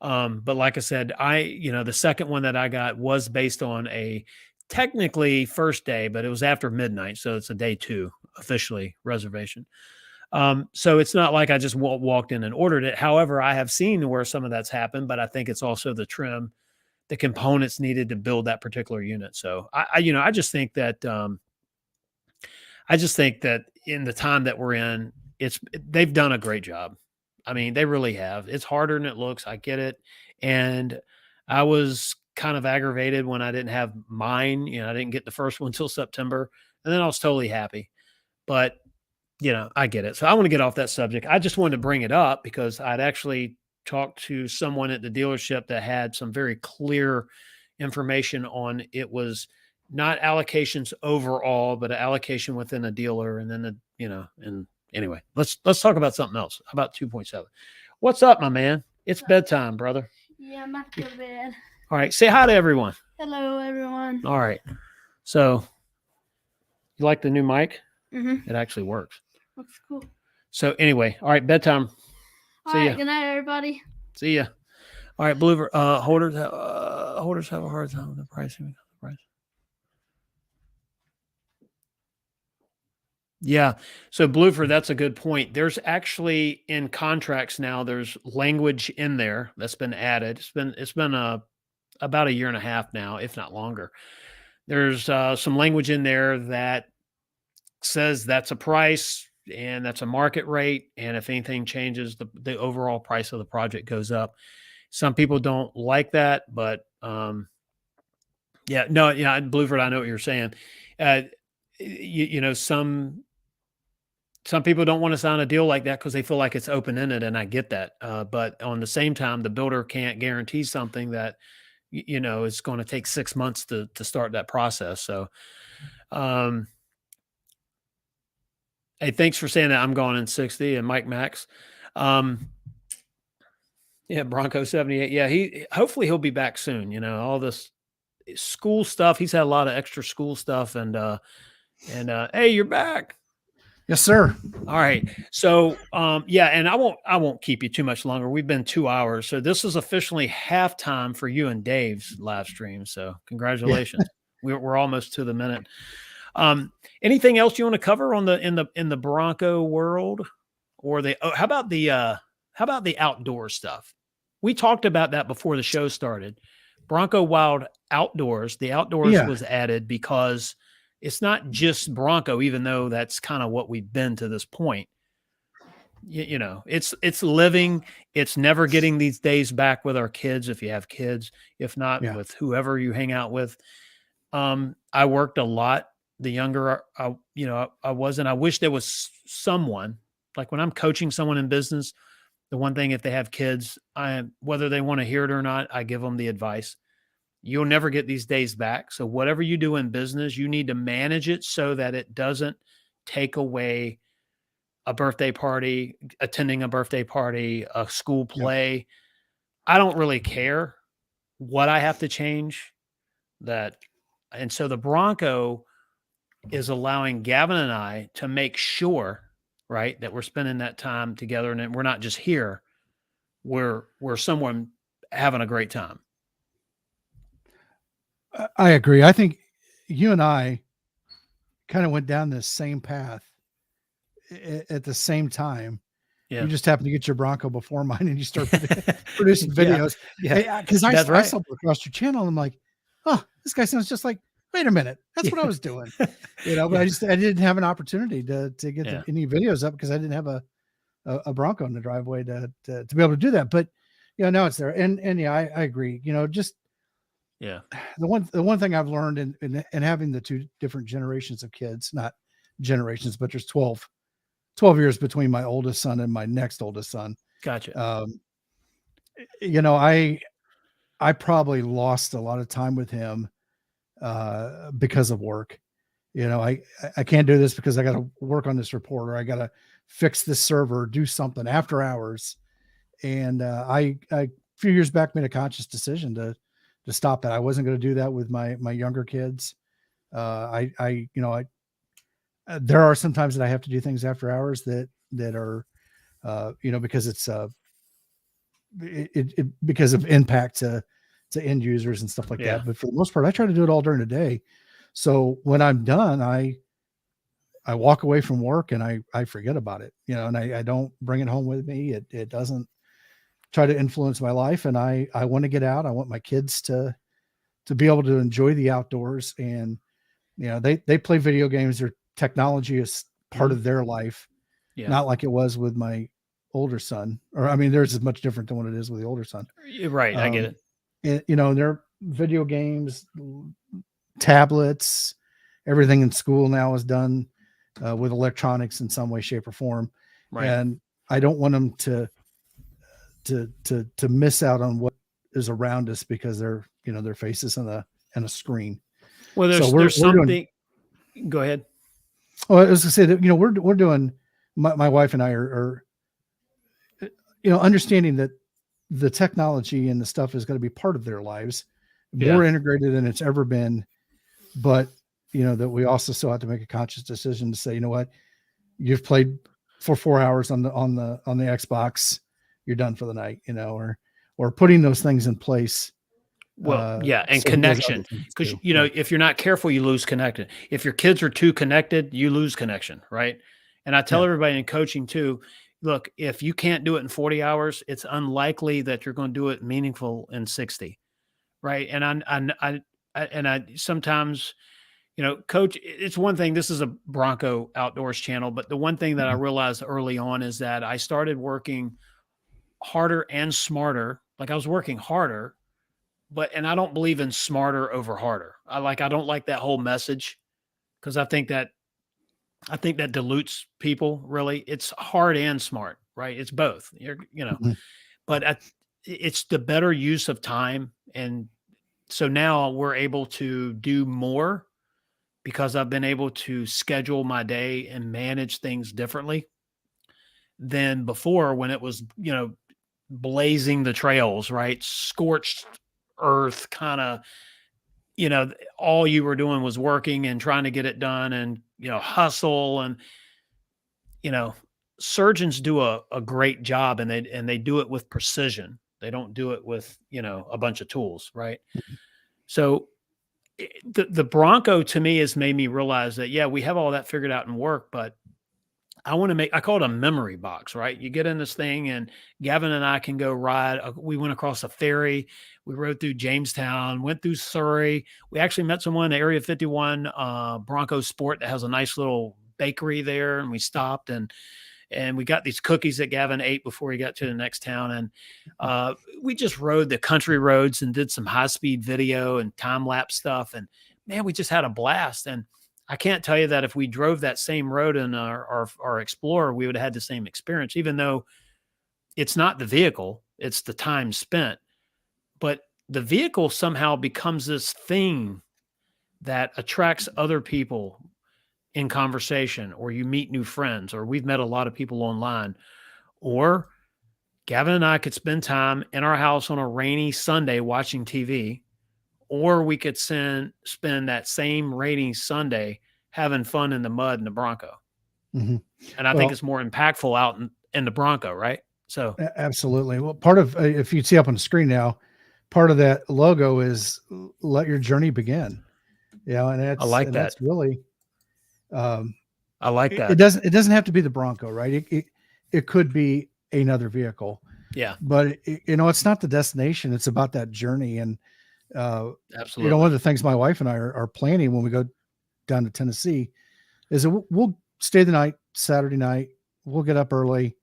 But like I said, the second one that I got was based on a technically first day, but it was after midnight. So it's a day 2 officially reservation. So it's not like I just walked in and ordered it. However, I have seen where some of that's happened, but I think it's also the trim, the components needed to build that particular unit. So I just think that, in the time that we're in, they've done a great job. I mean, they really have. It's harder than it looks. I get it. And I was kind of aggravated when I didn't have mine. I didn't get the first one until September, and then I was totally happy. But, I get it. So I want to get off that subject. I just wanted to bring it up because I'd actually talked to someone at the dealership that had some very clear information on it was not allocations overall, but an allocation within a dealer, and then and anyway, let's talk about something else. How about 2.7? What's up, my man? It's bedtime, brother. Yeah, I'm about to go to bed. All right, say hi to everyone. Hello, everyone. All right, so you like the new mic? Mm-hmm. It actually works. Looks cool. So anyway, all right, bedtime. All See right, ya. good night, everybody. See ya. All right, Bloover. Holders have a hard time with the pricing. Yeah. So Bloofer, that's a good point. There's actually in contracts now, there's language in there that's been added. It's been about a year and a half now, if not longer. There's some language in there that says that's a price and that's a market rate. And if anything changes, the overall price of the project goes up. Some people don't like that, but Blueford, I know what you're saying. Some people don't want to sign a deal like that because they feel like it's open-ended, and I get that. But on the same time, the builder can't guarantee something that, it's going to take 6 months to start that process. So, hey, thanks for saying that. I'm going in 60, and Mike Max. Yeah, Bronco 78. Yeah, hopefully he'll be back soon. All this school stuff. He's had a lot of extra school stuff, and hey, you're back. Yes, sir. All right. So, and I won't keep you too much longer. We've been 2 hours. So this is officially halftime for you and Dave's live stream. So congratulations. Yeah. We're almost to the minute. Anything else you want to cover on in the Bronco world, or how about the outdoor stuff? We talked about that before the show started. Bronco Wild Outdoors. The outdoors was added because it's not just Bronco, even though that's kind of what we've been to this point. It's living. It's never getting these days back with our kids, if you have kids, if not with whoever you hang out with. I worked a lot. The younger I was, and I wish there was someone, like when I'm coaching someone in business, the one thing, if they have kids, whether they want to hear it or not, I give them the advice. You'll never get these days back. So whatever you do in business, you need to manage it so that it doesn't take away a birthday party, attending a birthday party, a school play. Yep. I don't really care what I have to change that. And so the Bronco is allowing Gavin and I to make sure, right, that we're spending that time together, and we're not just here. We're someone having a great time. I agree. I think you and I kind of went down this same path at the same time. Yeah. You just happened to get your Bronco before mine, and you start producing videos. Yeah. Because I saw across your channel, and I'm like, oh, this guy sounds just like, wait a minute. That's what I was doing. But I didn't have an opportunity to get any videos up because I didn't have a Bronco in the driveway to be able to do that. But, now it's there. And I agree, the one thing I've learned in having the two different generations of kids, not generations, but there's 12 years between my oldest son and my next oldest son. Gotcha. I probably lost a lot of time with him because of work. I can't do this because I got to work on this report, or I got to fix this server, do something after hours. And I a few years back made a conscious decision to stop that. I wasn't going to do that with my younger kids. There are some times that I have to do things after hours that are, because it's because of impact to end users and stuff like that. But for the most part, I try to do it all during the day. So when I'm done, I walk away from work and I forget about it, and I don't bring it home with me. It doesn't try to influence my life. And I want to get out. I want my kids to be able to enjoy the outdoors, and, they play video games. Their technology is part of their life. Not like it was with my older son, or, theirs is much different than what it is with the older son. Right. I get it. And, their video games, tablets, everything in school now is done with electronics in some way, shape, or form. Right. And I don't want them to miss out on what is around us because their faces on a screen. Well, So there's we're doing. something. Go ahead. Oh, I was going to say that we're doing. My wife and I are understanding that the technology and the stuff is going to be part of their lives, more integrated than it's ever been. But that we also still have to make a conscious decision to say, you know what, you've played for 4 hours on the Xbox, you're done for the night, or putting those things in place. Well, and so connection, because if you're not careful, you lose connection. If your kids are too connected, you lose connection, right? And I tell everybody in coaching too, look, if you can't do it in 40 hours, it's unlikely that you're going to do it meaningful in 60, right? And I sometimes, coach, it's one thing, this is a Bronco outdoors channel, but the one thing that I realized early on is that I started working harder and smarter. Like I was working harder, and I don't believe in smarter over harder. I don't like that whole message, because I think that dilutes people. Really, it's hard and smart, right? It's both. But it's the better use of time. And so now we're able to do more because I've been able to schedule my day and manage things differently than before, when it was, blazing the trails, right? Scorched earth, kind of, all you were doing was working and trying to get it done, and, hustle. And, surgeons do a great job, and they do it with precision. They don't do it with, a bunch of tools. Right. So the Bronco to me has made me realize that, we have all that figured out in work, but I call it a memory box, right? You get in this thing, and Gavin and I can go ride. We went across a ferry. We rode through Jamestown, went through Surrey. We actually met someone at Area 51 Bronco Sport that has a nice little bakery there. And we stopped and we got these cookies that Gavin ate before he got to the next town. And we just rode the country roads and did some high-speed video and time-lapse stuff. And man, we just had a blast. And I can't tell you that if we drove that same road in our Explorer, we would have had the same experience, even though it's not the vehicle, it's the time spent. But the vehicle somehow becomes this thing that attracts other people in conversation, or you meet new friends, or we've met a lot of people online, or Gavin and I could spend time in our house on a rainy Sunday watching TV, or we could spend that same rainy Sunday having fun in the mud in the Bronco. Mm-hmm. And I think it's more impactful out in the Bronco, right? So absolutely. Well, part of, if you see up on the screen now, part of that logo is "Let your journey begin." And I like that. That's really, I like that. It doesn't have to be the Bronco, right? It could be another vehicle. Yeah. But it's not the destination. It's about that journey. And absolutely. One of the things my wife and I are planning when we go down to Tennessee is that we'll stay the night, Saturday night. We'll get up early,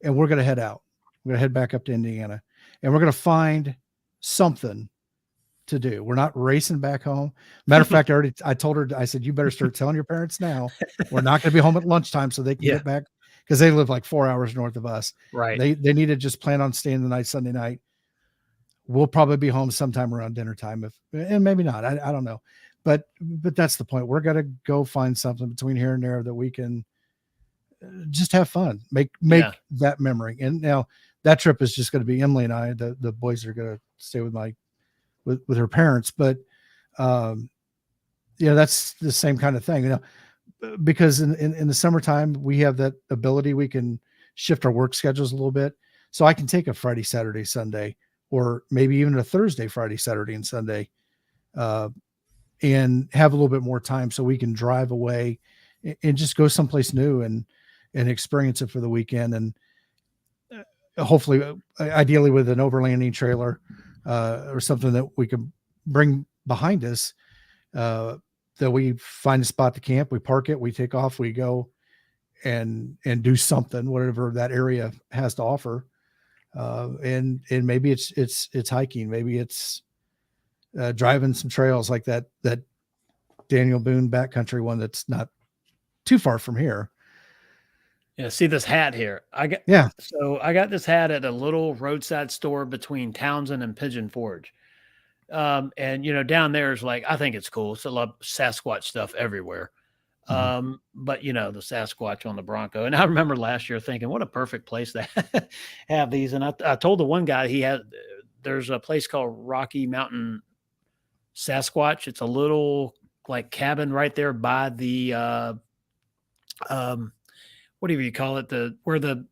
and we're going to head out. We're going to head back up to Indiana, and we're going to find something to do. We're not racing back home. Matter of fact, I told her, I said, you better start telling your parents now. We're not going to be home at lunchtime so they can get back, because they live like 4 hours north of us. Right. They need to just plan on staying the night Sunday night. We'll probably be home sometime around dinner time, and maybe not. I don't know. But that's the point. We're going to go find something between here and there that we can just have fun, make that memory. And now that trip is just going to be Emily and I. The boys are going to stay with her parents. But that's the same kind of thing. Because in the summertime we have that ability. We can shift our work schedules a little bit, so I can take a Friday, Saturday, Sunday, or maybe even a Thursday, Friday, Saturday, and Sunday, and have a little bit more time so we can drive away and just go someplace new and experience it for the weekend. And hopefully, ideally with an overlanding trailer or something that we can bring behind us, that we find a spot to camp, we park it, we take off, we go and do something, whatever that area has to offer. And maybe it's hiking, maybe it's driving some trails like that Daniel Boone backcountry one that's not too far from here. Yeah, see this hat here. So I got this hat at a little roadside store between Townsend and Pigeon Forge. And down there is like, I think it's cool. It's a lot of Sasquatch stuff everywhere. But the Sasquatch on the Bronco. And I remember last year thinking, what a perfect place to have these. And I told the one guy there's a place called Rocky Mountain Sasquatch. It's a little like cabin right there by the, whatever you call it, where the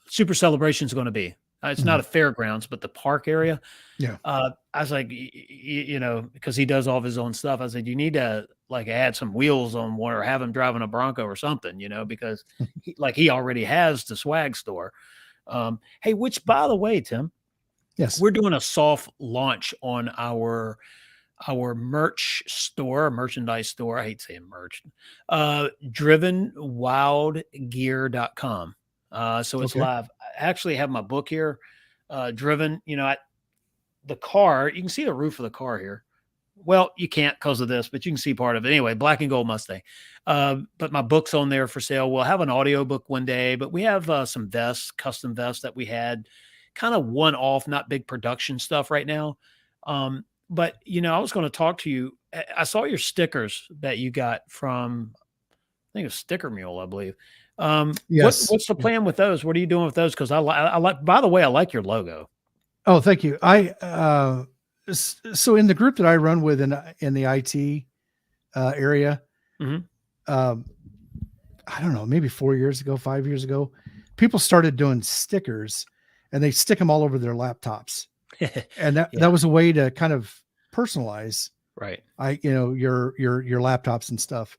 Super Celebration is going to be. It's not a fairgrounds, but the park area. Yeah. I was like, because he does all of his own stuff. I said, you need to like add some wheels on one or have him driving a Bronco or something, because he already has the swag store. Hey, which by the way, Tim, yes, we're doing a soft launch on our merchandise store. I hate saying merch, drivenwildgear.com. So it's live. I actually have my book here, Driven. The car, you can see the roof of the car here. Well, you can't because of this, but you can see part of it. Anyway, black and gold Mustang. But my book's on there for sale. We'll have an audio book one day, but we have some vests, custom vests that we had, kind of one-off, not big production stuff right now. But, I was going to talk to you. I saw your stickers that you got from, I think it's Sticker Mule, I believe. Yes. What's the plan with those? What are you doing with those? Because I like, by the way, I like your logo. Oh, thank you. So in the group that I run with in the IT area, I don't know, maybe 5 years ago, people started doing stickers and they stick them all over their laptops. And that was a way to kind of personalize, right? Your laptops and stuff.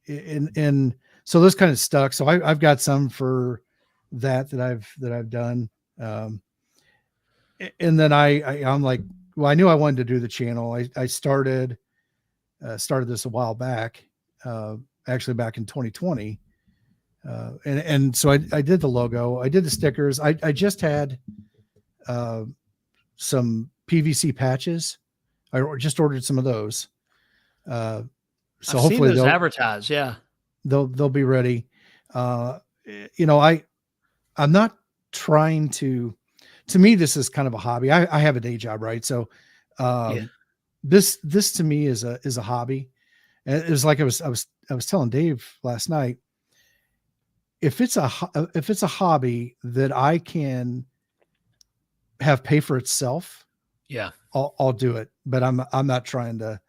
And so those kind of stuck. So I've got some for that I've done. And then I'm like, well, I knew I wanted to do the channel. I started this a while back, actually back in 2020. And so I did the logo, I did the stickers. I just had some PVC patches. I just ordered some of those. So I've hopefully seen those advertised. Yeah. They'll be ready. I'm not trying to me, this is kind of a hobby. I have a day job, right? So, this to me is a hobby. And it was like, I was telling Dave last night, if it's a hobby that I can have pay for itself, I'll do it. But I'm not trying to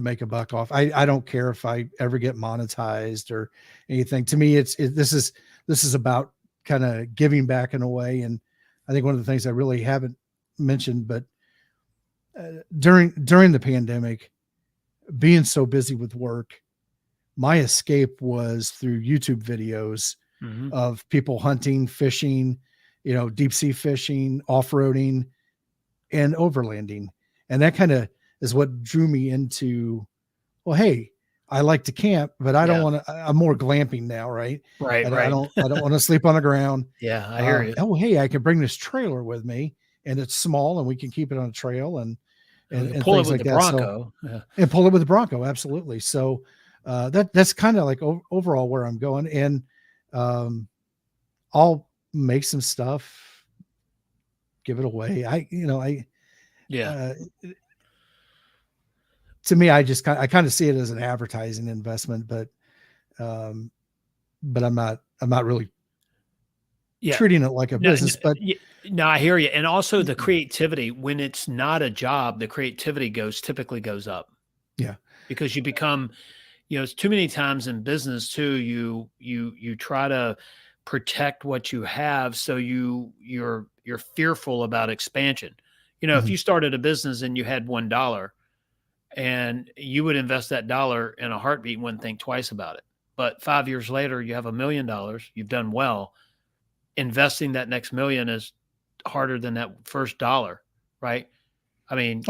make a buck off. I don't care if I ever get monetized or anything. To me, this is about kind of giving back in a way. And I think one of the things I really haven't mentioned, but during the pandemic, being so busy with work, my escape was through YouTube videos of people hunting, fishing, deep sea fishing, off-roading, and overlanding. And that kind of is what drew me into, well, hey, I like to camp, but I don't want to, I'm more glamping now. Right. Right. I don't want to sleep on the ground. Yeah. I hear you. Oh, hey, I can bring this trailer with me and it's small and we can keep it on a trail and pull things it with like the that. Bronco. And pull it with the Bronco. Absolutely. So, that's kind of like overall where I'm going. And, I'll make some stuff, give it away. To me, I kind of see it as an advertising investment, but I'm not really treating it like a business. But no, I hear you. And also the creativity, when it's not a job, the creativity typically goes up. Yeah, because you become, it's too many times in business too. You try to protect what you have, so you're fearful about expansion. If you started a business and you had $1. And you would invest that dollar in a heartbeat and wouldn't think twice about it. But 5 years later, you have $1 million. You've done well. Investing that next million is harder than that first dollar, right? I mean,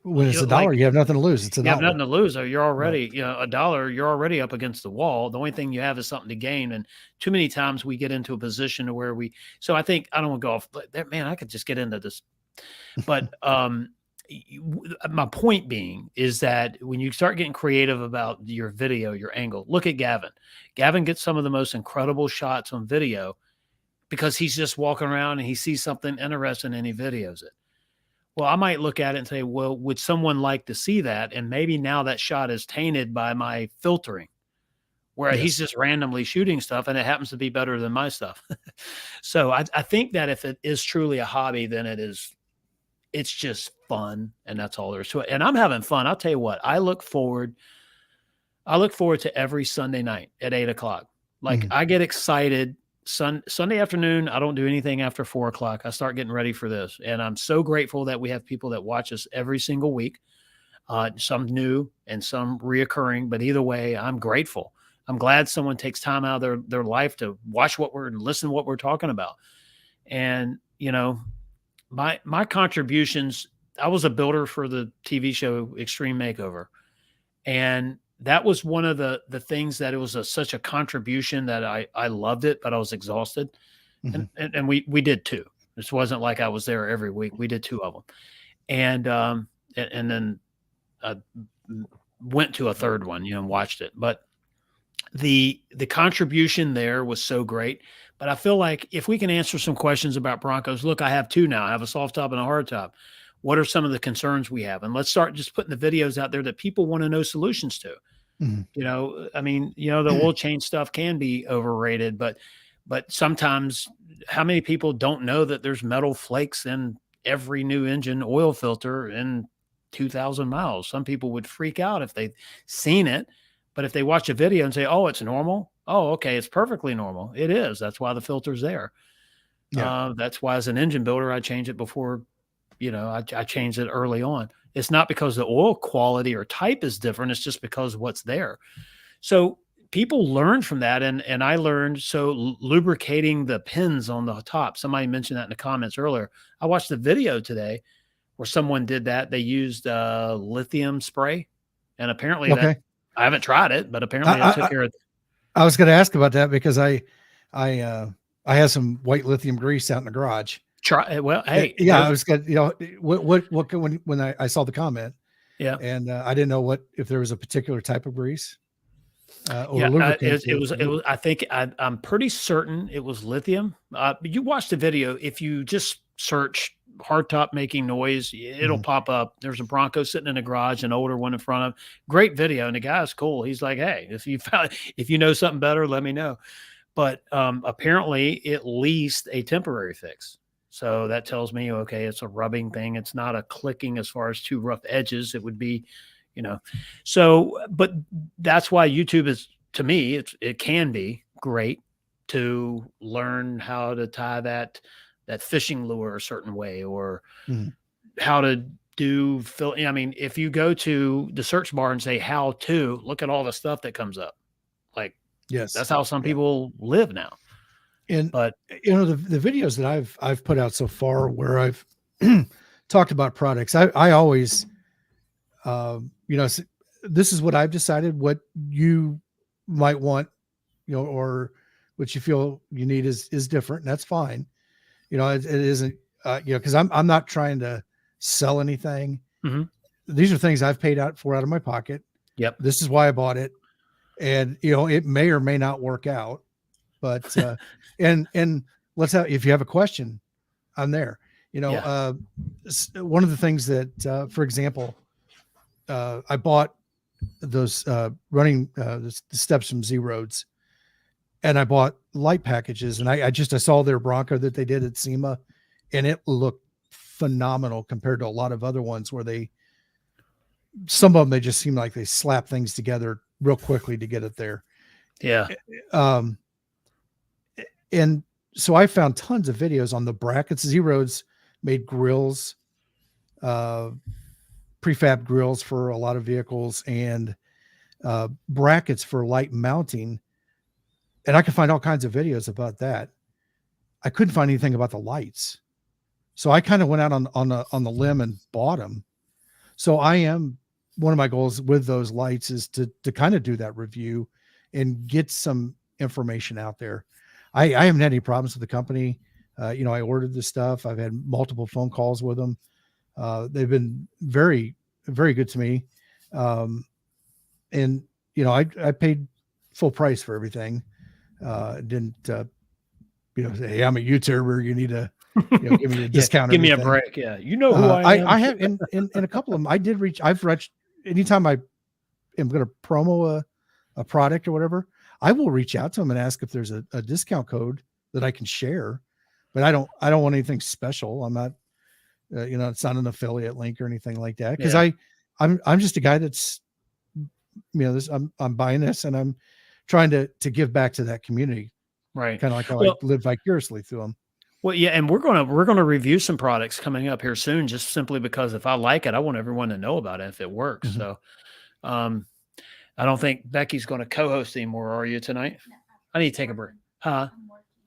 when it's a dollar, you have nothing to lose. It's a dollar. You have nothing to lose. Or you're already, a dollar, you're already up against the wall. The only thing you have is something to gain. And too many times we get into a position where so I think, I don't want to go off there, man, I could just get into this. But, my point being is that when you start getting creative about your video, your angle, look at Gavin. Gavin gets some of the most incredible shots on video because he's just walking around and he sees something interesting and he videos it. Well, I might look at it and say, well, would someone like to see that? And maybe now that shot is tainted by my filtering, where he's Yes. just randomly shooting stuff and it happens to be better than my stuff. So I think that if it is truly a hobby, then it's just fun, and that's all there is to it. And I'm having fun. I'll tell you what, I look forward to every Sunday night at 8 o'clock. Like Mhm. I get excited. Sunday afternoon, I don't do anything after 4 o'clock. I start getting ready for this. And I'm so grateful that we have people that watch us every single week. Some new and some reoccurring, but either way, I'm grateful. I'm glad someone takes time out of their life to watch and listen to what we're talking about. And, my contributions, I was a builder for the TV show Extreme Makeover. And that was one of the things that it was such a contribution that I loved it, but I was exhausted. Mhm. And we did two. This wasn't like I was there every week. We did two of them. And then I went to a third one, and watched it. But the contribution there was so great. But I feel like if we can answer some questions about Broncos, look, I have two now. I have a soft top and a hard top. What are some of the concerns we have? And let's start just putting the videos out there that people want to know solutions to. Mhm. The oil change stuff can be overrated, but sometimes how many people don't know that there's metal flakes in every new engine oil filter in 2,000 miles? Some people would freak out if they've seen it, but if they watch a video and say, oh, it's normal. Oh, okay. It's perfectly normal. It is. That's why the filter's there. Yeah. That's why as an engine builder, I change it before, I changed it early on. It's not because the oil quality or type is different. It's just because what's there. So people learn from that. And I learned, so lubricating the pins on the top, somebody mentioned that in the comments earlier. I watched the video today where someone did that. They used lithium spray. And apparently Okay. I haven't tried it, but apparently that took care of. I was going to ask about that because I have some white lithium grease out in the garage. Well, hey, yeah, I was going to, when I saw the comment, yeah, and I didn't know if there was a particular type of grease. It was. I think I'm pretty certain it was lithium. But you watch the video. If you just search hardtop making noise, it'll pop up. There's a Bronco sitting in a garage, an older one in front of. Great video, and the guy's cool. He's like, hey, if you know something better, let me know. But apparently, at least a temporary fix. So that tells me, okay, it's a rubbing thing. It's not a clicking as far as two rough edges. It would be, So, but that's why YouTube is, to me, it can be great to learn how to tie that fishing lure a certain way, or how to do if you go to the search bar and say how to, look at all the stuff that comes up. Like, yes, that's how some people live now. But the videos that I've put out so far where I've talked about products, I always, this is what I've decided, what you might want, or what you feel you need is different. And that's fine. It isn't, cause I'm not trying to sell anything. Mm-hmm. These are things I've paid out of my pocket. Yep. This is why I bought it. And, it may or may not work out, but, and if you have a question, I'm there. One of the things that, for example, I bought those running the steps from Z Roads, and I bought light packages, and I saw their Bronco that they did at SEMA, and it looked phenomenal compared to a lot of other ones where some of them, they just seem like they slap things together real quickly to get it there. Yeah. And so I found tons of videos on the brackets. Z Roads made grills, prefab grills for a lot of vehicles, and brackets for light mounting. And I could find all kinds of videos about that. I couldn't find anything about the lights. So I kind of went out on the limb and bought them. So one of my goals with those lights is to kind of do that review and get some information out there. I haven't had any problems with the company. I ordered the stuff. I've had multiple phone calls with them. They've been very, very good to me. And I paid full price for everything. Didn't, say, hey, I'm a YouTuber, you need to give me a Yeah, discount. give me a everything. break. Yeah, you know who I am. I have in a couple of them. I've reached anytime I am going to promo a product or whatever, I will reach out to them and ask if there's a discount code that I can share. But I don't want anything special. I'm not, it's not an affiliate link or anything like that. Because I'm just a guy that's, I'm buying this and I'm trying to give back to that community. Right. Kind of like how I live vicariously through them. Well, yeah, and we're gonna review some products coming up here soon, just simply because if I like it, I want everyone to know about it if it works. Mm-hmm. So, I don't think Becky's going to co-host anymore. Are you tonight? I need to take a break. Huh?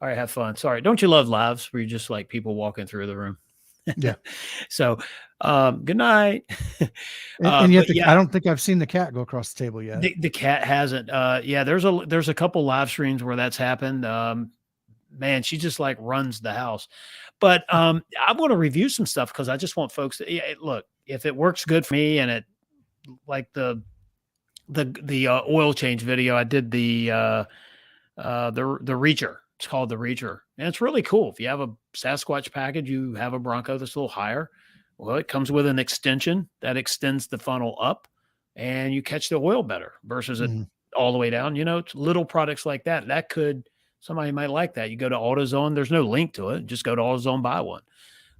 All right, have fun. Sorry, don't you love lives where you just like people walking through the room? Yeah. So, good night. And yet, I don't think I've seen the cat go across the table yet. The cat hasn't. Yeah, there's a couple live streams where that's happened. Man, she just like runs the house. But I want to review some stuff because I just want folks to look, if it works good for me and it like the oil change video, I did the Reacher. It's called the Reacher. And it's really cool. If you have a Sasquatch package, you have a Bronco that's a little higher. Well, it comes with an extension that extends the funnel up and you catch the oil better versus it all the way down. It's little products like that. Somebody might like that. You go to AutoZone. There's no link to it. Just go to AutoZone, buy one.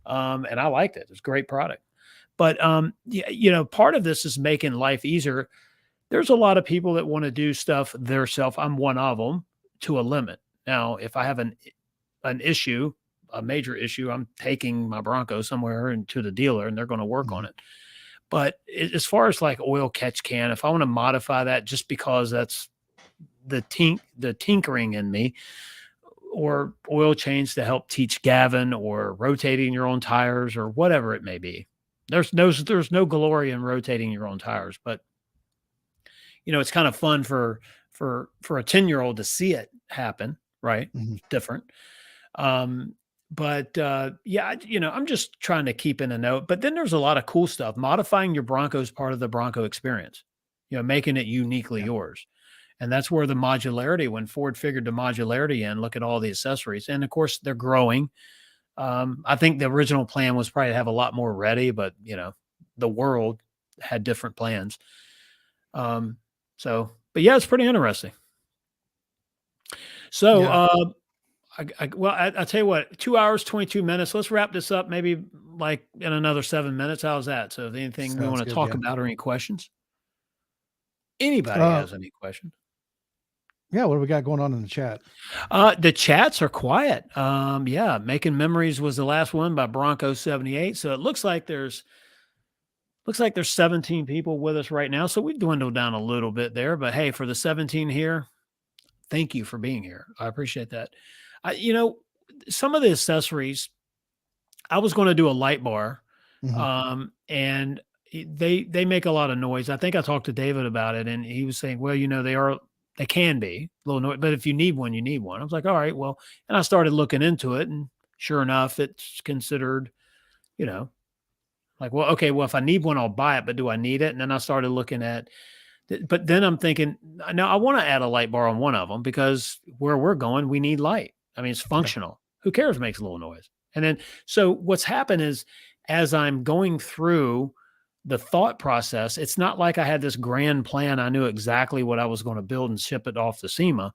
And I liked it. It's a great product. But, part of this is making life easier. There's a lot of people that want to do stuff themselves. I'm one of them to a limit. Now, if I have an issue, a major issue, I'm taking my Bronco somewhere and to the dealer and they're going to work on it. But as far as like oil catch can, if I want to modify that just because that's the tinkering in me, or oil change to help teach Gavin, or rotating your own tires or whatever it may be, there's no glory in rotating your own tires, but it's kind of fun for a 10-year-old to see it happen, right? Different. But I'm just trying to keep in a note. But then there's a lot of cool stuff. Modifying your Bronco is part of the Bronco experience, making it uniquely yours. And that's where the modularity, when Ford figured the modularity in, look at all the accessories. And of course, they're growing. I think the original plan was probably to have a lot more ready, but the world had different plans. But yeah, it's pretty interesting. So, I tell you what, 2 hours, 22 minutes. Let's wrap this up maybe like in another 7 minutes. How's that? So if anything we want to talk about or any questions? Anybody has any questions? Yeah. What do we got going on in the chat? The chats are quiet. Making Memories was the last one by Bronco 78. So it looks like there's 17 people with us right now. So we dwindled down a little bit there, but hey, for the 17 here, thank you for being here. I appreciate that. Some of the accessories, I was going to do a light bar, and they make a lot of noise. I think I talked to David about it, and he was saying, well, they can be a little noise, but if you need one, you need one. I was like, all right, well, and I started looking into it, and sure enough, it's considered, like, well, okay, well, if I need one, I'll buy it, but do I need it? And then I started looking at, but then I'm thinking, no, I want to add a light bar on one of them because where we're going, we need light. I mean, it's functional. Who cares if it makes a little noise? And then, so what's happened is as I'm going through the thought process, it's not like I had this grand plan. I knew exactly what I was going to build and ship it off to SEMA.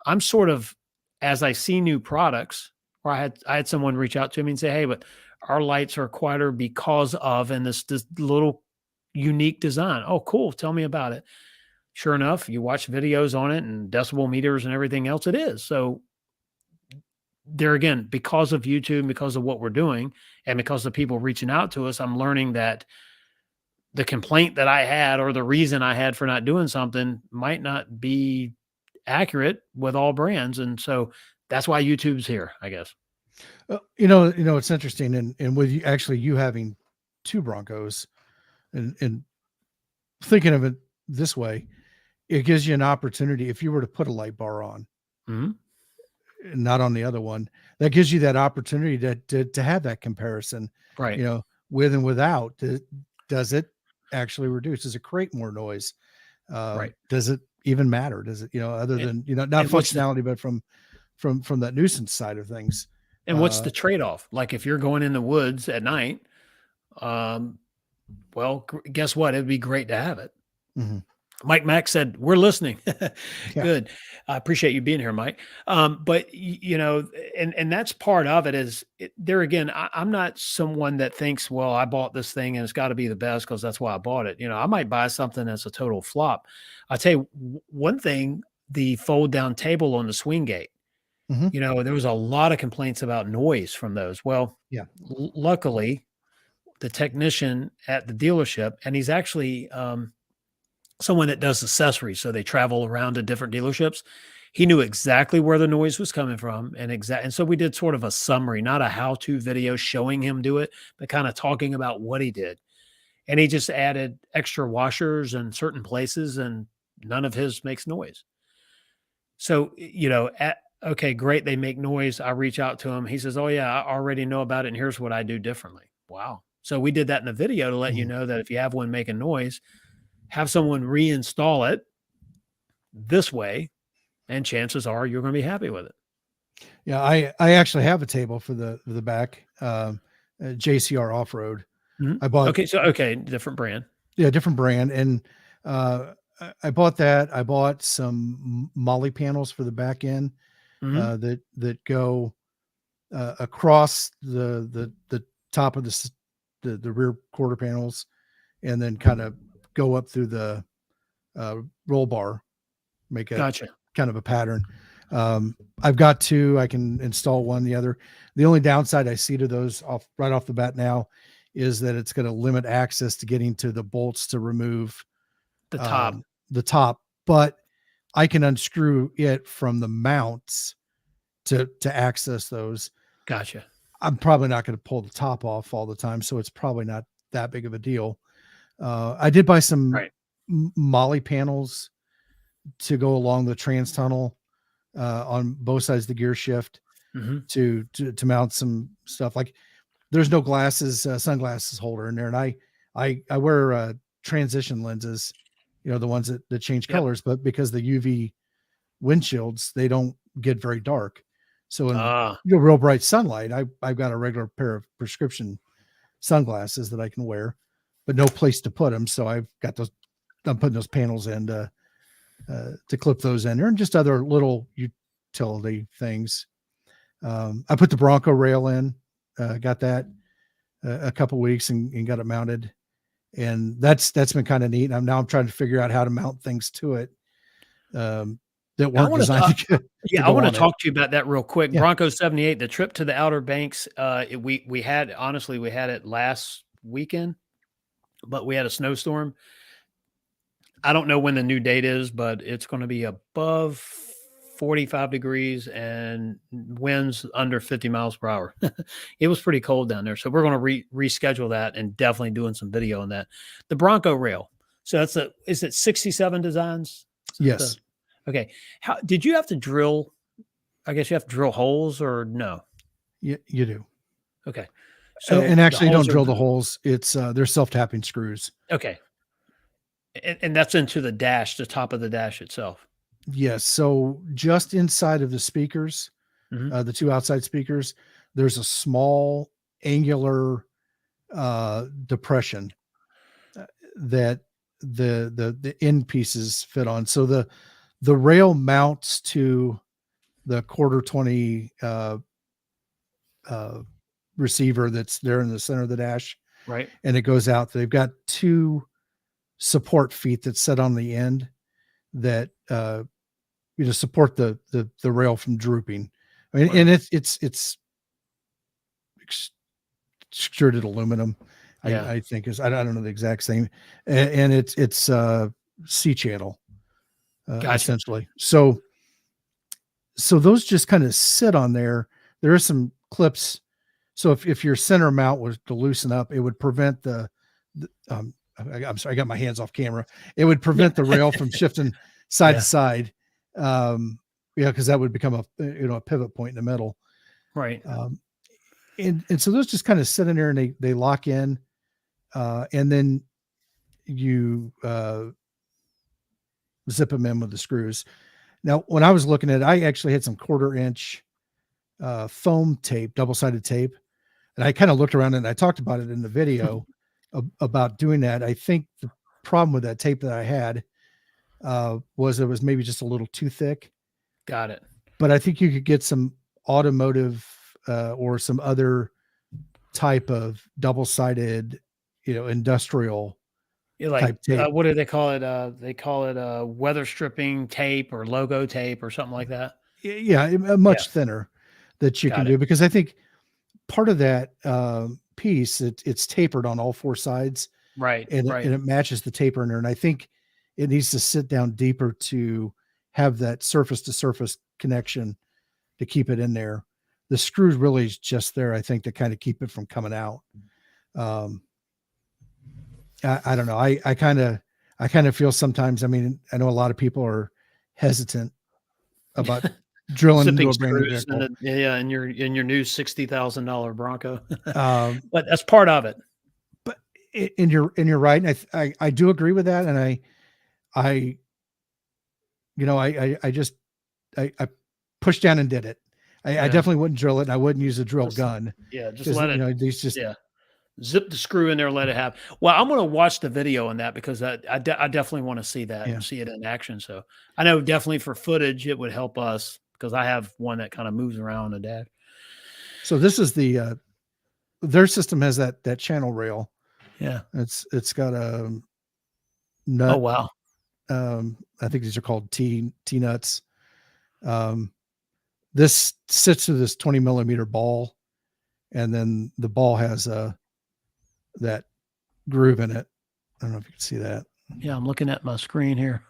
I'm sort of, as I see new products, or I had someone reach out to me and say, hey, but our lights are quieter because of, and this little unique design. Oh, cool. Tell me about it. Sure enough, you watch videos on it and decibel meters and everything else, it is. So there again, because of YouTube, because of what we're doing, and because of people reaching out to us, I'm learning that the complaint that I had or the reason I had for not doing something might not be accurate with all brands. And so that's why YouTube's here, I guess. It's interesting. And with you having two Broncos and thinking of it this way, it gives you an opportunity. If you were to put a light bar on, not on the other one, that gives you that opportunity to have that comparison, right? With and without. Does it actually reduce? Does it create more noise? Right. Does it even matter? Does it, other than, not functionality, but from that nuisance side of things, And what's the trade-off? Like if you're going in the woods at night, well, guess what? It'd be great to have it. Mhm. Mike Mack said, "We're listening." Yeah. Good. I appreciate you being here, Mike. But you know, and that's part of it. There again, I'm not someone that thinks, well, I bought this thing and it's got to be the best because that's why I bought it. You know, I might buy something that's a total flop. I tell you one thing: the fold down table on the swing gate. Mhm. You know, there was a lot of complaints about noise from those. Well, Yeah. luckily, the technician at the dealership, and he's actually someone that does accessories. So they travel around to different dealerships. He knew exactly where the noise was coming from and so we did sort of a summary, not a how-to video showing him do it, but kind of talking about what he did. And he just added extra washers in certain places and none of his makes noise. So, you know, okay, great. They make noise. I reach out to him. He says, "Oh yeah, I already know about it. And here's what I do differently." Wow. So we did that in a video to let you Mhm. know that if you have one making noise, have someone reinstall it this way, and chances are you're going to be happy with it. Yeah, I actually have a table for the back, JCR off road. Mhm. I bought Okay, different brand. different brand, and I bought that. I bought some Molle panels for the back end Mhm. that go across the top of the rear quarter panels, and then kind of go up through the roll bar, make a Gotcha. kind of a pattern. I've got two. I can install one. The only downside I see to those right off the bat now is that it's going to limit access to getting to the bolts to remove The top. the top. But I can unscrew it from the mounts to access those. Gotcha. I'm probably not going to pull the top off all the time, so it's probably not that big of a deal. I did buy some Right. Molle panels to go along the trans tunnel on both sides of the gear shift Mhm. to mount some stuff. Like there's no sunglasses holder in there, and I wear transition lenses, you know, the ones that change Yep. colors, but because the UV windshields, they don't get very dark. So in real bright sunlight, I've got a regular pair of prescription sunglasses that I can wear, but no place to put them. So I've got those. I'm putting those panels in to clip those in there, and just other little utility things. I put the Bronco rail in, got that a couple weeks and got it mounted, and that's been kind of neat. I'm trying to figure out how to mount things to it that weren't designed to I go want to on it. talk to you about that real quick. Yeah. Bronco 78, the trip to the Outer Banks. We had it last weekend, but we had a snowstorm. I don't know when the new date is, but it's going to be above 45 degrees and winds under 50 miles per hour. It was pretty cold down there. So we're going to reschedule that and definitely doing some video on that. The Bronco rail. So is it 67 designs? Yes. Okay. How did you have to drill? I guess you have to drill holes or no? You do. Okay. So and actually, you don't drill the good. holes. It's they're self-tapping screws. Okay. And that's into the dash, the top of the dash itself. Yes. So just inside of the speakers, the two outside speakers, there's a small angular depression that the end pieces fit on. So the rail mounts to the quarter 20 receiver that's there in the center of the dash, Right. and it goes out. They've got two support feet that sit on the end that support the rail from drooping. I mean, Right. and it's extruded aluminum. Yeah. I think I don't know the exact same, and it's C channel Gotcha. essentially. So those just kind of sit on there. There are some clips. So if your center mount was to loosen up, it would prevent I'm sorry, I got my hands off camera. It would prevent the rail from shifting side to side. Because that would become a pivot point in the middle. Right. And so those just kind of sit in there and they lock in. And then you zip them in with the screws. Now, when I was looking at it, I actually had some 1/4 inch foam tape, double-sided tape. And I kind of looked around and I talked about it in the video about doing that. I think the problem with that tape that I had was it was maybe just a little too thick. Got it. But I think you could get some automotive or some other type of double-sided, industrial type tape. What do they call it? They call it weather stripping tape or logo tape or something like that. Yeah, much thinner that you can do, because I think part of that piece, it's tapered on all four sides. Right. And it matches the taper in there. And I think it needs to sit down deeper to have that surface to surface connection to keep it in there. The screw really is just there, I think, to kind of keep it from coming out. I don't know. I kind of feel sometimes, I mean, I know a lot of people are hesitant about drilling into a brand new vehicle. In your new $60,000 Bronco. But that's part of it. But and you're right. And I do agree with that. And I just pushed down and did it. I definitely wouldn't drill it. And I wouldn't use a drill gun. Yeah. Just let it, these just, zip the screw in there, let it happen. Well, I'm going to watch the video on that because I definitely want to see that and see it in action. So I know definitely for footage, it would help us because I have one that kind of moves around the dash. So this is their system has that channel rail. Yeah. It's got a nut. Oh, wow. I think these are called T nuts. This sits to this 20 millimeter ball, and then the ball has that groove in it. I don't know if you can see that. Yeah, I'm looking at my screen here.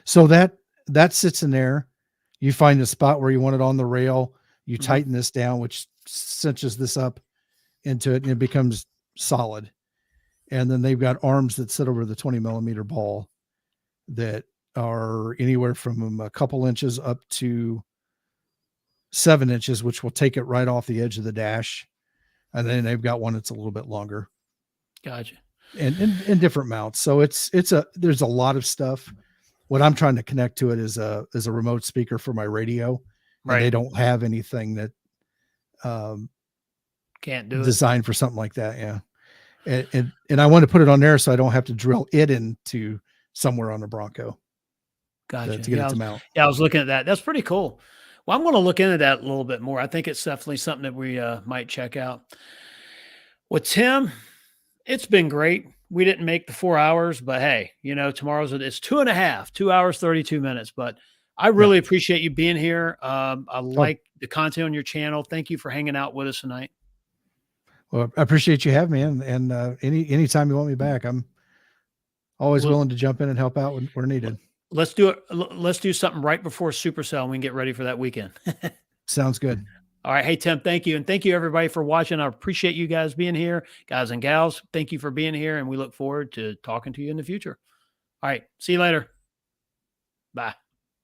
So that sits in there. You find the spot where you want it on the rail. You tighten this down, which cinches this up into it, and it becomes solid. And then they've got arms that sit over the 20 millimeter ball that are anywhere from a couple inches up to 7 inches, which will take it right off the edge of the dash. And then they've got one that's a little bit longer. Gotcha. And different mounts. So there's a lot of stuff. What I'm trying to connect to it is a remote speaker for my radio. Right. And they don't have anything that can't do designed for something like that. Yeah. And I want to put it on there so I don't have to drill it into somewhere on the Bronco. Gotcha. To get it to mount. Yeah, I was looking at that. That's pretty cool. Well, I'm going to look into that a little bit more. I think it's definitely something that we might check out. Well, Tim, it's been great. We didn't make the 4 hours, but hey, tomorrow's it's 2.5, 2 hours, 32 minutes. But I really appreciate you being here. I like the content on your channel. Thank you for hanging out with us tonight. Well, I appreciate you having me, and anytime you want me back, I'm always willing to jump in and help out where needed. Let's do it. Let's do something right before Supercell and we can get ready for that weekend. Sounds good. All right. Hey, Tim, thank you. And thank you everybody for watching. I appreciate you guys being here, guys and gals. Thank you for being here. And we look forward to talking to you in the future. All right. See you later. Bye.